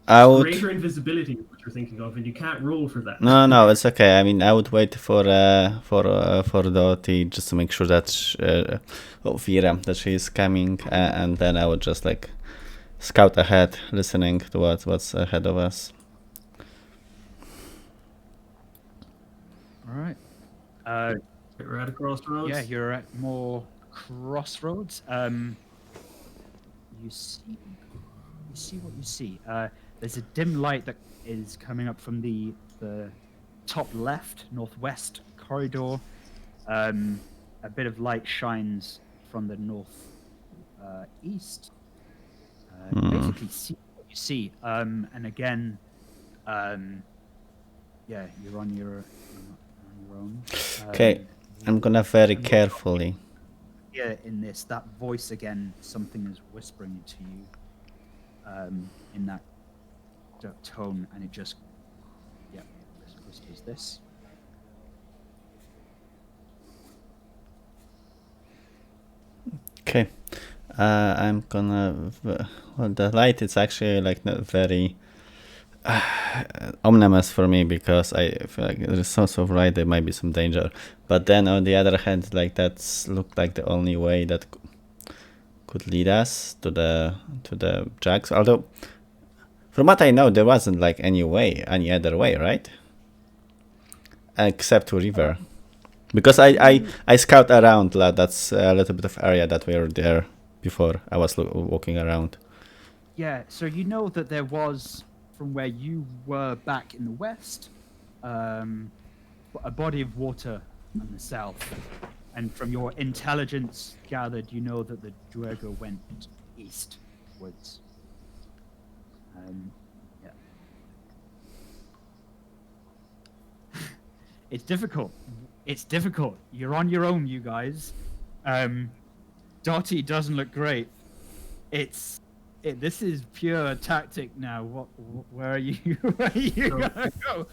I would. Greater invisibility is what you're thinking of, and you can't roll for that. No, it's okay. I mean, I would wait for Dottie just to make sure that Vera that she is coming, and then I would just like scout ahead, listening to what's ahead of us. All right. We're at a crossroads. Yeah, you're at more crossroads. You see what you see. There's a dim light that is coming up from the top left, northwest corridor. A bit of light shines from the north east. Basically, see what you see. And again, yeah, you're on your own. Okay, I'm gonna very carefully. Yeah, in this, that voice again, something is whispering it to you in that tone, and it just, yeah, whispers this. Okay, I'm gonna. Well, the light is actually like not very ominous for me because I feel like there is some sort of light. There might be some danger, but then on the other hand, like that's looked like the only way that could lead us to the jacks. Although From what I know, there wasn't like any other way, right? Except to river. Because I scout around, that's a little bit of area that we were there before. I was walking around. Yeah, so you know that there was, from where you were back in the west, a body of water on the south. And from your intelligence gathered, you know that the Duergar went eastwards. Yeah. It's difficult. It's difficult. You're on your own, you guys. Dottie doesn't look great. This is pure tactic now. Where are you? Where are you So- gonna go?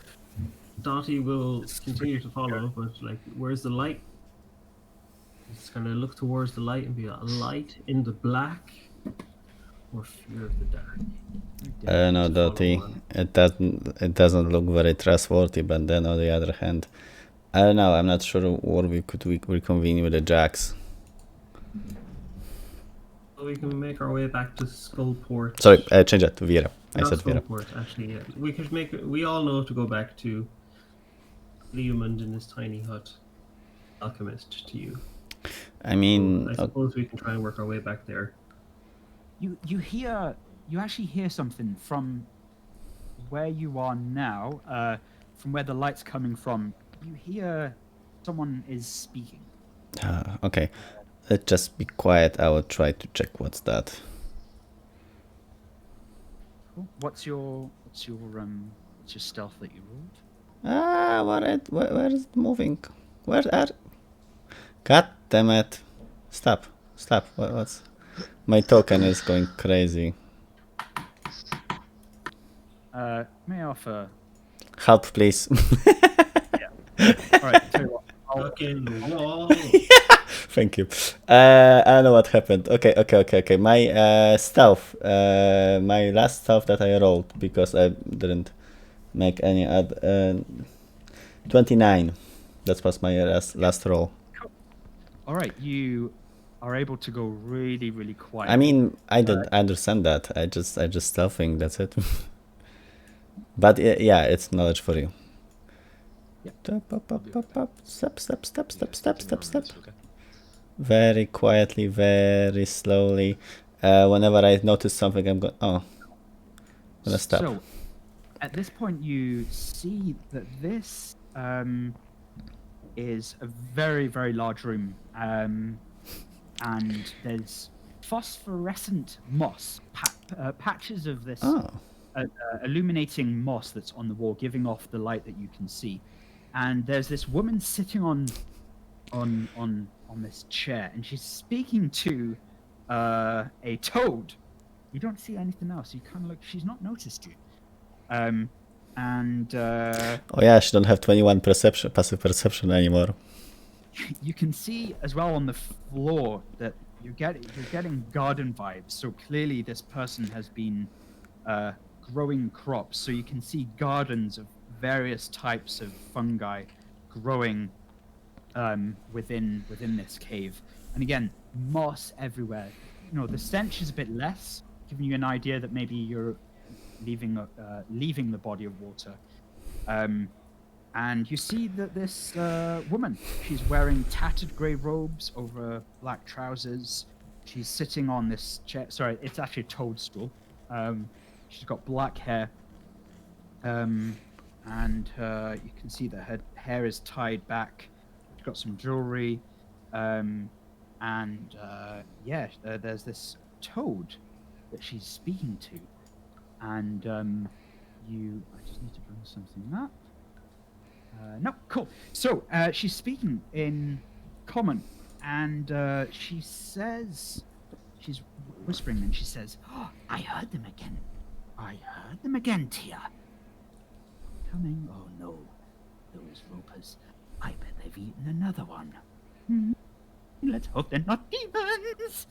Dottie will continue to follow, but like, where's the light? Just kind of look towards the light and be a light in the black, or fear of the dark. No, Just follow Dottie, on. it doesn't look very trustworthy. But then on the other hand, I don't know. I'm not sure where we could reconvene with the Jacks. So we can make our way back to Skullport. Sorry, change that to Vera. I Not said Vera. Skullport, actually. Yeah. We could make. We all know to go back to Leomund in his tiny hut. Alchemist to you. I mean, I suppose we can try and work our way back there. You actually hear something from where you are now, from where the light's coming from. You hear someone is speaking. okay. Let's just be quiet. I will try to check what's that. Cool. What's your stealth that you rolled? Where is it moving? Where are? God damn it! Stop! What's? My token is going crazy. May I offer? Help, please. All right. Tell you what. Stuck in the wall. Thank you. I don't know what happened. Okay. My stealth, my last stealth that I rolled because I didn't make any 29. That was my last roll. All right. You are able to go really, really quiet. I mean, I understand that. I just stealthing. That's it. But yeah, it's knowledge for you. Step. Very quietly, very slowly. Whenever I notice something, I'm going. Oh, I'm gonna stop. So, at this point, you see that this is a very, very large room, and there's phosphorescent moss, patches of this Oh, illuminating moss that's on the wall, giving off the light that you can see. And there's this woman sitting on this chair, and she's speaking to a toad. You don't see anything else. You kind of look. She's not noticed you. oh yeah, she don't have 21 passive perception anymore. You can see as well on the floor that you're getting garden vibes. So clearly, this person has been growing crops. So you can see gardens of various types of fungi growing within this cave. And again, moss everywhere. You know, the stench is a bit less, giving you an idea that maybe you're leaving the body of water. And you see that this woman, she's wearing tattered grey robes over black trousers. She's sitting on this chair. Sorry, it's actually a toadstool. She's got black hair. And you can see that her hair is tied back. She's got some jewelry. There's this toad that she's speaking to. And I just need to bring something up. No, cool. So she's speaking in common, and she says, she's whispering, and she says, "Oh, I heard them again. Tia. Coming? Oh no, those ropers. I bet they've eaten another one. Let's hope they're not demons."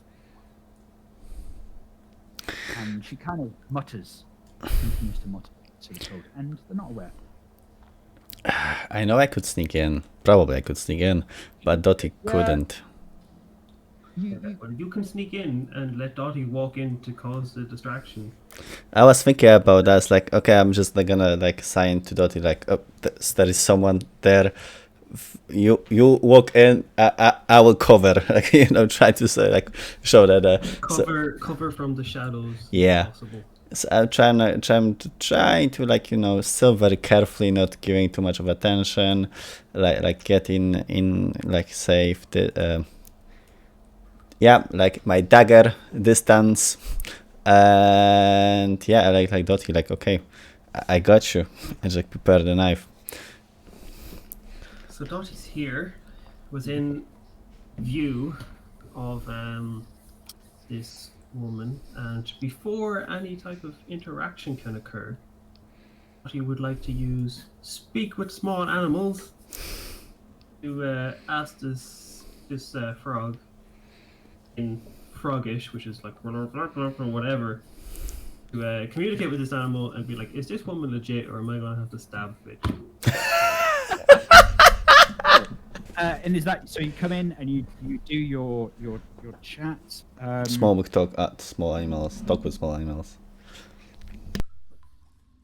And she kind of mutters, continues to mutter to the toad, and they're not aware. I know I could sneak in. Probably I could sneak in, but Dottie couldn't. Well, you can sneak in and let Dottie walk in to cause the distraction. I was thinking about that. It's like, okay, I'm just like gonna like sign to Dottie like, oh, there is someone there. You walk in, I will cover. Like, you know, try to say like show that. Cover from the shadows. Yeah. If possible. So I'm trying to like, you know, still very carefully, not giving too much of attention, like getting in like safe. Yeah, like my dagger distance, and yeah, like Dottie, like okay, I got you, and just prepare the knife. So Dottie's here, within view of this woman, and before any type of interaction can occur, Dottie would like to use speak with small animals to ask this frog in Frogish, which is like whatever, to communicate with this animal and be like, is this woman legit, or am I gonna have to stab bitch? And is that so? You come in and you do your chat. Small small animals. Talk with small animals.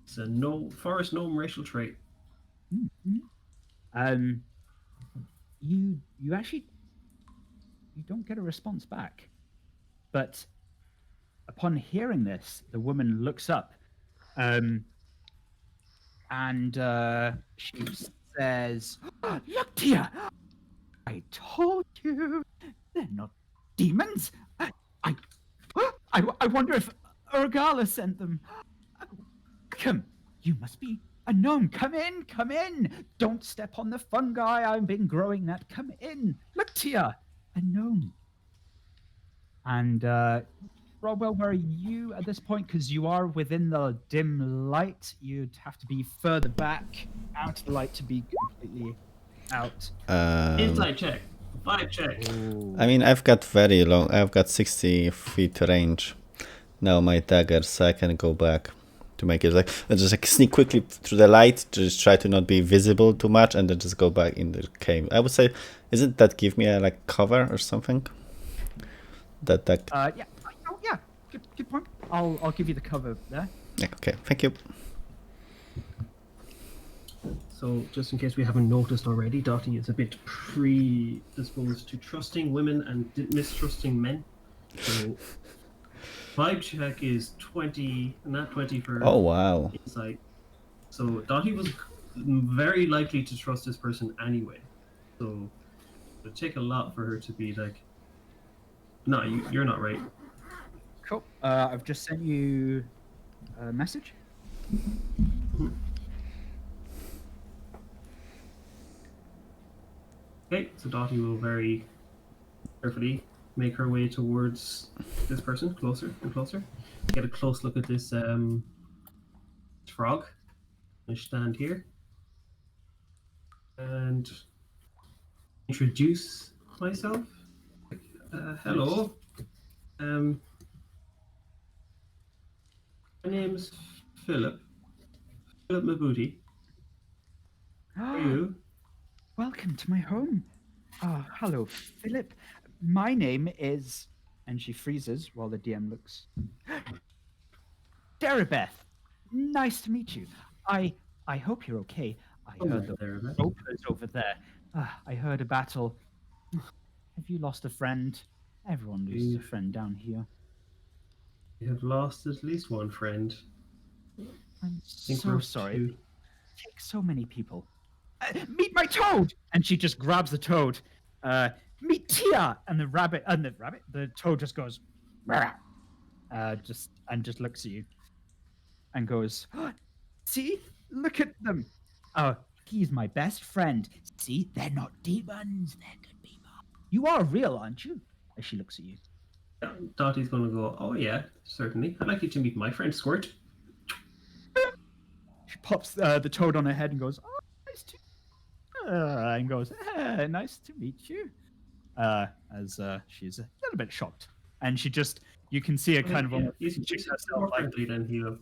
It's a forest gnome racial trait. You actually don't get a response back, but upon hearing this, the woman looks up, and she says, "Oh, look here! I told you they're not demons. I wonder if Urgala sent them. Come, you must be a gnome. Come in, come in. Don't step on the fungi. I've been growing that. Come in. Look here, a gnome." And Rodwell, where are you at this point? Because you are within the dim light. You'd have to be further back out of the light to be completely out. Inside check. 5 check. I mean, I've got very long. I've got 60 feet range. Now my dagger, so I can go back to make it like just like sneak quickly through the light, just try to not be visible too much, and then just go back in the cave. I would say, isn't that give me a like cover or something? That. Yeah. Oh, yeah. Good point. I'll give you the cover there. Yeah, okay, thank you. So, just in case we haven't noticed already, Dottie is a bit predisposed to trusting women and mistrusting men. So, vibe check is 20, and not 20 for Oh wow. insight. So, Dottie was very likely to trust this person anyway. So, it would take a lot for her to be like, no, you're not right. Cool. I've just sent you a message. Okay, so Dottie will very carefully make her way towards this person, closer and closer. Get a close look at this frog. I stand here and introduce myself. Hello. My name's Philip. Philip Mabuti. How are you? Welcome to my home. Hello, Philip. My name is... And she freezes while the DM looks. Darabeth. Nice to meet you. I hope you're okay. I heard the ropers over there. I heard a battle. Have you lost a friend? Everyone loses a friend down here. You have lost at least one friend. I'm so sorry. It takes so many people. Meet my toad! And she just grabs the toad. Meet Tia! And the toad just goes, just looks at you and goes, see, look at them. Oh, he's my best friend. See, they're not demons, they're good people. You are real, aren't you? As she looks at you. Dottie's gonna go, oh yeah, certainly. I'd like you to meet my friend Squirt. She pops the toad on her head and goes, oh, nice to and goes, nice to meet you. As she's a little bit shocked. And she just, you can see a kind of almost He's more friendly than he was.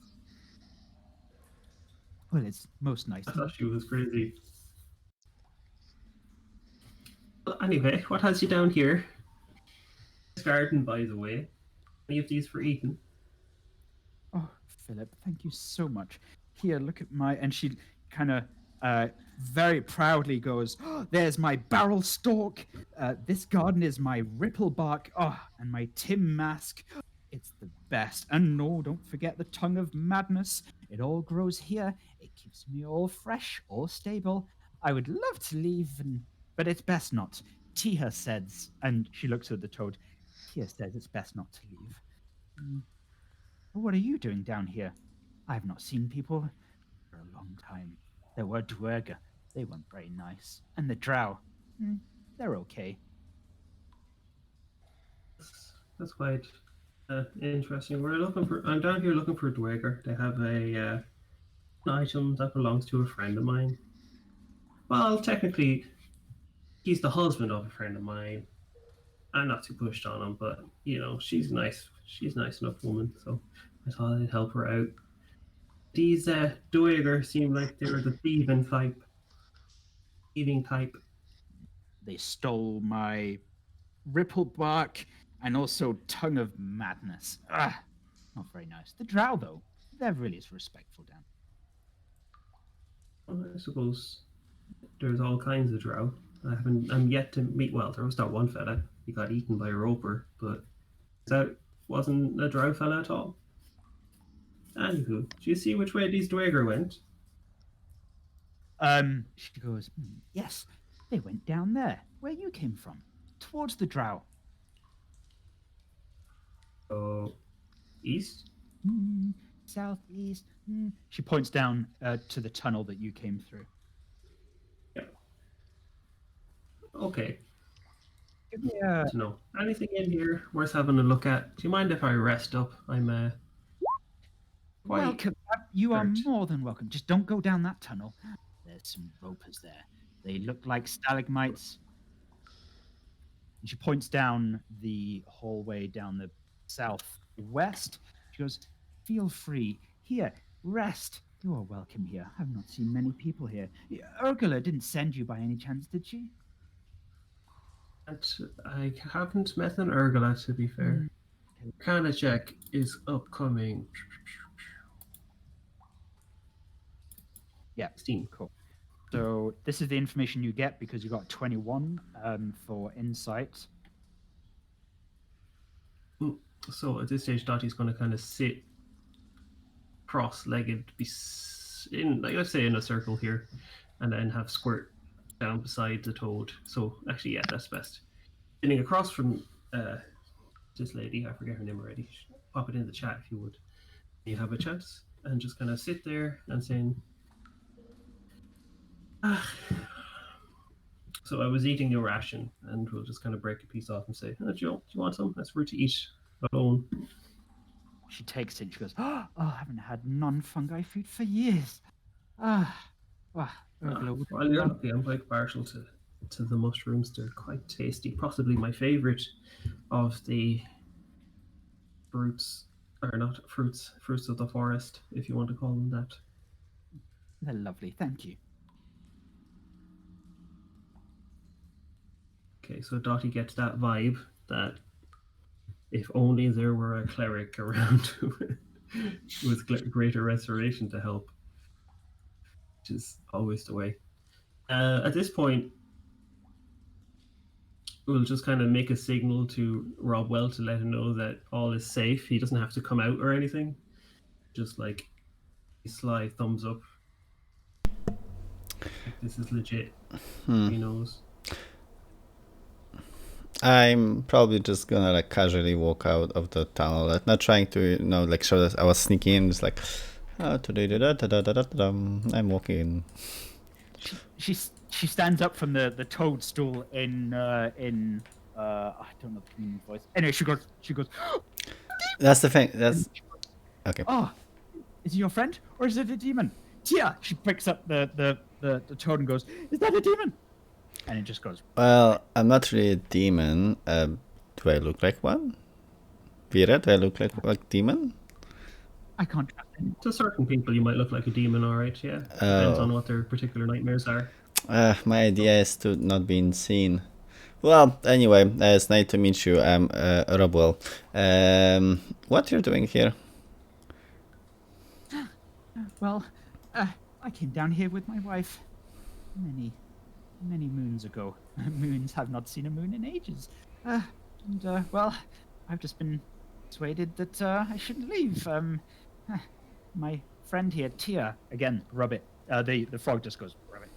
Well, it's most nice. I thought she was crazy. Well, anyway, what has you down here? This garden, by the way. Any of these for eating? Oh, Philip, thank you so much. Here, look at my. And she kind of very proudly goes, oh, there's my barrel stalk. This garden is my ripple bark. Oh, and my Tim mask. It's the best. And no, don't forget the tongue of madness. It all grows here. It keeps me all fresh, all stable. I would love to leave, but it's best not. Tia says, and she looks at the toad. Tia says it's best not to leave. What are you doing down here? I've not seen people for a long time. There were Dwerger. They weren't very nice. And the Drow. They're okay. That's quite interesting. I'm down here looking for Dwerger. They have an item that belongs to a friend of mine. Well, technically, he's the husband of a friend of mine. I'm not too pushed on him, but she's nice. She's a nice enough woman, so I thought I'd help her out. These Dweger seem like they were the thieving type. They stole my ripple bark and also tongue of madness. Not very nice. The Drow, though, they're really respectful down. Well, I suppose there's all kinds of Drow. I'm yet to meet. Well, there was that one fella. He got eaten by a roper, but that wasn't a Drow fella at all. Anywho, do you see which way these Dweger went? She goes, yes, they went down there, where you came from, towards the Drow. Oh, east? Southeast. She points down to the tunnel that you came through. Yeah. Okay. Give me No. Anything in here worth having a look at? Do you mind if I rest up? I'm welcome. You are hurt. more than welcome. Just don't go down that tunnel. There's some ropers there. They look like stalagmites. And she points down the hallway down the southwest. She goes, feel free. Here, rest. You are welcome here. I've not seen many people here. Urgula didn't send you by any chance, did she? I haven't met an Urgula, to be fair. Arcana check is upcoming. Yeah. 16. Cool. So this is the information you get because you got 21 for insight. So at this stage, Dottie's going to kind of sit cross-legged, let's say in a circle here, and then have Squirt down beside the toad. So actually, yeah, that's best. Sitting across from this lady, I forget her name already. Pop it in the chat if you would. You have a chance, and just kind of sit there and saying, so I was eating your ration, and we'll just kind of break a piece off and say, do you want some? That's for to eat alone. She takes it and she goes, oh, I haven't had non-fungi food for years. Well, you're lucky. I'm quite partial to the mushrooms. They're quite tasty. Possibly my favorite of the fruits, or not fruits of the forest, if you want to call them that. They're lovely. Thank you. Okay, so Dottie gets that vibe that if only there were a cleric around with greater restoration to help, which is always the way. At this point, we'll just kind of make a signal to Robwell to let him know that all is safe. He doesn't have to come out or anything. Just like a sly thumbs up. This is legit. He knows. I'm probably just gonna like casually walk out of the tunnel, like, not trying to like show that I was sneaking in. Just like, I'm walking in. She stands up from the toadstool in I don't know the human voice. Anyway, she goes. That's the thing. That's okay. Oh, is he your friend or is it a demon? Tia. She picks up the toad and goes, is that a demon? And it just goes. Well, I'm not really a demon. Do I look like one? Vera, do I look like a demon? I can't trust him. To certain people, you might look like a demon, alright, yeah. Depends on what their particular nightmares are. My idea is to not be seen Well, anyway, it's nice to meet you. I'm Robwell. What you're doing here? Well, I came down here with my wife many moons ago. Moons have not seen a moon in ages. Well, I've just been persuaded that I shouldn't leave. My friend here, Tia, again, rub it. The frog just goes, rub it.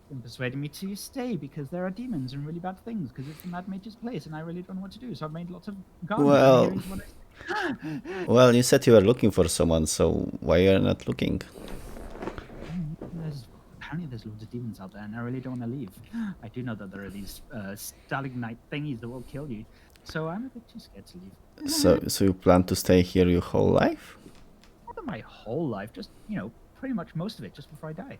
Been persuading me to stay because there are demons and really bad things because it's the Mad Mage's place and I really don't know what to do. So I've made lots of gardens. Well- and here is what Well, you said you were looking for someone, so why are you not looking? Apparently there's loads of demons out there and I really don't want to leave. I do know that there are these stalagmite thingies that will kill you. So I'm a bit too scared to leave. So you plan to stay here your whole life? Not my whole life, just, pretty much most of it just before I die.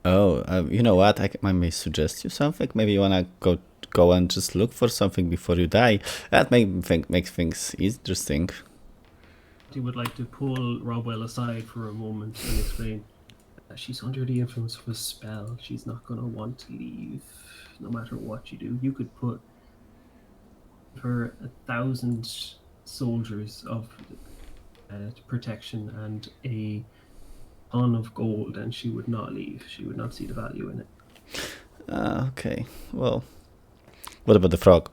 Oh, you know what? I may suggest you something. Maybe you wanna go and just look for something before you die. That makes things interesting. He would like to pull Robwell aside for a moment and explain that she's under the influence of a spell. She's not gonna want to leave, no matter what you do. You could put her 1,000 soldiers of protection and a ton of gold, and she would not leave. She would not see the value in it. Okay. Well, what about the frog?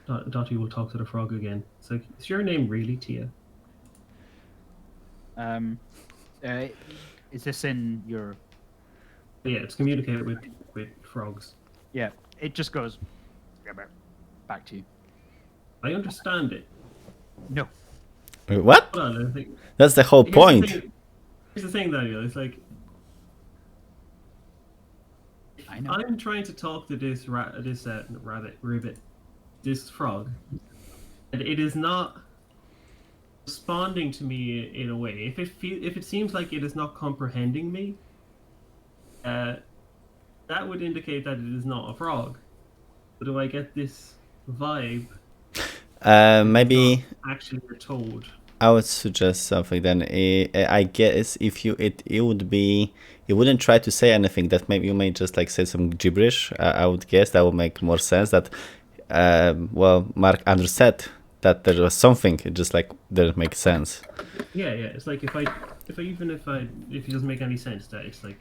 Dottie will talk to the frog again. It's like, is your name really Tia? Is this in your... Yeah, it's communicate with frogs. Yeah, it just goes back to you. I understand it. No. Wait, what? Hold on, I think. That's the whole point. Here's the thing, Daniel. It's like I know. I'm trying to talk to this ribbit, this frog, and it is not responding to me in a way. If it seems like it is not comprehending me, that would indicate that it is not a frog. But do I get this vibe? Maybe Not actually a toad. I would suggest something then. I guess if it would be, you wouldn't try to say anything. That maybe you may just like say some gibberish. I would guess that would make more sense. That well, Mark understood that there was something. It just like didn't make sense. Yeah. It's like if it doesn't make any sense, that it's like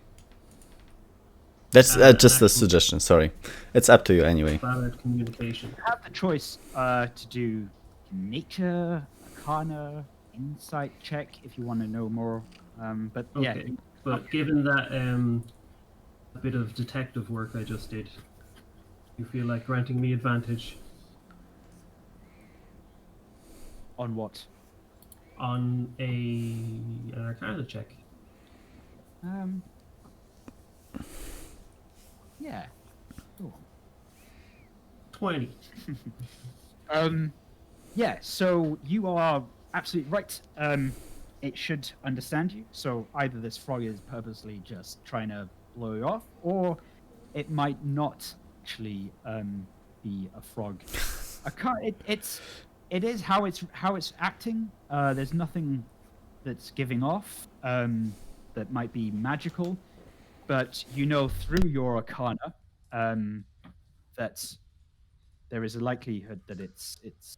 That's just a suggestion. Sorry, it's up to you anyway. valid communication. You have the choice to do nature, arcana, insight check if you want to know more. But yeah, Okay, but given that a bit of detective work I just did, you feel like granting me advantage on what? on an arcana check? Yeah. Cool. 20. Yeah, so you are absolutely right. It should understand you. So either this frog is purposely just trying to blow you off, or it might not actually be a frog. It is how it's acting. There's nothing that's giving off that might be magical, but you know through your arcana that there is a likelihood that it's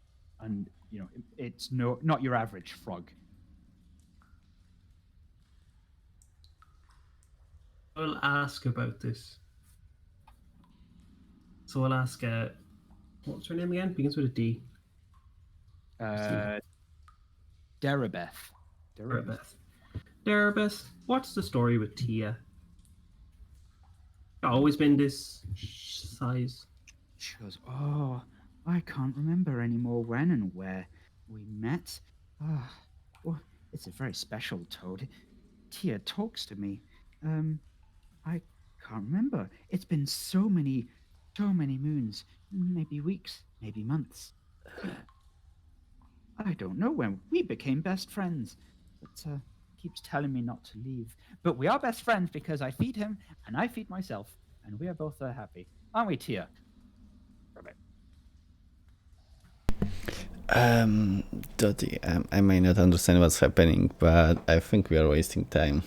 not your average frog. I'll ask about this. So I'll ask, what's her name again? Begins with a D. Darabeth. Darabeth, what's the story with Tia? Always been this size? She goes, "Oh, I can't remember anymore when and where we met. Well, it's a very special toad. Tia talks to me. I can't remember. It's been so many moons, maybe weeks, maybe months. I don't know when we became best friends, but keeps telling me not to leave. But we are best friends because I feed him and I feed myself, and we are both happy, aren't we, Tia?" Dottie, I may not understand what's happening, but I think we are wasting time.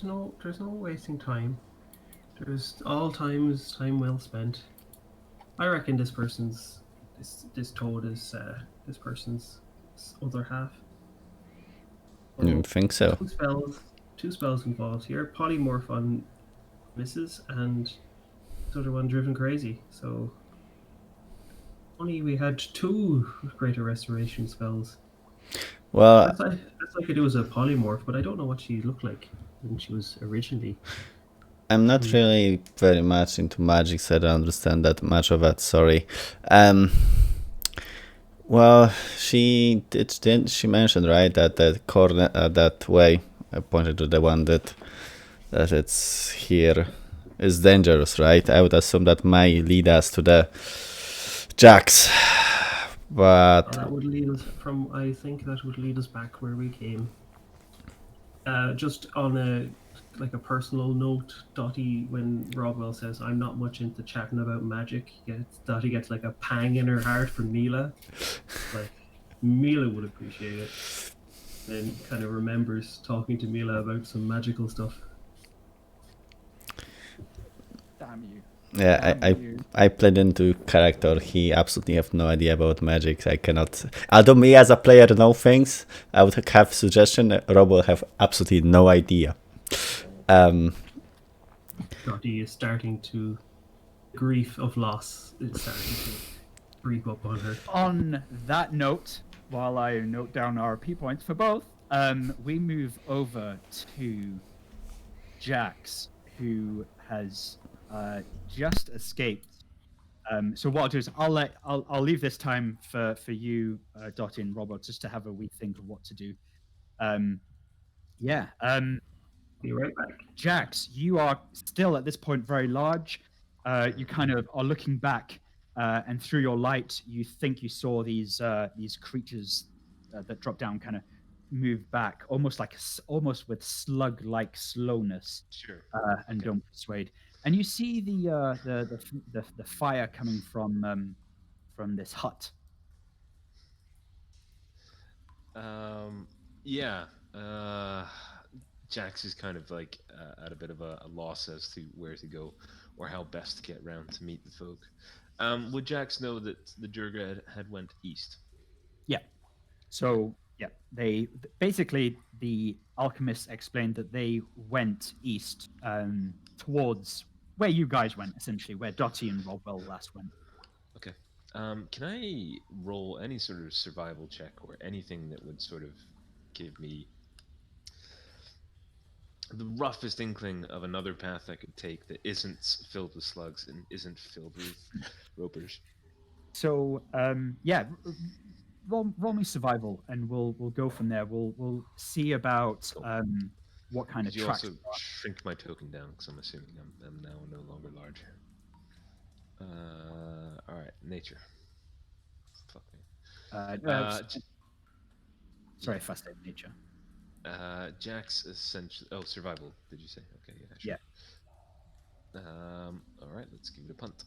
there's no wasting time. There's all times time well spent. I reckon this toad is this person's other half. You think so? Two spells involved here. Polymorph on misses and the other one driven crazy. So only we had 2 greater restoration spells. Well, That's like it was a polymorph, but I don't know what she looked like when she was originally. I'm not really very much into magic, so I don't understand that much of it. Sorry. Well, she mentioned, right, that that corner, that way. I pointed to the one that it's here is dangerous, right? I would assume that may lead us to the jacks, but That would lead us I think that would lead us back where we came. Just on a personal note, Dottie, when Rodwell says I'm not much into chatting about magic, Dottie gets like a pang in her heart for Mila. Like Mila would appreciate it. And kind of remembers talking to Mila about some magical stuff. Damn you. yeah, I played into character. He absolutely have no idea about magic. I cannot. Although me as a player know things, I would have suggestion. Rob will have absolutely no idea. Dottie is starting to grief of loss. It's starting to creep up on her. On that note, while I note down RP points for both, we move over to Jax, who has just escaped. So what I'll do is I'll leave this time for you, Dottie and Robert, just to have a wee think of what to do. Be right back. Jax, you are still at this point very large. You kind of are looking back, and through your light, you think you saw these creatures that drop down, kind of move back, almost with slug-like slowness, Sure. and Okay. don't persuade. And you see the fire coming from this hut. Yeah. Jax is kind of like at a bit of a loss as to where to go or how best to get round to meet the folk. Would Jax know that the Durga had went east? Yeah. So yeah, they basically, the alchemists explained that they went east, towards where you guys went, essentially, where Dottie and Rodwell last went. Okay. Can I roll any sort of survival check or anything that would sort of give me the roughest inkling of another path I could take that isn't filled with slugs and isn't filled with ropers? So roll me survival, and we'll go from there. We'll see about Cool. what kind of Could you tracks. also shrink my token down because I'm assuming I'm now no longer large. All right, nature. Fuck me. Sorry, fast aid nature. Jack's essentially. Oh, survival. Did you say? Okay, yeah, sure. Yeah. All right, let's give it a punt.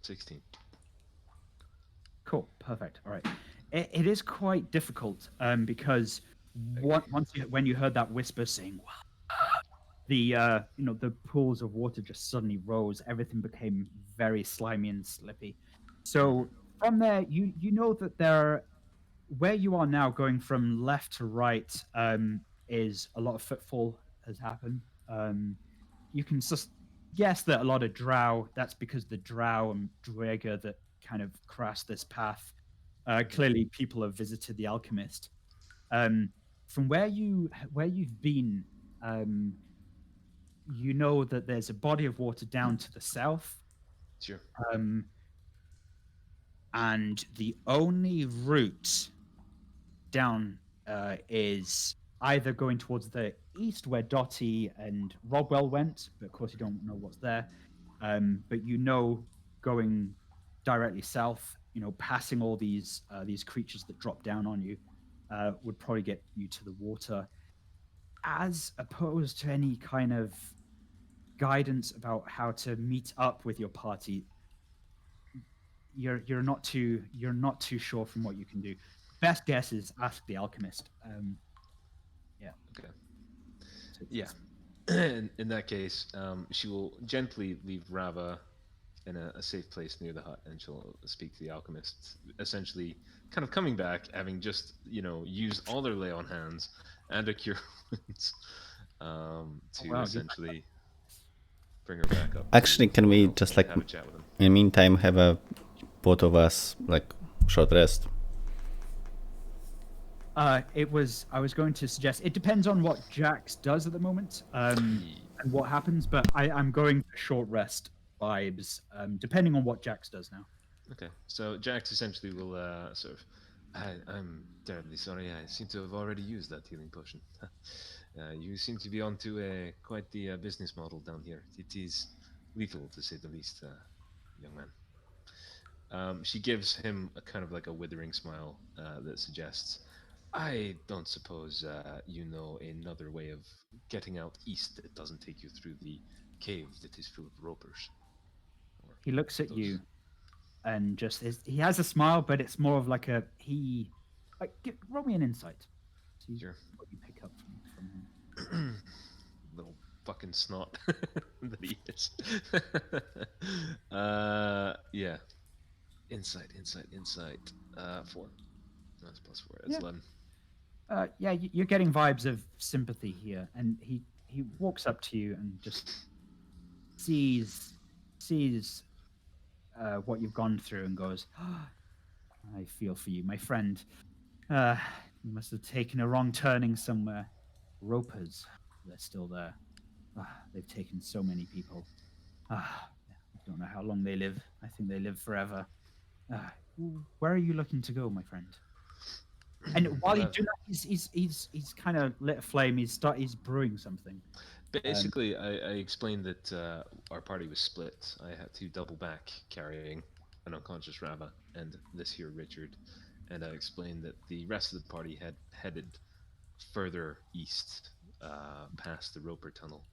16. Cool, perfect. All right. It is quite difficult, because when you heard that whisper saying, the pools of water just suddenly rose. Everything became very slimy and slippy. So from there, you know that where you are now, going from left to right, is a lot of footfall has happened. You can just guess that a lot of drow. That's because the drow and Draeger that kind of crossed this path. Clearly, people have visited the alchemist. From where you've been, you know that there's a body of water down to the south. Sure. And the only route down is either going towards the east, where Dottie and Rodwell went, but of course you don't know what's there. But going directly south, passing all these creatures that drop down on you, would probably get you to the water, as opposed to any kind of guidance about how to meet up with your party. You're not too sure from what you can do. Best guess is ask the alchemist. Yeah. Okay. Yeah. In that case, she will gently leave Rava in a safe place near the hut, and she'll speak to the alchemist, essentially kind of coming back, having just, used all their lay on hands and a cure wounds to essentially bring her back up. Actually, can we just like have a chat with him? in the meantime have a both of us like short rest? I was going to suggest it depends on what Jax does at the moment, and what happens, but I'm going for short rest vibes, depending on what Jax does now. Okay, so Jax essentially will sort of. I'm terribly sorry. I seem to have already used that healing potion. You seem to be onto quite the business model down here. It is lethal, to say the least, young man. She gives him a kind of like a withering smile that suggests, I don't suppose you know another way of getting out east that doesn't take you through the cave that is full of ropers. He looks at you, and he has a smile, but it's more of like roll me an insight. See Sure. what you pick up from him. Little fucking snot that he is. Yeah. Insight. 4. That's +4. That's 11. Yeah, you're getting vibes of sympathy here, and he walks up to you and just sees what you've gone through and goes, I feel for you, my friend. You must have taken a wrong turning somewhere. Ropers, they're still there. They've taken so many people. I don't know how long they live. I think they live forever. Where are you looking to go, my friend? And while you do that, he's kind of lit a flame. He's brewing something. Basically, I explained that our party was split. I had to double back carrying an unconscious Rava and this here Richard, and I explained that the rest of the party had headed further east, past the Roper Tunnel.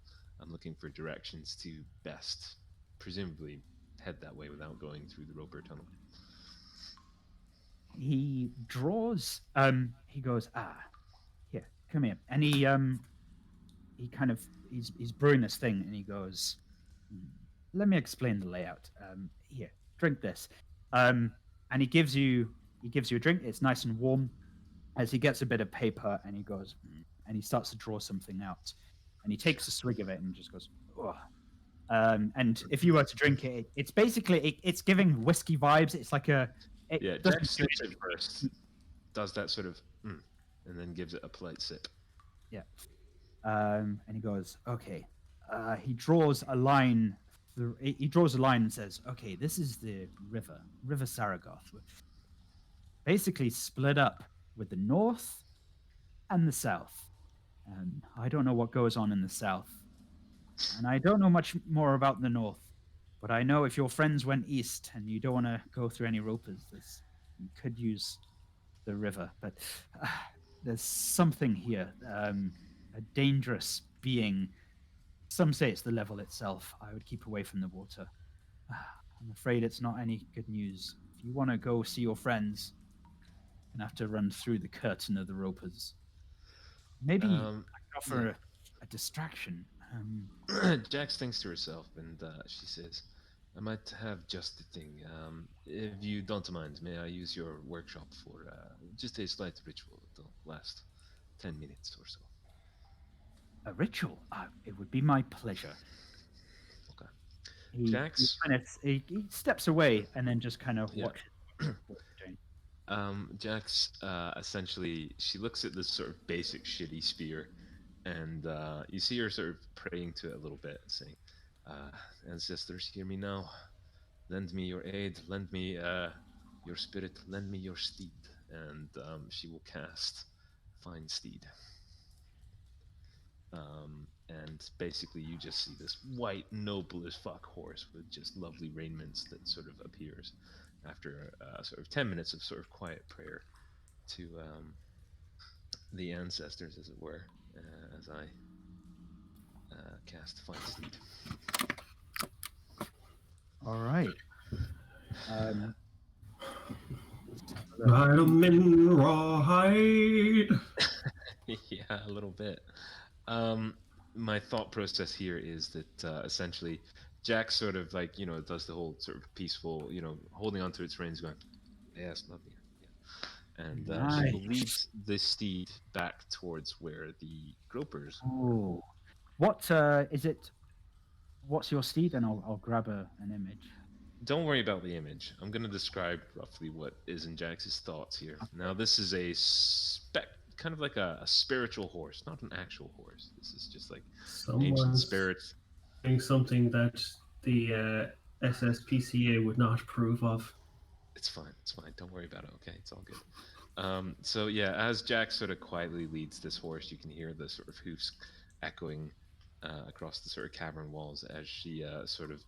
I'm looking for directions to best, presumably, head that way without going through the Roper Tunnel. He draws. He goes, here, come here, and he kind of he's brewing this thing, and he goes, let me explain the layout. Here, drink this, and he gives you a drink. It's nice and warm. As he gets a bit of paper, and he goes, and he starts to draw something out, and he takes a swig of it and just goes, oh. And if you were to drink it, it's basically it's giving whiskey vibes. It's like Jack sniffs it first, does that sort of, and then gives it a polite sip. Yeah. And he goes, okay. He draws a line. He draws a line and says, okay, this is the River Saragoth. Basically split up with the north and the south. I don't know what goes on in the south. And I don't know much more about the north. But I know if your friends went east and you don't want to go through any ropers, you could use the river. But there's something here, a dangerous being. Some say it's the level itself. I would keep away from the water. I'm afraid it's not any good news. If you want to go see your friends, you're going to have to run through the curtain of the ropers. Maybe I can offer a distraction. Jax thinks to herself, and she says, I might have just the thing. If you don't mind, may I use your workshop for just a slight ritual? It'll last 10 minutes or so. A ritual? It would be my pleasure. Okay. Jax? He steps away and then just kind of watches what you're doing. Jax, essentially, she looks at this sort of basic shitty spear, and you see her sort of praying to it a little bit, saying, ancestors, hear me now. Lend me your aid, lend me your spirit, lend me your steed. And she will cast Find Steed. And basically you just see this white, noble as fuck horse with just lovely raiments that sort of appears after sort of 10 minutes of sort of quiet prayer to the ancestors, as it were, as I cast Find Steed. All right. Ride 'em in rawhide. Yeah, a little bit. my thought process here is that essentially Jack sort of like, you know, does the whole sort of peaceful, you know, holding onto its reins, going, yes, love you. Yeah. And she will lead the steed back towards where the gropers. Oh, what is it? What's your steed? And I'll grab an image. Don't worry about the image. I'm going to describe roughly what is in Jax's thoughts here. Now, this is a kind of like a spiritual horse, not an actual horse. This is just like ancient Someone's spirits. doing something that the SSPCA would not approve of. It's fine. It's fine. Don't worry about it. Okay, it's all good. So yeah, as Jack sort of quietly leads this horse, you can hear the sort of hoofs echoing across the sort of cavern walls as she sort of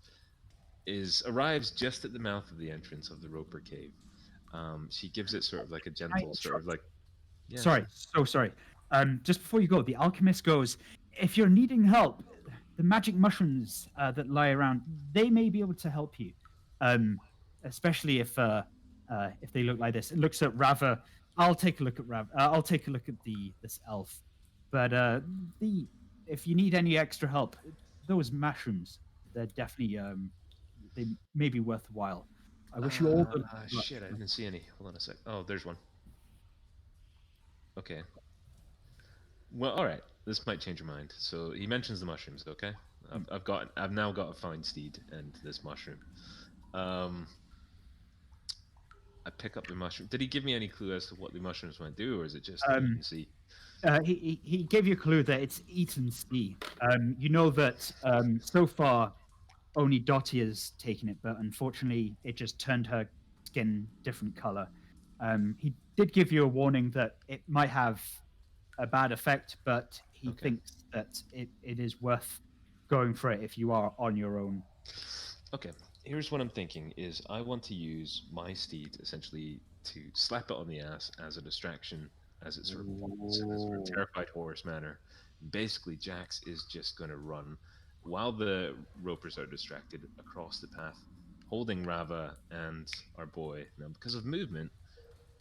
arrives just at the mouth of the entrance of the Roper Cave. She gives it sort of like a gentle sort of like. Yeah, sorry, so sorry. Just before you go, the alchemist goes, if you're needing help, the magic mushrooms that lie around, they may be able to help you. Especially if they look like this. It looks at Rava. I'll take a look at Rava. I'll take a look at this elf. But if you need any extra help, those mushrooms, they're definitely they may be worthwhile. I wish you all good luck. Shit, I didn't see any. Hold on a sec. Oh, there's one. Okay. Well, all right. This might change your mind. So he mentions the mushrooms. Okay. I've now got a fine steed and this mushroom. I pick up the mushroom. Did he give me any clue as to what the mushrooms might do, or is it just see? He gave you a clue that it's eat and see. You know that so far only Dottie has taken it, but unfortunately it just turned her skin different color. He did give you a warning that it might have a bad effect, but he thinks that it is worth going for it if you are on your own. Okay. Here's what I'm thinking is I want to use my steed essentially to slap it on the ass as a distraction, as it sort of walks in a sort of terrified horse manner. Basically, Jax is just going to run while the ropers are distracted across the path, holding Rava and our boy. Now, because of movement,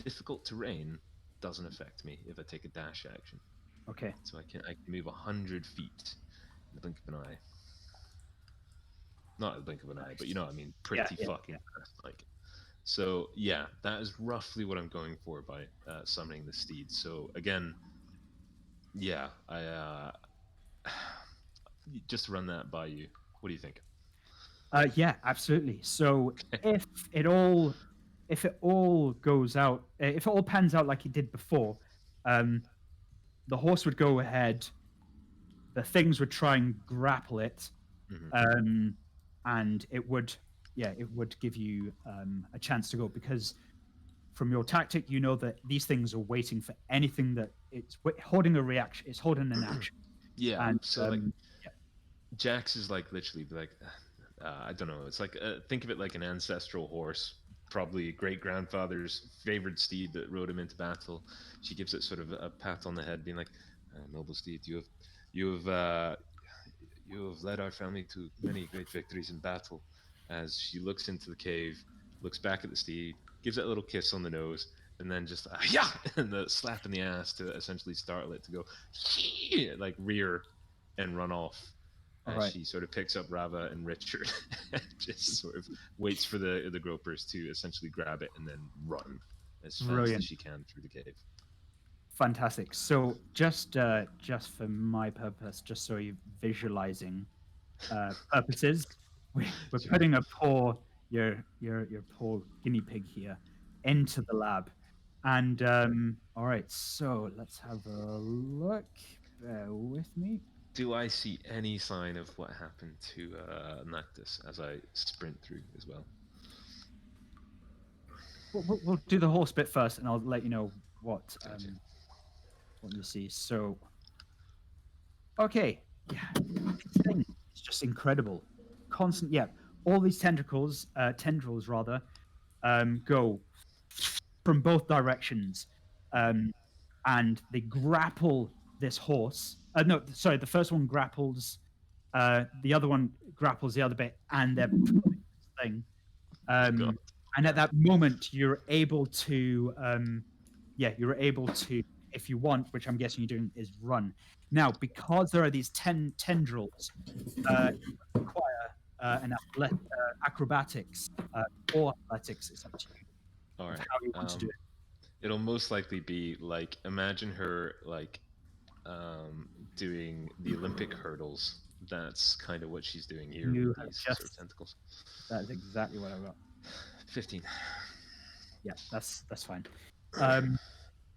difficult terrain doesn't affect me if I take a dash action. Okay. So I can move 100 feet in the blink of an eye. Not a blink of an eye, but you know what I mean. Pretty fucking fast, like. So yeah, that is roughly what I'm going for by summoning the steed. So again, yeah, I just to run that by you. What do you think? Yeah, absolutely. So if it all goes out, if it all pans out like it did before, the horse would go ahead. The things would try and grapple it. Mm-hmm. And it would give you a chance to go, because from your tactic, you know that these things are waiting for anything that it's holding a reaction. It's holding an action. Yeah. And, so like, Jax is like literally like, I don't know. It's like think of it like an ancestral horse, probably a great grandfather's favorite steed that rode him into battle. She gives it sort of a pat on the head, being like, "Noble steed, you have led our family to many great victories in battle." As she looks into the cave, looks back at the steed, gives it a little kiss on the nose, and then just yeah, and the slap in the ass to essentially startle it to go like rear and run off. As she sort of picks up Rava and Richard, and just sort of waits for the gropers to essentially grab it and then run as fast as she can through the cave. Fantastic. So just for my purpose, just so you're visualizing purposes, we're putting your poor guinea pig here into the lab. And all right, so let's have a look. Bear with me. Do I see any sign of what happened to Nactus as I sprint through as well? We'll do the horse bit first, and I'll let you know what you see. So, okay, yeah, this thing is just incredible. Constant, yeah. All these tendrils rather, go from both directions, and they grapple this horse. No, sorry, the first one grapples, the other one grapples the other bit, and they're pulling this thing. And at that moment, you're able to if you want, which I'm guessing you're doing, is run. Now, because there are these 10 tendrils, you require acrobatics or athletics. It's up to you All of right. how you want to do it. It'll most likely be like, imagine her like doing the Olympic hurdles. That's kind of what she's doing here You with have these just- sort of tentacles. That is exactly what I got. 15. Yeah, that's fine.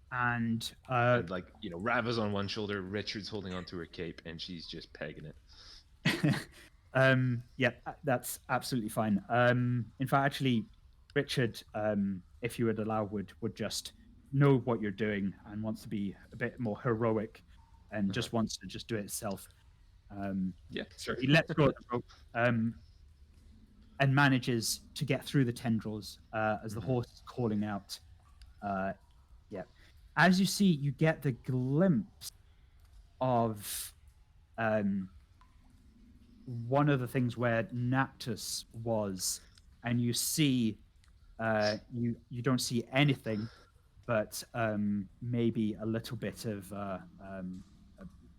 And And like, Rava's on one shoulder, Richard's holding onto her cape, and she's just pegging it. yeah, that's absolutely fine. In fact, actually, Richard, if you would allow, would just know what you're doing and wants to be a bit more heroic, and just wants to just do it itself. Yeah, So sure. he lets go of the rope, and manages to get through the tendrils as the horse is calling out. Yeah, as you see, you get the glimpse of one of the things where Nactus was, and you see you don't see anything, but maybe a little bit of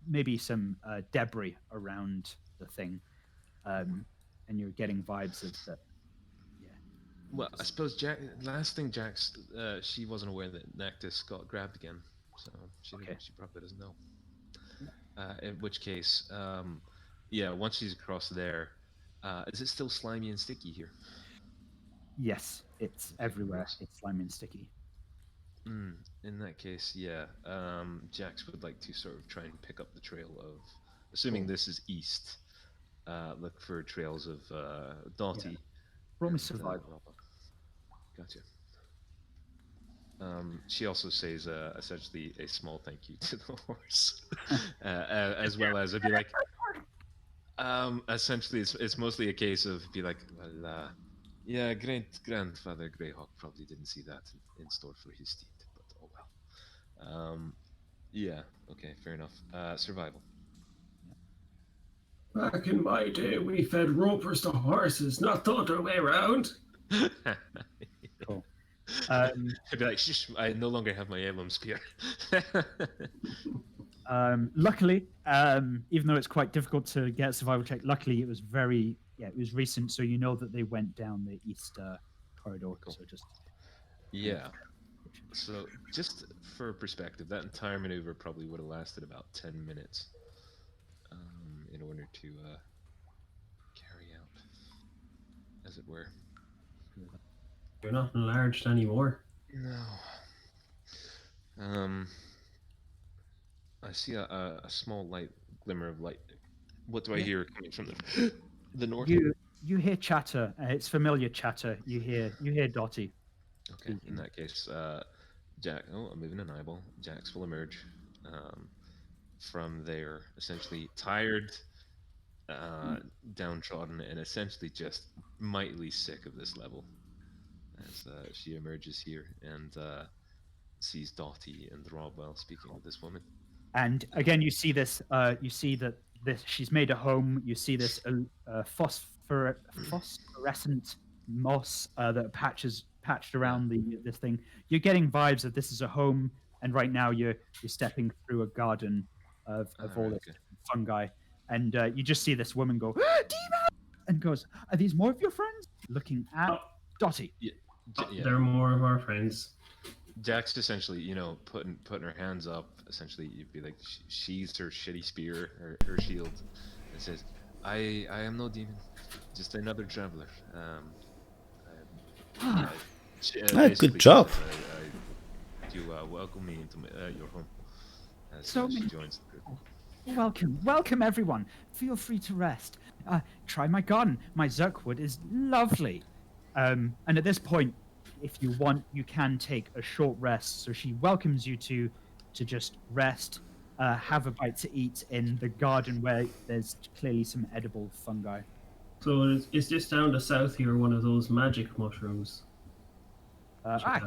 maybe some debris around the thing, and you're getting vibes of that. Yeah. Well, I suppose last thing Jax, she wasn't aware that Nactus got grabbed again, so she probably doesn't know. In which case, yeah, once she's across there, is it still slimy and sticky here? Yes, it's everywhere. It's slimy and sticky. In that case, yeah, Jax would like to sort of try and pick up the trail of, assuming this is east, look for trails of Dottie. Yeah. Roll me survival. Gotcha. She also says essentially a small thank you to the horse, as well as it'd be like, essentially it's mostly a case of be like, well, yeah, grandfather Greyhawk probably didn't see that in store for his steed, but oh well. Yeah, okay, fair enough. Survival. Back in my day, we fed ropers to horses, not the other way around. Cool. I'd be like, "Shush, I no longer have my heirloom spear." Luckily, even though it's quite difficult to get a survival check, luckily it was it was recent, so you know that they went down the east corridor. Cool. So just Yeah. So just for perspective, that entire maneuver probably would have lasted about 10 minutes in order to carry out, as it were. You're not enlarged anymore. No. I see a small light glimmer of light. What do I hear coming from the north? You hear chatter. It's familiar chatter. You hear Dottie. Okay. In that case, Jack. Oh, I'm moving an eyeball. Jax will emerge from there, essentially tired, downtrodden, and essentially just mightily sick of this level. As she emerges here and sees Dottie and Robwell speaking with this woman. And again, you see this. You see that she's made a home. You see this phosphorescent moss that patched around this thing. You're getting vibes that this is a home, and right now you're stepping through a garden of all this fungi, and you just see this woman go, "Demon!" and goes, "Are these more of your friends?" Looking at Dottie. Yeah. They're more of our friends. Jack's essentially, putting her hands up. Essentially, you'd be like, she's her shitty spear or her shield, and says, "I am no demon, just another traveler." Good job. You welcome me into your home. As So she many- joins the group. Welcome everyone. Feel free to rest. Try my garden. My Zerkwood is lovely. And at this point, if you want, you can take a short rest. So she welcomes you to just rest, have a bite to eat in the garden where there's clearly some edible fungi. So is this down the south here one of those magic mushrooms?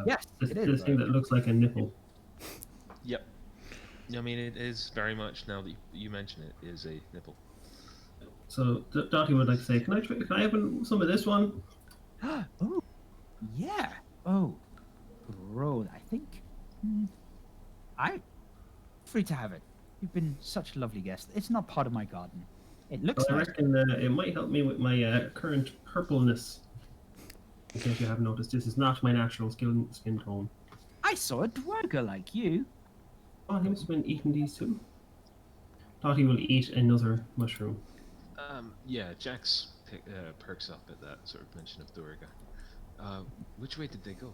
Yes, This it is. thing that looks like a nipple. Yep. I mean, it is very much, now that you mention it, is a nipple. So Dottie would like to say, can I have some of this one? Oh, yeah. Oh, bro, I think free to have it. You've been such a lovely guest. It's not part of my garden. It looks I nice. reckon it might help me with my current purpleness. In case you haven't noticed, this is not my natural skin tone. I saw a dwarger like you. Oh, he must have been eating these too. Thought he will eat another mushroom. Yeah, Jax perks up at that sort of mention of Doriga. Which way did they go?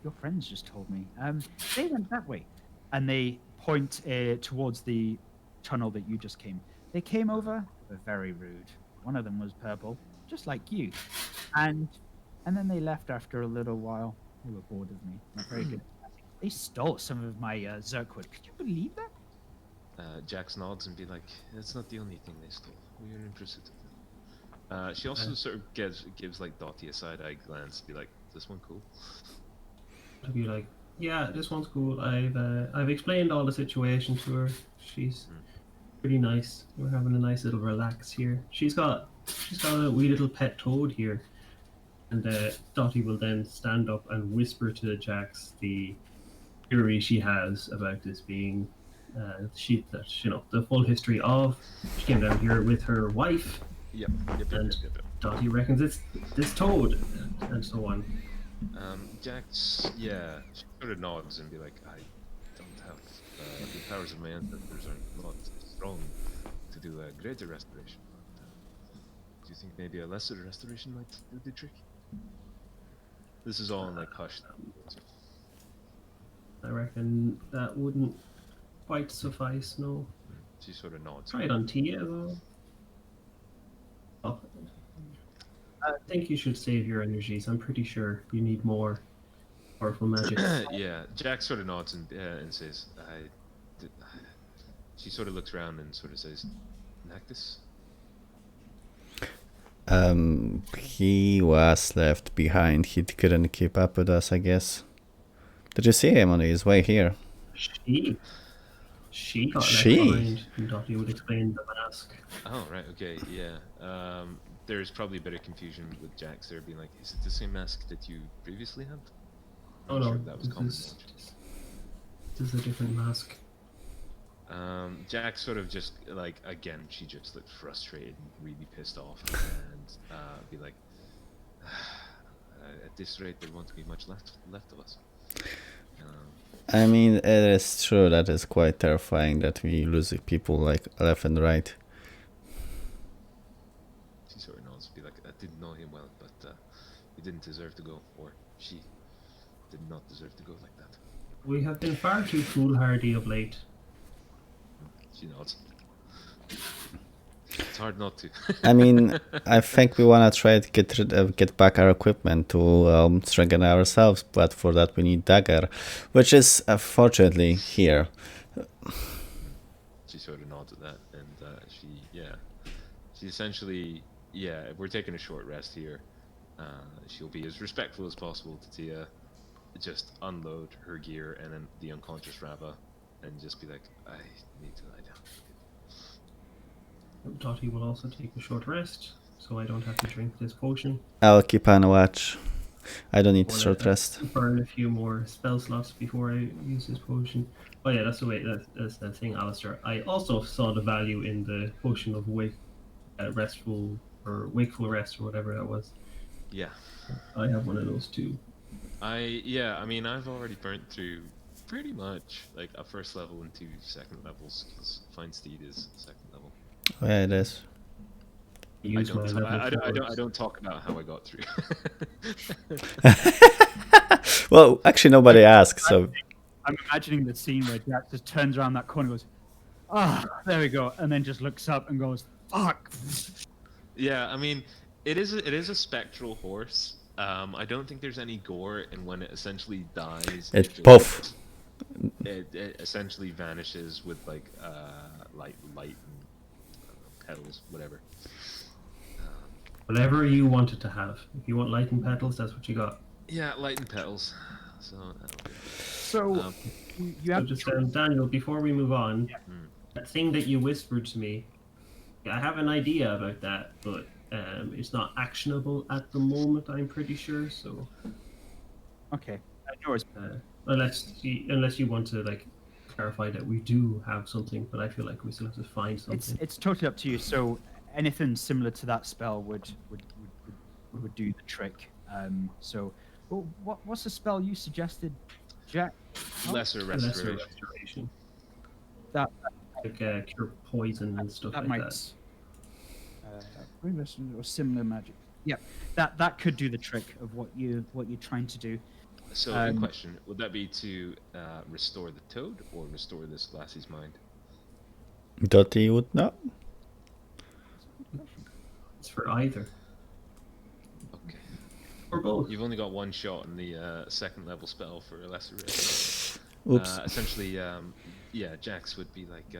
Your friends just told me. They went that way, and they point towards the tunnel that you just came. They came over. Were very rude. One of them was purple, just like you, and then they left after a little while. They were bored of me. Not very good. They stole some of my Zerkwood. Could you believe that? Jax nods and be like, "That's not the only thing they stole. We are interested in them." She also sort of gives like Dottie a side-eye glance, be like, "Is this one cool?" To be like, yeah, this one's cool. I've explained all the situation to her. She's pretty nice. We're having a nice little relax here. She's got a wee little pet toad here, and Dottie will then stand up and whisper to Jax the theory she has about this being the full history of. She came down here with her wife. Yep. Dottie reckons it's this toad, and so on. Jax, yeah, she sort of nods and be like, "I don't have the powers of my ancestors are not strong to do a greater restoration. Do you think maybe a lesser restoration might do the trick?" This is all in like hushed. I reckon that wouldn't quite suffice. No. She sort of nods. Try it on Tia though. Oh. I think you should save your energies. I'm pretty sure you need more powerful magic. Yeah, Jack sort of nods and says, she sort of looks around and sort of says, "Nactus?" He was left behind. He couldn't keep up with us, I guess. Did you see him on his way here? She got left behind. Dottie would explain the mask. Oh, right, okay, yeah. There's probably a bit of confusion with Jax there being like, "Is it the same mask that you previously had?" Oh no, that was common knowledge. This is a different mask. Jax sort of just, like, again, she just looked frustrated and really pissed off and be like, "At this rate, there won't be much left of us." I mean, it is true that it's quite terrifying that we lose people like left and right. She sort of nods, be like, "I didn't know him well, but he didn't deserve to go, or she did not deserve to go like that." We have been far too foolhardy of late. She nods. It's hard not to. I mean, I think we wanna try to get back our equipment to strengthen ourselves, but for that we need dagger, which is fortunately here. She sort of nods at that, and she essentially, if we're taking a short rest here, she'll be as respectful as possible to Tia, just unload her gear and then the unconscious Rava, and just be like, "I need to lie down." Dottie will also take a short rest, so I don't have to drink this potion. I'll keep on watch. I don't need short rest. Burn a few more spell slots before I use this potion. Oh yeah, that's the way. That's the thing, Alistair. I also saw the value in the potion of wakeful rest or whatever that was. Yeah. I have one of those too. I mean, I've already burnt through pretty much like a first level and 2 second levels, because Fine Steed is second level. Oh, yeah, it is. I don't talk about how I got through. Well, actually, nobody asked, so. I'm imagining the scene where Jack just turns around that corner and goes, there we go, and then just looks up and goes, "Fuck." Yeah, I mean, it is a spectral horse. I don't think there's any gore, and when it essentially dies, It's puff. It essentially vanishes with like light and petals, whatever. Whatever you want it to have. If you want light and petals, that's what you got. Yeah, light and petals. So So you have just Daniel, before we move on, that thing that you whispered to me, I have an idea about that, but it's not actionable at the moment, I'm pretty sure. So okay. Yours. unless you want to like clarify that we do have something, but I feel like we still have to find something. It's totally up to you. So anything similar to that spell would do the trick. So what's the spell you suggested, Jack? Lesser Lesser restoration. restoration. That Like cure poison and stuff that like might that. or similar magic. Yeah, that could do the trick of what you're trying to do. So, in question, would that be to restore the toad or restore this lassie's mind? Dottie would know. It's for either. Okay. Or both. You've only got one shot in the second level spell for a lesser restoration. Oops. Essentially, yeah, Jax would be like,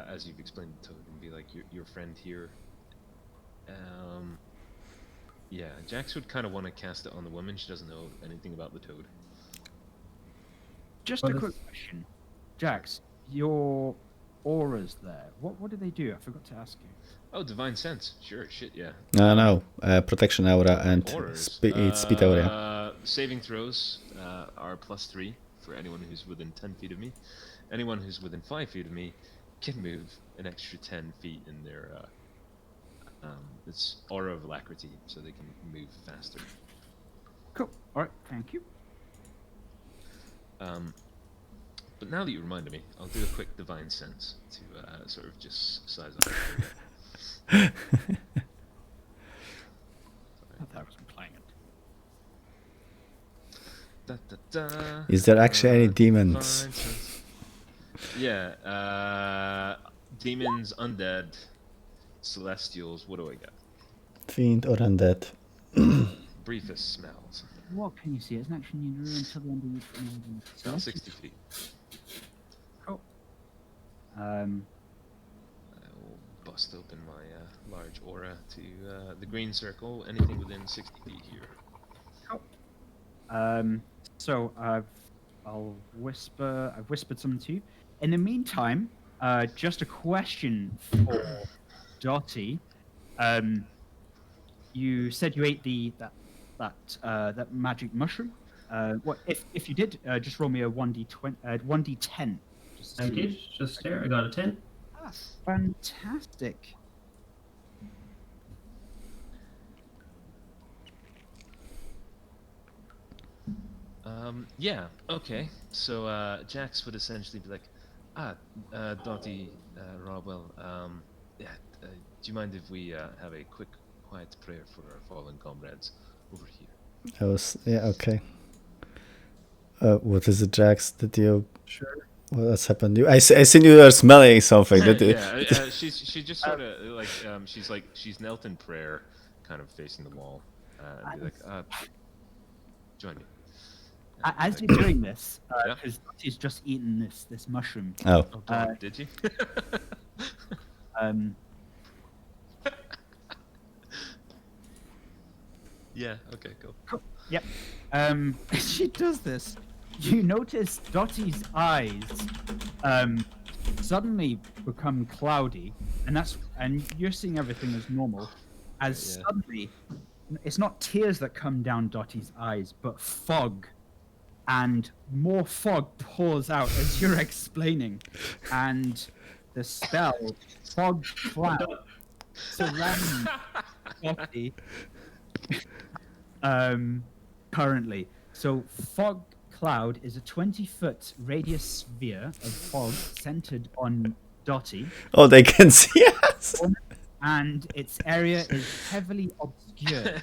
as you've explained to Toad, and be like your friend here. Yeah, Jax would kind of want to cast it on the woman. She doesn't know anything about the Toad. Just What a if- quick question, Jax. Your auras there. What do they do? I forgot to ask you. Oh, divine sense. Sure, shit, yeah. No. Protection aura and Auras. speed aura. Saving throws are +3 for anyone who's within 10 feet of me. Anyone who's within 5 feet of me can move an extra 10 feet in their it's aura of alacrity, so they can move faster. Cool. All right. Thank you. But now that you reminded me, I'll do a quick divine sense to sort of just size up. I thought I wasn't playing it. Is there actually any demons? Divine sense. Yeah, demons, undead, celestials. What do I got? Fiend or undead? Briefest smells. What can you see? It's naturally new until the end of the About 60 feet. Cool. I will bust open my large aura to the green circle. Anything within 60 feet here. So I'll whisper. I've whispered something to you. In the meantime, just a question for Dottie. You said you ate that magic mushroom. What if you did? Just roll me a 1d20, 1d10. Just I did, just there. I got a 10. Ah, fantastic. Yeah, okay. So Jax would essentially be like, Dottie, Robwell, yeah, do you mind if we have a quick, quiet prayer for our fallen comrades over here? Okay. What is it, Jax? Did you? Sure. What's happened? I seen you were smelling something. She just sort of like she's knelt in prayer, kind of facing the wall, and be like, join me. As you're doing this, Yeah. because Dottie's just eaten this mushroom. Oh. Did you? Yeah. Okay. Cool. Yep. She does this. You notice Dottie's eyes suddenly become cloudy, and you're seeing everything as normal. As Yeah. suddenly, it's not tears that come down Dottie's eyes, but fog, and more fog pours out as you're explaining, and the spell fog cloud surrounds Dottie. Currently. So fog cloud is a 20-foot radius sphere of fog centered on Dottie, Oh, they can see us. and its area is heavily obscured.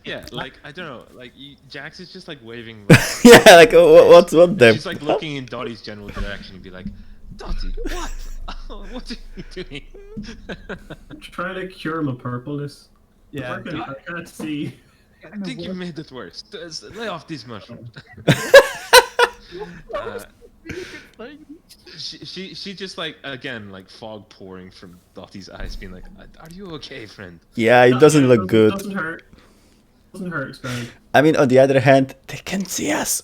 Yeah, like I don't know, like Jax is just like waving. Yeah, like what the? She's like looking in Dottie's general direction and be like, Dottie, what? What are you doing? I'm trying to cure my purpleness. Yeah. I can't see. I think you made it worse. Lay off these mushrooms. She just like again like fog pouring from Dottie's eyes, being like, "Are you okay, friend?" Yeah, it doesn't look good. Doesn't hurt. Doesn't hurt, it's fine. I mean, on the other hand, they can see us.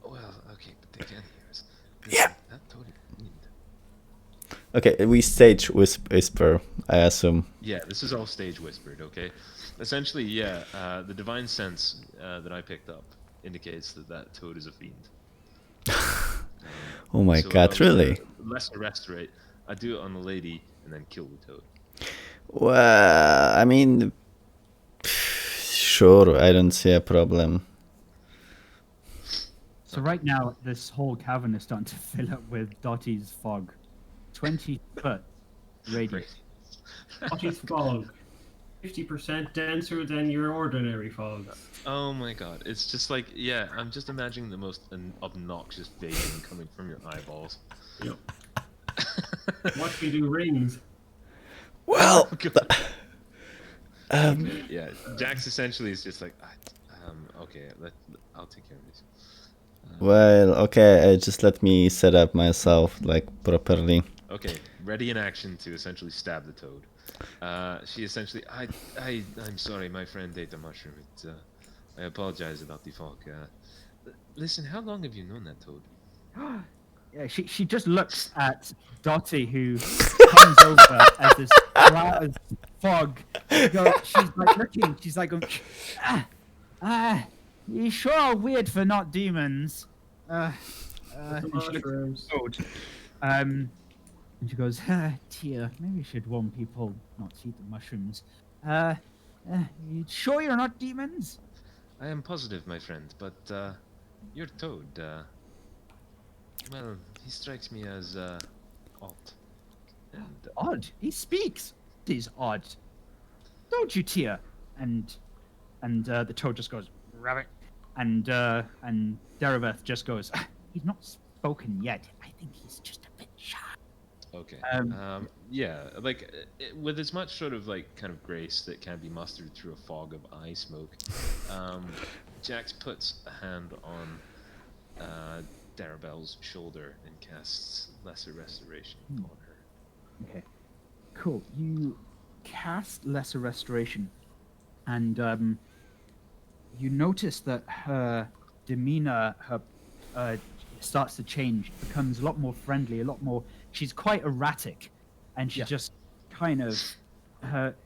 Well, okay, but they can't hear us. Yeah. That totally mean. Okay, we stage whisper, I assume. Yeah, this is all stage whispered, okay? Essentially, yeah, the divine sense that I picked up indicates that toad is a fiend. Oh my So, god, really? Lesser restorate. I do it on the lady and then kill the toad. Well, I mean, sure, I don't see a problem. So right now, this whole cavern is starting to fill up with Dottie's fog. 20-foot radius. Dotty's fog. 50% denser than your ordinary fogs. Oh my god, it's just like, yeah, I'm just imagining the most obnoxious vaping coming from your eyeballs. Yep. What we do rings. Well, Yeah, Jax essentially is just like, okay, I'll take care of this. well, okay, just let me set up myself like properly. Okay, ready in action to essentially stab the toad. She essentially, I'm sorry, my friend ate a mushroom. I apologize about the fog. Listen, how long have you known that toad? Yeah, she just looks at Dottie, who comes over as this cloud of fog. She's like looking. She's like going, you sure are weird for not demons. And she looks Mushrooms. cold. And she goes, Tia, maybe you should warn people not to eat the mushrooms. You sure you're not demons? I am positive, my friend, but your toad, well, he strikes me as odd. And, Odd. He speaks. He's odd. Don't you, Tia? And the toad just goes, rabbit. And Darabeth just goes, he's not spoken yet. I think he's just a bit shy. okay. Yeah, like with as much sort of like kind of grace that can be mustered through a fog of eye smoke, Jax puts a hand on Darabelle's shoulder and casts Lesser Restoration on her. Okay. Cool. You cast Lesser Restoration, and you notice that her demeanor, starts to change, becomes a lot more friendly, a lot more. She's quite erratic, and she just kind of,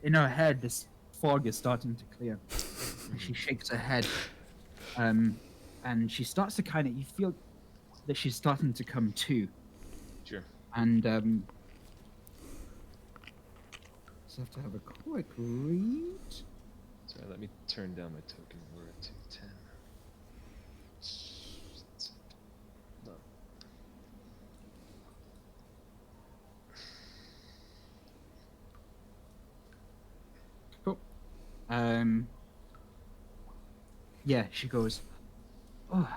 in her head, this fog is starting to clear. And she shakes her head, and she starts to kind of, you feel that she's starting to come to, Sure. and just have to have a quick read. Sorry, let me turn down my token word to 10. No. Cool. Yeah, she goes, oh,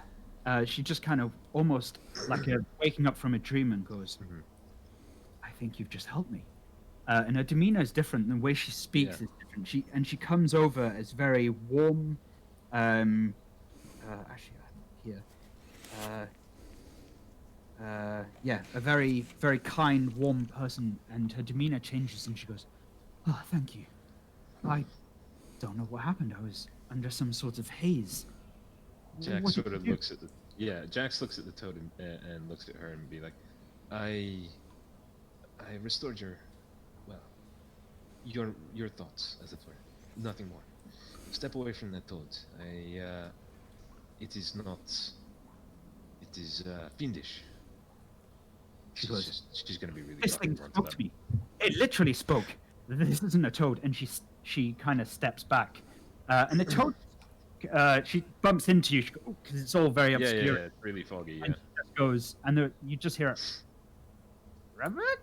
she just kind of almost like a waking up from a dream and goes, I think you've just helped me. And her demeanor is different. The way she speaks is different. She comes over as very warm. Actually, here. Yeah, a very, very kind, warm person. And her demeanor changes, and she goes, "Oh, thank you. I don't know what happened. I was under some sort of haze." Jax What sort did of you do? looks at the Jax looks at the toad and looks at her and be like, I restored your thoughts, as it were, nothing more. Step away from that toad. It is fiendish. She's gonna be really This thing fucking spoke to me. It literally spoke. This isn't a toad, and she kind of steps back, and the toad, she bumps into you because it's all very obscure. Yeah, it's really foggy. Yeah. And she just goes, and you just hear it, rabbit,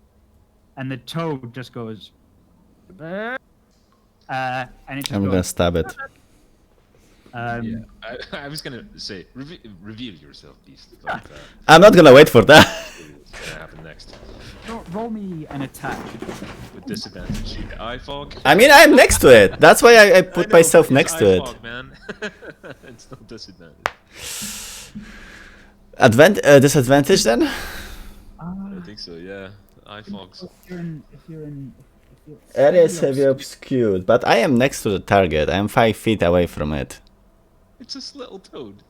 and the toad just goes, rabbit, and it just I'm goes, gonna stab it. Yeah, I was gonna say reveal yourself, beast. But, I'm not gonna wait for that. what's gonna happen next? roll me an attack. With disadvantage, eye fog. I mean, I'm next to it. That's why I put myself next to it. Fog, man. It's no disadvantage. Disadvantage then? I think so. Yeah, eye fogs. If you're in Areas heavy obscured, but I am next to the target. I am 5 feet away from it. It's this little toad.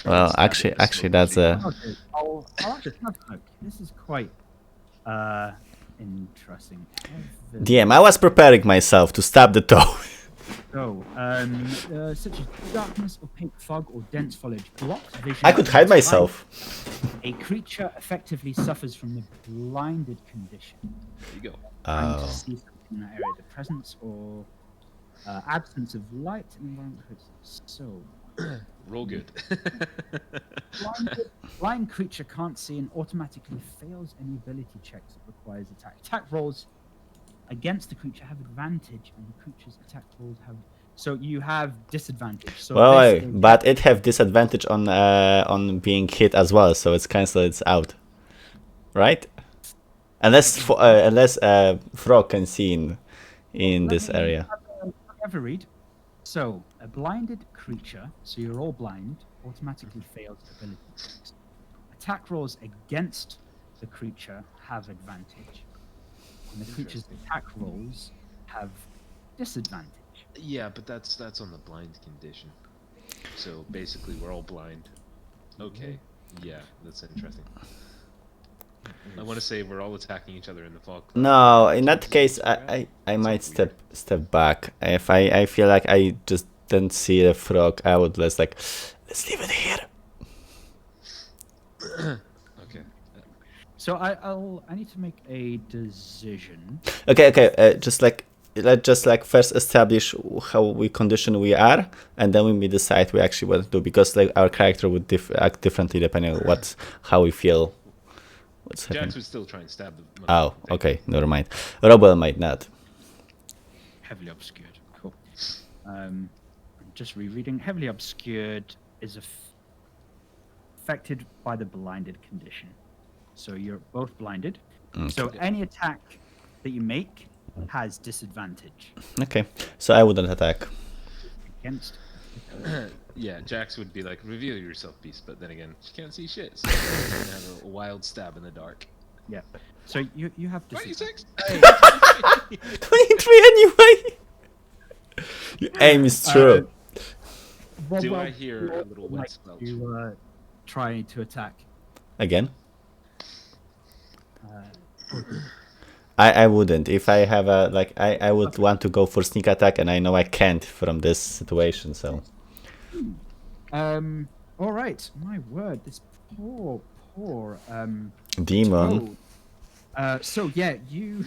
Well, actually, that's a. Okay, I'll actually have a look. This is quite interesting. DM, I was preparing myself to stab the toad. So, such as darkness, opaque fog, or dense foliage blocks vision. I could hide myself. A creature effectively suffers from the blinded condition. There you go. Trying to Oh. see something in that area. The presence or absence of light in the environment. So, Roll good. blind creature can't see and automatically fails any ability checks that requires attack. Attack rolls against the creature have advantage, and the creature's attack rolls have. So you have disadvantage. So Well, this is- but it have disadvantage on being hit as well, so it's cancelled. It's out, right? Unless frog can see in this area. Have a read. So a blinded creature, so you're all blind, automatically fails ability checks. Attack rolls against the creature have advantage, and the creature's attack rolls have disadvantage. Yeah, but that's on the blind condition. So basically, we're all blind. Okay. Yeah, that's interesting. I want to say we're all attacking each other in the fog cloud. No, in that case, I might step back. If I feel like I just didn't see the frog, I would let's leave it here. Okay. So I need to make a decision. Okay. Let's just first establish how we condition we are, and then we may decide we actually want to do, because our character would act differently depending on how we feel. What's happening? Jax would still try and stab the monkey. Oh, okay, never mind. Robel might not. Heavily obscured. Cool. I'm just rereading. Heavily obscured is affected by the blinded condition. So you're both blinded. So any attack that you make has disadvantage Okay, so I wouldn't attack. against. Yeah, Jax would be like, reveal yourself, beast, but then again, she can't see shit, so she's gonna have a wild stab in the dark. Yeah. So you have disadvantage. 26! 23 anyway. Your aim is true. Do I hear a little wet squelch? You try to attack. Again? I wouldn't. If I have I would want to go for sneak attack, and I know I can't from this situation, so. All right. My word, this poor Demon. toad. So yeah, you.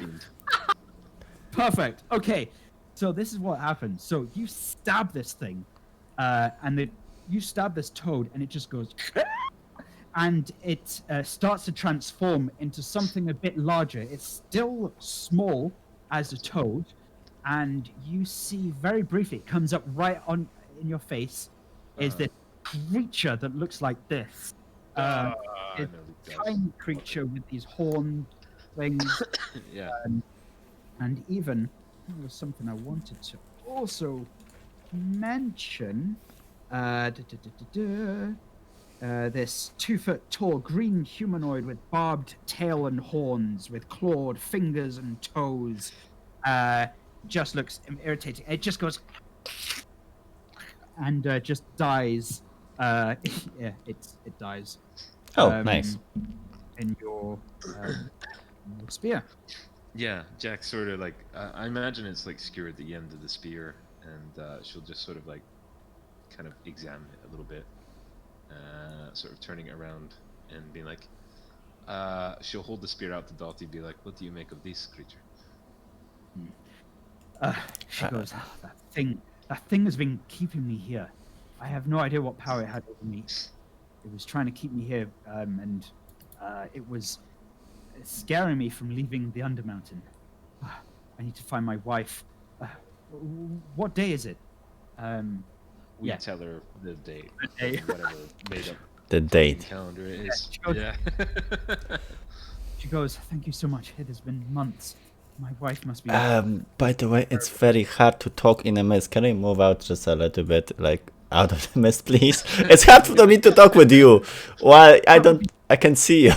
Perfect. Okay. So this is what happens. So you stab this thing, and you stab this toad, and it just goes, and it starts to transform into something a bit larger. It's still small as a toad, and you see very briefly, it comes up right on in your face, is this creature that looks like this. I A know it does. tiny creature with these horn things. Yeah. And even, there was something I wanted to also mention. This 2-foot tall green humanoid with barbed tail and horns, with clawed fingers and toes, just looks irritating. It just goes and just dies. Yeah, it dies. Oh, nice. In your spear. Yeah, Jax sort of I imagine it's skewered at the end of the spear, and she'll just sort of kind of examine it a little bit, sort of turning it around and being like, she'll hold the spear out to Dottie, be like, what do you make of this creature? She goes, that thing has been keeping me here. I have no idea what power it had over me. It was trying to keep me here, and it was scaring me from leaving the Undermountain. I need to find my wife. What day is it? We Yeah. tell her the date, day. whatever made up The date. calendar it is. She goes- Yeah. She goes, thank you so much. It has been months. My wife must be. By the way, it's very hard to talk in a mist. Can we move out just a little bit, out of the mist, please? It's hard for me to talk with you. Well, I can see you.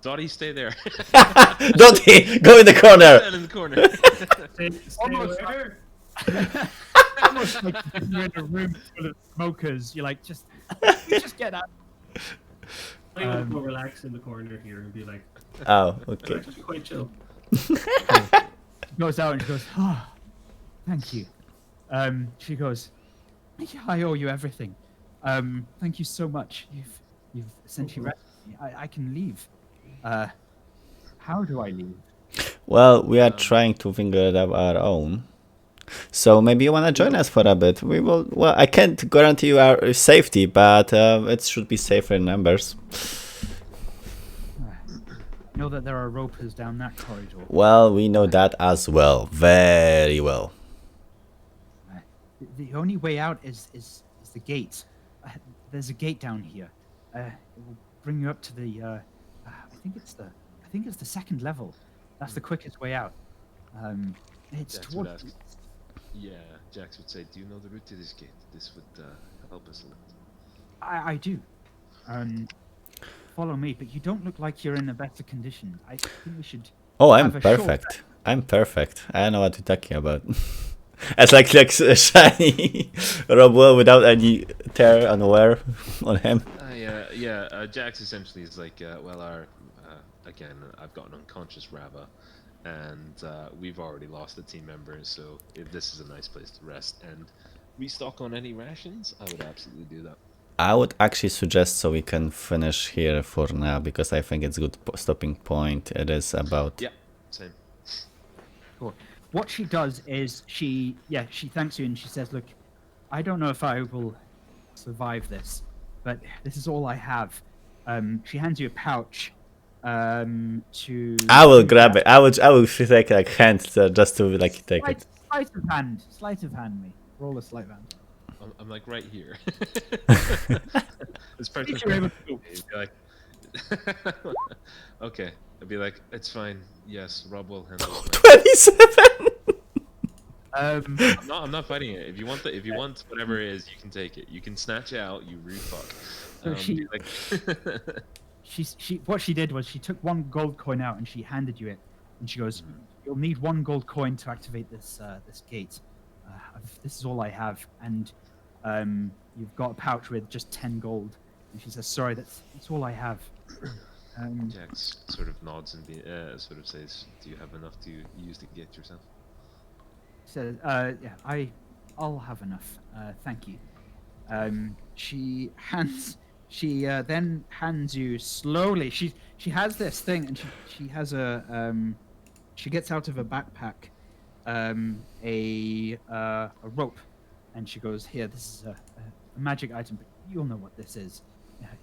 Dottie, stay there. Don't go in the corner. Stand in the corner. Almost where? Almost like you're in a room full of smokers. You're like, just get out. I will go relax in the corner here and be like, Oh, okay. just quite chill. Goes out and she goes, thank you. She goes, "Yeah, I owe you everything. Thank you so much. You've essentially rescued me. I can leave. How do I leave?" Well, we are trying to figure it out our own. So maybe you want to join us for a bit. We will. Well, I can't guarantee you our safety, but it should be safer in numbers. I know that there are ropers down that corridor. Well, we know that as well, very well. The only way out is the gate. There's a gate down here. It will bring you up to the. I think it's the second level. That's the quickest way out. It's Jax would towards. ask. Yeah, Jax would say, "Do you know the route to this gate? This would help us a lot." I do. Follow me, but you don't look like you're in a better condition. I think we should. Oh, I'm have a short perfect. I'm perfect. I don't know what you're talking about. It's like shiny Robo without any tear and wear on him. Jax essentially is like, again, I've got an unconscious Rava, and we've already lost a team member, so if this is a nice place to rest and restock on any rations, I would absolutely do that. I would actually suggest so we can finish here for now, because I think it's a good stopping point. It is about... Yeah, same. Cool. What she does is she thanks you and she says, "Look, I don't know if I will survive this, but this is all I have." She hands you a pouch. To. I will grab it. I will take like hand just to like take it. Sleight of hand me. Roll a sleight of hand. I'm like right here. This person. You're able to Be like, okay. I'd be like, "It's fine. Yes, Rob will handle it." 27. I'm not fighting it. If you want whatever it is, you can take it. You can snatch it out. You rude fuck. So what she did was she took one gold coin out and she handed you it, and she goes, "You'll need one gold coin to activate this gate. This is all I have, and you've got a pouch with just 10 gold." And she says, "Sorry, that's all I have." Jax sort of nods and sort of says, "Do you have enough to use the gate yourself?" She says, "Yeah, I'll have enough. Thank you." She then hands you slowly. She has this thing, and she has a she gets out of a backpack a rope, and she goes, "Here, this is a magic item, but you'll know what this is.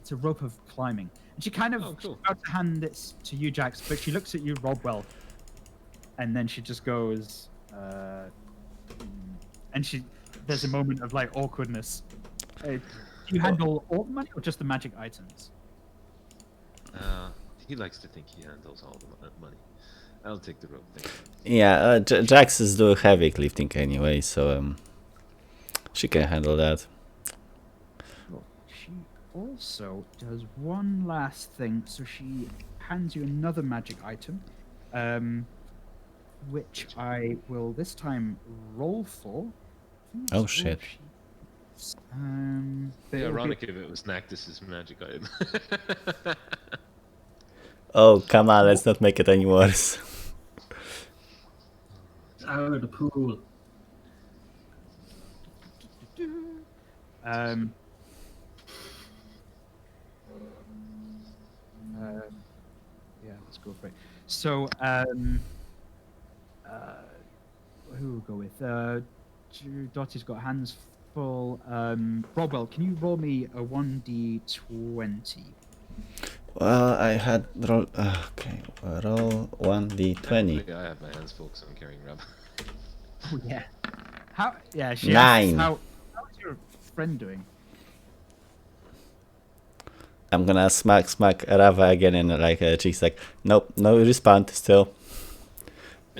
It's a rope of climbing." And she kind of about to hand this to you, Jax, but she looks at you, Robwell, and then she just goes, and there's a moment of like awkwardness. Do you handle all the money or just the magic items? He likes to think he handles all the money. I'll take the rope. Thank you. Yeah, Jax is doing heavy lifting anyway, so she can handle that. Well, she also does one last thing. So she hands you another magic item, which I will this time roll for. Oh shit. Be ironic if it was Nactus's magic item. Oh, come on, let's not make it any worse. Out of the pool. Yeah, let's go for it. So, who will go with? Dottie's got hands full. Robwell, can you roll me a 1d20? Well, I had roll. Okay, roll 1d20. I have my hands full because I'm carrying Rub. Oh yeah. How? Yeah. She 9. How's your friend doing? I'm gonna smack Rava again, and like she's like, nope, no respond still.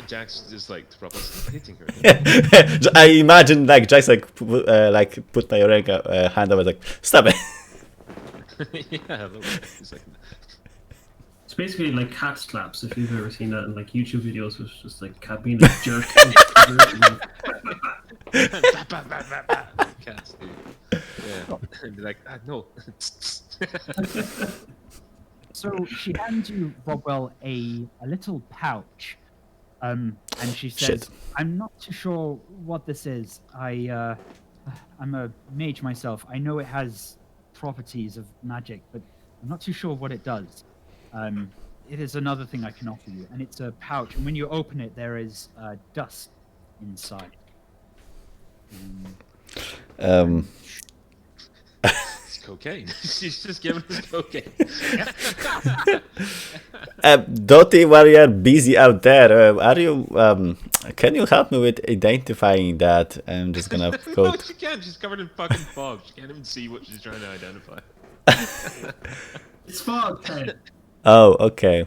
Jax just like properly hitting her. I imagine like Jax like put my hand over like, stop it. Yeah, a little bit. It's like, It's basically like cat slaps, if you've ever seen that in like YouTube videos. It's just like cat being a jerk. cats, dude. Yeah, and be like, no. So she hands you, Robwell, a little pouch. and she says, Shit. "I'm not too sure what this is. I'm a mage myself. I know it has properties of magic, but I'm not too sure what it does. It is another thing I can offer you, and it's a pouch. And when you open it, there is dust inside." It's cocaine. She's just giving us cocaine. Dottie, while you're busy out there, are you? Can you help me with identifying that? I'm just gonna go. No, she can't. She's covered in fucking fog. She can't even see what she's trying to identify. It's fog, Ted. Oh, okay.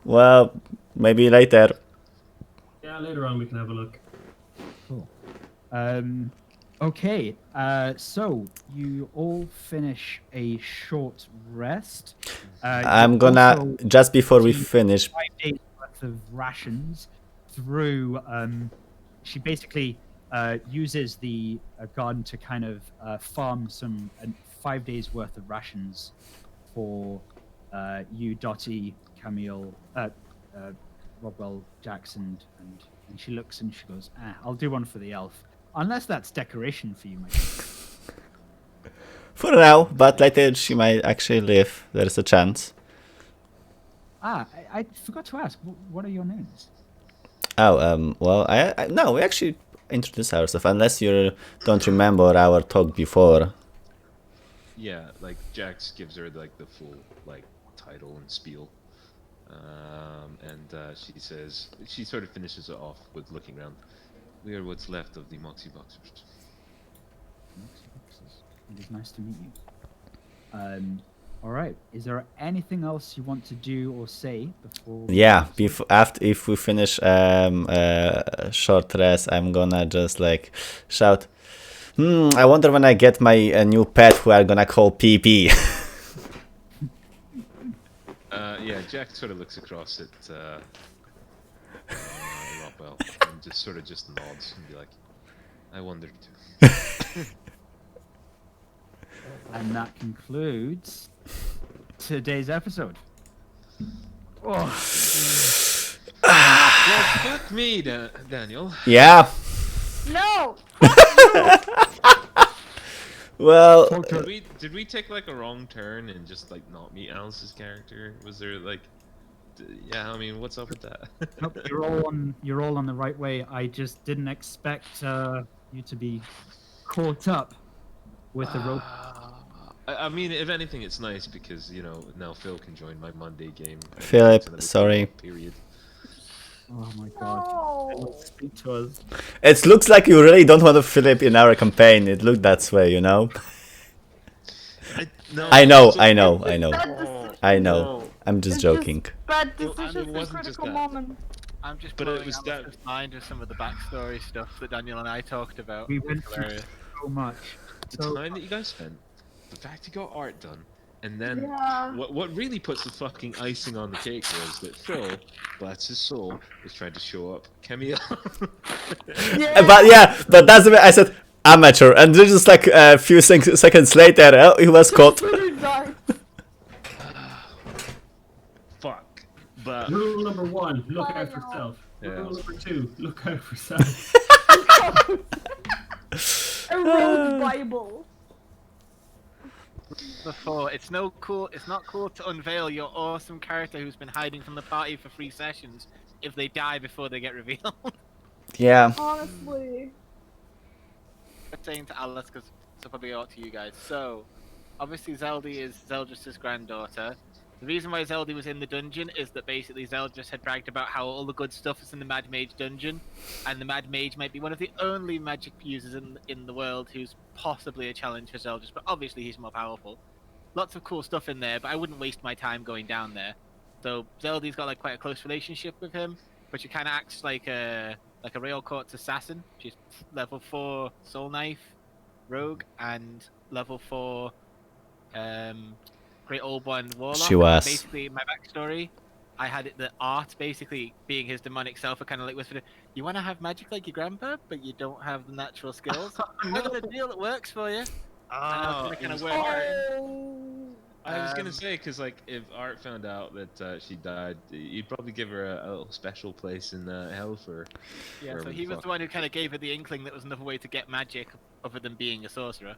Well, maybe later. Yeah, later on we can have a look. Cool. Okay, so you all finish a short rest. I'm you gonna also just before we do finish. 5 days worth of rations through. She basically uses the garden to kind of farm some 5 days worth of rations for you, Dottie, Camille, Rodwell, Jackson, and she looks and she goes, "I'll do one for the elf." Unless that's decoration for you, my friend. For now, but later she might actually live. There's a chance. I forgot to ask. What are your names? Oh, well, no, we actually introduced ourselves. Unless you don't remember our talk before. Yeah, like Jax gives her like the full like title and spiel, and she says she sort of finishes it off with looking around. We are what's left of the Moxy Boxers. It is nice to meet you. All right. Is there anything else you want to do or say before? Yeah, if we finish short rest, I'm gonna just like shout. I wonder when I get my new pet who I'm gonna call PP. Yeah, Jack sort of looks across at Rockwell and just nods and be like, "I wondered too." And that concludes today's episode. Well, fuck me, Daniel. Yeah. No! Well, Did we take like a wrong turn and just like not meet Alice's character? Was there like, yeah? I mean, what's up with that? Nope, you're all on the right way. I just didn't expect you to be caught up with the rope. I mean, if anything, it's nice because now Phil can join my Monday game. Philip, sorry. Period. Oh my god. No. Speak to us. It looks like you really don't want to Philip in our campaign. It looked that way, you know. I know. No. I'm just joking. Bad Well, and it decisions in wasn't just critical that. moment. I'm just But it blowing was Alice's mind with some of the backstory stuff that Daniel and I talked about. We It's went through hilarious. so much. The So time that you guys spent, the fact you got art done, and then Yeah. what really puts the fucking icing on the cake was that Phil, bless his soul, was trying to show up Camille. But that's the way I said amateur, and then just like a few seconds later, he was caught. Really dark. Fuck. But Rule number 1, look I out for know. self. Yeah. Rule number 2, look out for self. A road Bible. Before, it's not cool to unveil your awesome character who's been hiding from the party for 3 sessions if they die before they get revealed. Yeah. Honestly. I'm saying to Alice because it's probably out to you guys. So, obviously Zeldy is Zeldris' granddaughter. The reason why Zeldy was in the dungeon is that basically Zeldris had bragged about how all the good stuff is in the Mad Mage dungeon, and the Mad Mage might be one of the only magic users in the world who's possibly a challenge for Zeldris, but obviously he's more powerful. Lots of cool stuff in there, but I wouldn't waste my time going down there. So Zeldy's got like quite a close relationship with him, but she kind of acts like a Rail Court's assassin. She's level 4 Soul Knife Rogue and level 4 Great Old One Warlock. She was. Basically, my backstory, I had the art basically being his demonic self. I kind of like whispered, "You want to have magic like your grandpa, but you don't have the natural skills. I got a deal that works for you." oh, kind it of was work. hard. Oh. I was gonna say, because like if Art found out that she died, you'd probably give her a little special place in hell for. Yeah, so he was the one who kind of gave her the inkling that was another way to get magic other than being a sorcerer.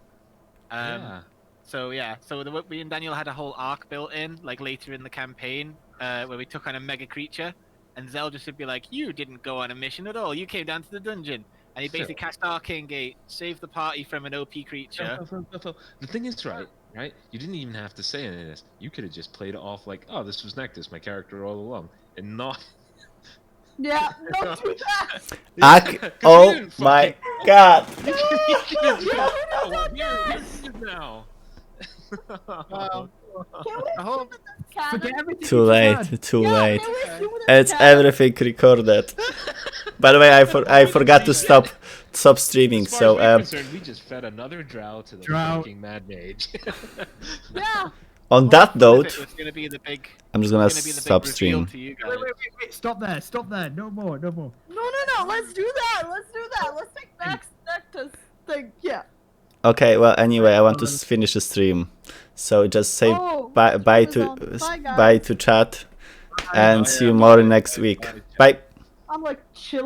Yeah. So yeah, so we and Daniel had a whole arc built in, like later in the campaign, where we took on a mega creature, and Zell just would be like, "You didn't go on a mission at all. You came down to the dungeon." And he basically cast Arcane Gate, saved the party from an OP creature. The thing is, right? You didn't even have to say any of this. You could have just played it off like, "Oh, this was Nectus, my character all along," and not. Yeah, don't do that. Oh my god! Now. Forget everything. Too you late, said. too Yeah, late. can we assume that It's Cat- everything recorded. By the way, I forgot to stop streaming. As far So as we're concerned, we just fed another drow to the Drow. fucking mad mage. Yeah. on that note, It was going to be the big. I'm just gonna gonna be the stop big reveal stream. to you guys. Wait. Stop there. No more. No. Let's do that. Let's take next thing. Yeah. Okay, well, anyway, I want to finish the stream. So just say Oh, bye Amazon. Bye, guys. to chat, and see you more next week. Bye. I'm like chilling.